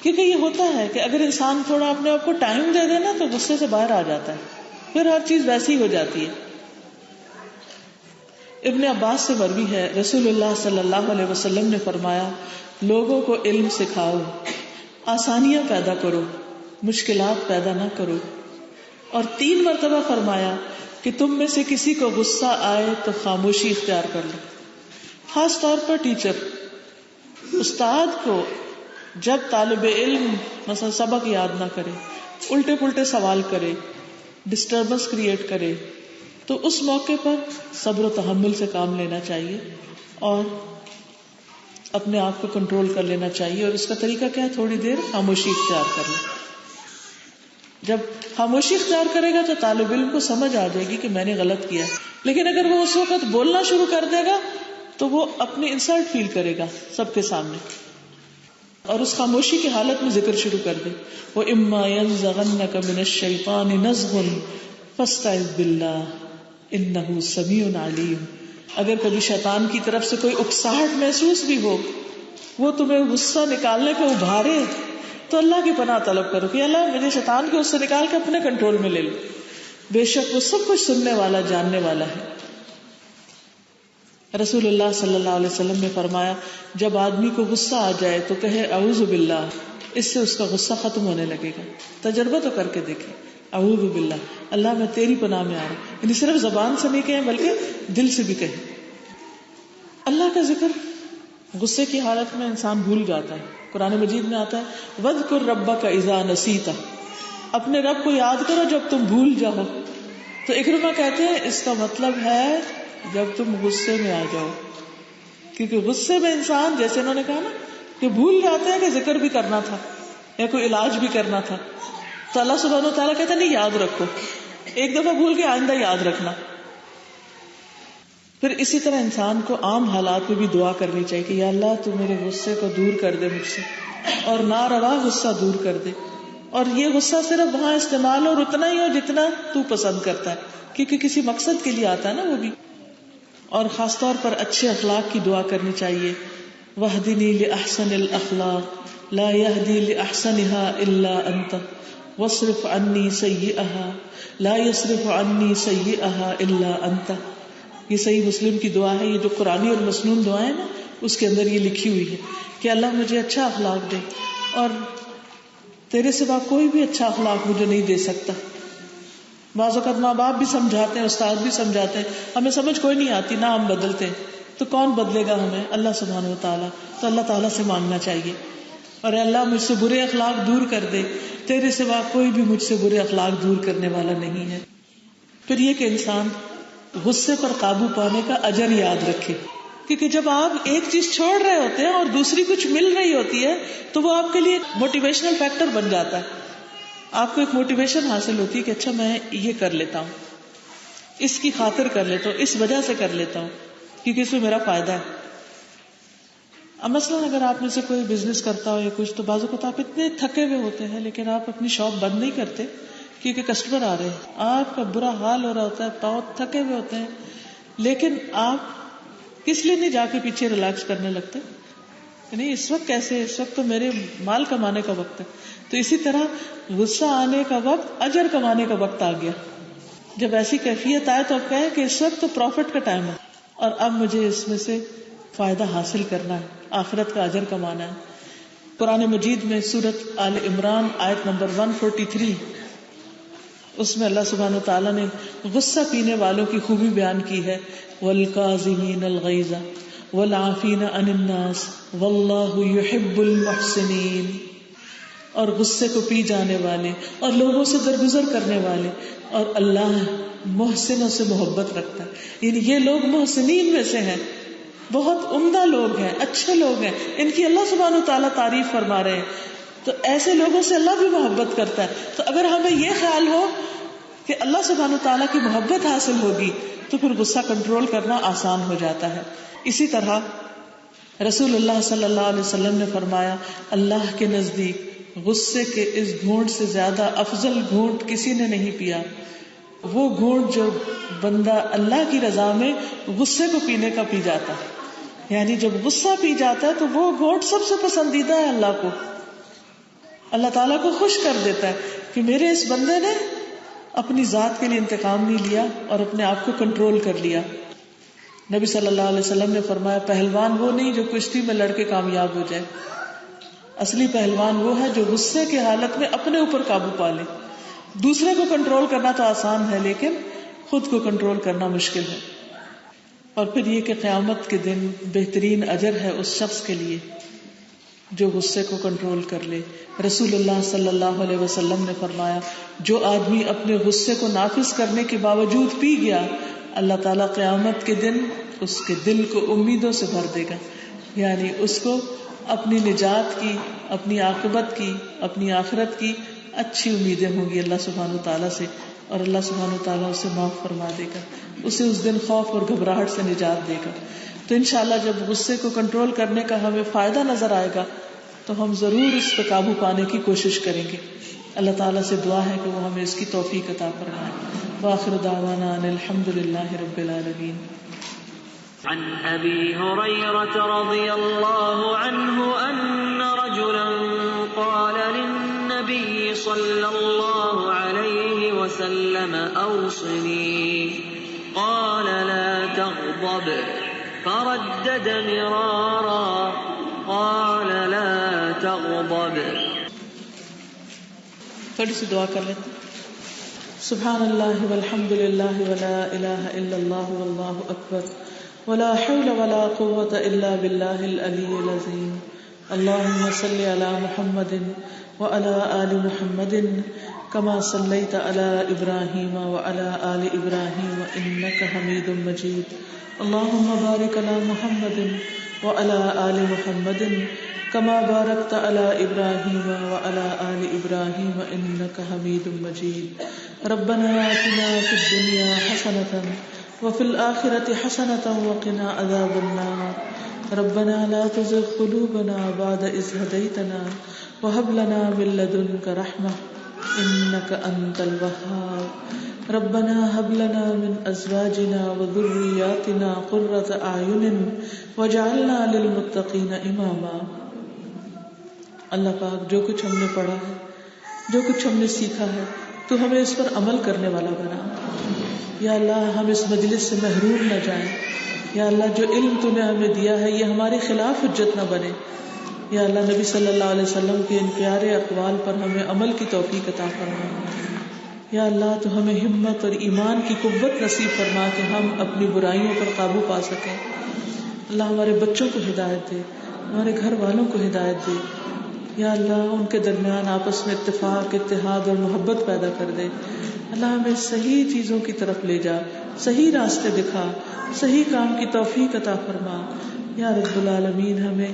کیونکہ یہ ہوتا ہے کہ اگر انسان تھوڑا اپنے آپ کو ٹائم دے دے نا تو غصے سے باہر آ جاتا ہے, پھر ہر چیز ویسی ہو جاتی ہے. ابن عباس سے مروی ہے رسول اللہ صلی اللہ علیہ وسلم نے فرمایا لوگوں کو علم سکھاؤ، آسانیاں پیدا کرو، مشکلات پیدا نہ کرو، اور 3 مرتبہ فرمایا کہ تم میں سے کسی کو غصہ آئے تو خاموشی اختیار کر لو. خاص طور پر ٹیچر، استاد کو جب طالب علم مثلا سبق یاد نہ کرے، الٹے پلٹے سوال کرے، ڈسٹربنس کریٹ کرے، تو اس موقع پر صبر و تحمل سے کام لینا چاہیے اور اپنے آپ کو کنٹرول کر لینا چاہیے. اور اس کا طریقہ کیا ہے؟ تھوڑی دیر خاموشی اختیار کر لیں. جب خاموشی اختیار کرے گا تو طالب علم کو سمجھ آ جائے گی کہ میں نے غلط کیا ہے. لیکن اگر وہ اس وقت بولنا شروع کر دے گا تو وہ اپنی انسلٹ فیل کرے گا سب کے سامنے، اور اس خاموشی کی حالت میں ذکر شروع کر دے. وَإِمَّا يَنزَغَنَّكَ مِنَ الشَّيْطَانِ نَزْغٌ فَاسْتَعِذْ بِاللَّهِ إِنَّهُ سَمِيعٌ عَلِيمٌ. اگر کبھی شیطان کی طرف سے کوئی اکساہٹ محسوس بھی ہو، وہ تمہیں غصہ نکالنے کو ابھارے، تو اللہ کی پناہ طلب کرو کہ اللہ مجھے شیطان کے اس سے نکال کے اپنے کنٹرول میں لے لو. بے شک وہ سب کچھ سننے والا، جاننے والا ہے. رسول اللہ صلی اللہ علیہ وسلم نے فرمایا جب آدمی کو غصہ آ جائے تو کہے اعوذ باللہ، اس سے اس کا غصہ ختم ہونے لگے گا. تجربہ تو کر کے دیکھیں. اعوذ باللہ، اللہ میں تیری پناہ میں آ رہا ہوں. یعنی صرف زبان سے نہیں کہیں بلکہ دل سے بھی کہیں. اللہ کا ذکر غصے کی حالت میں انسان بھول جاتا ہے. قرآن مجید میں آتا ہے وَاذْكُرْ رَبَّكَ إِذَا نَسِيتَ، اپنے رب کو یاد کرو جب تم بھول جاؤ. تو اکرمہ کہتے ہیں اس کا مطلب ہے جب تم غصے میں آ جاؤ، کیونکہ غصے میں انسان جیسے انہوں نے کہا نا کہ بھول جاتے ہیں کہ ذکر بھی کرنا تھا یا کوئی علاج بھی کرنا تھا. تو اللہ سبحانہ و تعالیٰ کہتا ہے نہیں، یاد رکھو. ایک دفعہ بھول کے آئندہ یاد رکھنا. پھر اسی طرح انسان کو عام حالات میں بھی دعا کرنی چاہیے کہ یا اللہ تو میرے غصے کو دور کر دے مجھ سے، اور ناروا غصہ دور کر دے. اور یہ غصہ صرف وہاں استعمال اور اتنا ہی ہو جتنا تو پسند کرتا ہے، کیونکہ کسی مقصد کے لیے آتا ہے نا وہ بھی. اور خاص طور پر اچھے اخلاق کی دعا کرنی چاہیے. وَاهْدِنِي لِأَحْسَنِ الْأَخْلَاقِ لَا يَهْدِي لِأَحْسَنِهَا إِلَّا أَنْتَ وَاصْرِفْ عَنِّي سَيِّئَهَا لَا يَصْرِفُ عَنِّي سَيِّئَهَا إِلَّا أَنْتَ. یہ صحیح مسلم کی دعا ہے. یہ جو قرآنی اور مسنون دعائیں نا اس کے اندر یہ لکھی ہوئی ہے کہ اللہ مجھے اچھا اخلاق دے، اور تیرے سوا کوئی بھی اچھا اخلاق مجھے نہیں دے سکتا. بعض اوقات ماں باپ بھی سمجھاتے ہیں، استاد بھی سمجھاتے ہیں، ہمیں سمجھ کوئی نہیں آتی، نہ ہم بدلتے ہیں. تو کون بدلے گا ہمیں؟ اللہ سبحانہ و تعالیٰ. تو اللہ تعالیٰ سے مانگنا چاہیے اور اللہ مجھ سے برے اخلاق دور کر دے، تیرے سوا کوئی بھی مجھ سے برے اخلاق دور کرنے والا نہیں ہے. پھر یہ کہ انسان غصے پر قابو پانے کا اجر یاد رکھے، کیونکہ جب آپ ایک چیز چھوڑ رہے ہوتے ہیں اور دوسری کچھ مل رہی ہوتی ہے تو وہ آپ کے لیے موٹیویشنل فیکٹر بن جاتا ہے. آپ کو ایک موٹیویشن حاصل ہوتی ہے کہ اچھا میں یہ کر لیتا ہوں، اس کی خاطر کر لیتا ہوں، اس وجہ سے کر لیتا ہوں کیونکہ اس میں میرا فائدہ ہے. اب مثلاً اگر آپ میں سے کوئی بزنس کرتا ہو یا کچھ، تو بعض اوقات آپ اتنے تھکے ہوئے ہوتے ہیں لیکن آپ اپنی شاپ بند نہیں کرتے کیونکہ کسٹمر آ رہے ہیں، آپ کا برا حال ہو رہا ہوتا ہے، پاؤں تھکے ہوئے ہوتے ہیں، لیکن آپ کس لیے نہیں جا کے پیچھے ریلیکس کرنے لگتے؟ نہیں اس وقت کیسے، اس وقت تو میرے مال کمانے کا وقت ہے. تو اسی طرح غصہ آنے کا وقت اجر کمانے کا وقت آ گیا. جب ایسی کیفیت آئے تو اب کہیں کہ اس وقت تو پروفٹ کا ٹائم ہے اور اب مجھے اس میں سے فائدہ حاصل کرنا ہے، آخرت کا اجر کمانا ہے. قرآن مجید میں سورۃ آل عمران آیت نمبر 143، اس میں اللہ سبحانہ وتعالیٰ نے غصہ پینے والوں کی خوبی بیان کی ہے. وَالْقَاظِمِينَ الْغَيْظَ وَالْعَافِينَ عَنِ النَّاسِ وَاللَّهُ يُحِبُّ الْمُحْسِنِينَ. اور غصے کو پی جانے والے اور لوگوں سے درگزر کرنے والے، اور اللہ محسنوں سے محبت رکھتا ہے. یعنی یہ لوگ محسنین میں سے ہیں، بہت عمدہ لوگ ہیں، اچھے لوگ ہیں، ان کی اللہ سبحانہ وتعالیٰ تعریف فرما رہے ہیں. تو ایسے لوگوں سے اللہ بھی محبت کرتا ہے. تو اگر ہمیں یہ خیال ہو کہ اللہ سبحانہ وتعالیٰ کی محبت حاصل ہوگی تو پھر غصہ کنٹرول کرنا آسان ہو جاتا ہے. اسی طرح رسول اللہ صلی اللہ علیہ وسلم نے فرمایا اللہ کے نزدیک غصے کے اس گھونٹ سے زیادہ افضل گھونٹ کسی نے نہیں پیا. وہ گھونٹ جو بندہ اللہ کی رضا میں غصے کو پینے کا پی جاتا ہے، یعنی جب غصہ پی جاتا ہے تو وہ گھونٹ سب سے پسندیدہ ہے اللہ کو. اللہ تعالیٰ کو خوش کر دیتا ہے کہ میرے اس بندے نے اپنی ذات کے لیے انتقام نہیں لیا اور اپنے آپ کو کنٹرول کر لیا. نبی صلی اللہ علیہ وسلم نے فرمایا پہلوان وہ نہیں جو کشتی میں لڑ کے کامیاب ہو جائے، اصلی پہلوان وہ ہے جو غصے کی حالت میں اپنے اوپر قابو پا لے. دوسرے کو کنٹرول کرنا تو آسان ہے لیکن خود کو کنٹرول کرنا مشکل ہے. اور پھر یہ کہ قیامت کے دن بہترین اجر ہے اس شخص کے لیے جو غصے کو کنٹرول کر لے. رسول اللہ صلی اللہ علیہ وسلم نے فرمایا جو آدمی اپنے غصے کو نافذ کرنے کے باوجود پی گیا، اللہ تعالیٰ قیامت کے دن اس کے دل کو امیدوں سے بھر دے گا. یعنی اس کو اپنی نجات کی، اپنی عاقبت کی، اپنی آخرت کی اچھی امیدیں ہوں گی اللہ سبحانہ وتعالیٰ سے، اور اللہ سبحانہ وتعالیٰ اسے معاف فرما دے گا، اسے اس دن خوف اور گھبراہٹ سے نجات دے گا. تو انشاءاللہ جب غصے کو کنٹرول کرنے کا ہمیں فائدہ نظر آئے گا تو ہم ضرور اس پہ قابو پانے کی کوشش کریں گے. اللہ تعالیٰ سے دعا ہے کہ وہ ہمیں اس کی توفیق عطا فرمائے. وآخر دعوانا ان الحمد للہ رب العالمین. عن ابی ہریرۃ رضی اللہ عنہ ان رجلا قال للنبی صلی اللہ علیہ وسلم اوصنی قال لا تغضب فردد مرارا قال لا تغضب. تھوڑی سی دعا کر لیتے. سبحان اللہ والحمد للہ ولا الہ الا اللہ واللہ اکبر ولا حول ولا قوة الا باللہ العلی العظیم. اللہم صل علی محمد وعلى آل محمد كما صلیت علی ابراہیم وعلى آل ابراہیم انک حمید مجید. اللہم بارک علی محمد وعلى آل محمد كما باركت على إبراهيم وعلى آل إبراهيم إنك حميد مجيد. ربنا آتنا في الدنيا حسنة وفي الآخرة حسنة وقنا عذاب النار. ربنا لا تزغ قلوبنا بعد إذ هديتنا وهب لنا من لدنك رحمة إنك أنت الوهاب. ربنا هب لنا من أزواجنا وذرياتنا قرة أعين واجعلنا للمتقين إماما. اللہ پاک جو کچھ ہم نے پڑھا ہے، جو کچھ ہم نے سیکھا ہے، تو ہمیں اس پر عمل کرنے والا بنا. یا اللہ ہم اس مجلس سے محروم نہ جائیں. یا اللہ جو علم تو نے ہمیں دیا ہے یہ ہمارے خلاف حجت نہ بنے. یا اللہ نبی صلی اللہ علیہ وسلم کے ان پیارے اقوال پر ہمیں عمل کی توفیق عطا فرما. یا اللہ تو ہمیں ہمت اور ایمان کی قوت نصیب فرما کہ ہم اپنی برائیوں پر قابو پا سکیں. اللہ ہمارے بچوں کو ہدایت دے، ہمارے گھر والوں کو ہدایت دے. یا اللہ ان کے درمیان آپس میں اتفاق، اتحاد اور محبت پیدا کر دے. اللہ ہمیں صحیح چیزوں کی طرف لے جا، صحیح راستے دکھا، صحیح کام کی توفیق عطا فرما. یا رب العالمین ہمیں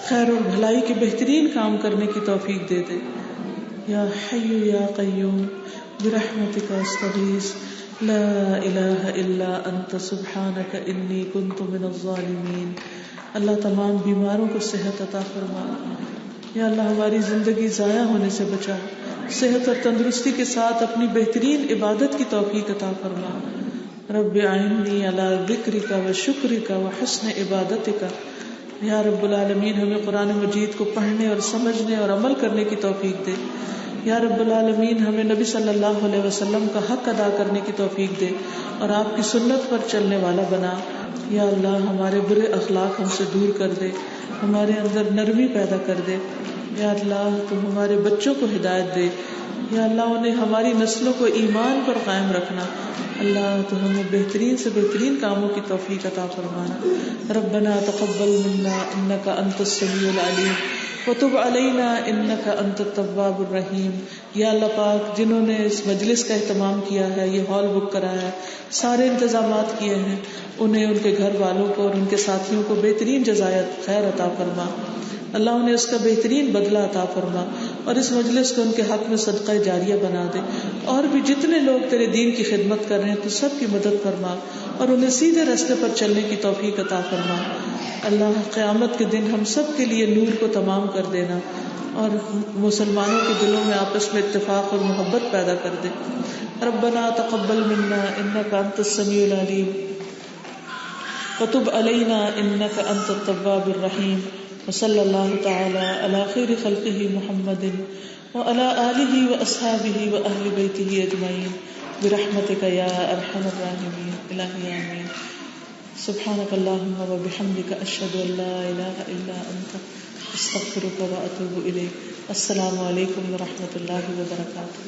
خیر اور بھلائی کے بہترین کام کرنے کی توفیق دے دے. یا حی یا قیوم برحمتک استغیث لا الہ الا انت سبحانک انی کنت من الظالمین. اللہ تمام بیماروں کو صحت عطا فرما. یا اللہ ہماری زندگی ضائع ہونے سے بچا، صحت اور تندرستی کے ساتھ اپنی بہترین عبادت کی توفیق عطا فرما. رب اعنی علی ذکرک و شکرک و حسن عبادتک. یا رب العالمین ہمیں قرآن مجید کو پڑھنے اور سمجھنے اور عمل کرنے کی توفیق دے. یا رب العالمین ہمیں نبی صلی اللہ علیہ وسلم کا حق ادا کرنے کی توفیق دے اور آپ کی سنت پر چلنے والا بنا. یا اللہ ہمارے برے اخلاق ہم سے دور کر دے، ہمارے اندر نرمی پیدا کر دے. یا اللہ تم ہمارے بچوں کو ہدایت دے. یا اللہ انہیں ہماری نسلوں کو ایمان پر قائم رکھنا. اللہ تو ہمیں بہترین سے بہترین کاموں کی توفیق عطا فرمانا. ربنا تقبل منا انک انت السمیع العلیم وتب علینا انک انت التواب الرحیم. یا اللہ پاک جنہوں نے اس مجلس کا اہتمام کیا ہے، یہ ہال بک کرایا ہے، سارے انتظامات کیے ہیں، انہیں، ان کے گھر والوں کو اور ان کے ساتھیوں کو بہترین جزائے خیر عطا فرما. اللہ انہیں اس کا بہترین بدلہ عطا فرما اور اس مجلس کو ان کے حق میں صدقہ جاریہ بنا دے. اور بھی جتنے لوگ تیرے دین کی خدمت کر رہے ہیں تو سب کی مدد فرما اور انہیں سیدھے راستے پر چلنے کی توفیق عطا فرما. اللہ قیامت کے دن ہم سب کے لیے نور کو تمام کر دینا اور مسلمانوں کے دلوں میں آپس میں اتفاق اور محبت پیدا کر دے. ربنا تقبل منا انک انت السمیع العلیم وتب علینا انک انت التواب الرحیم. وصلی اللہ تعالی علی خیر خلقہ محمد وعلی آلہ واصحابہ واہل بیتہ اجمعین برحمتک یا ارحم الراحمین. الہی آمین. سبحانك اللهم وبحمدك اشهد ان لا اله الا انت استغفرك واتوب اليك. السلام علیکم ورحمۃ اللہ وبرکاتہ.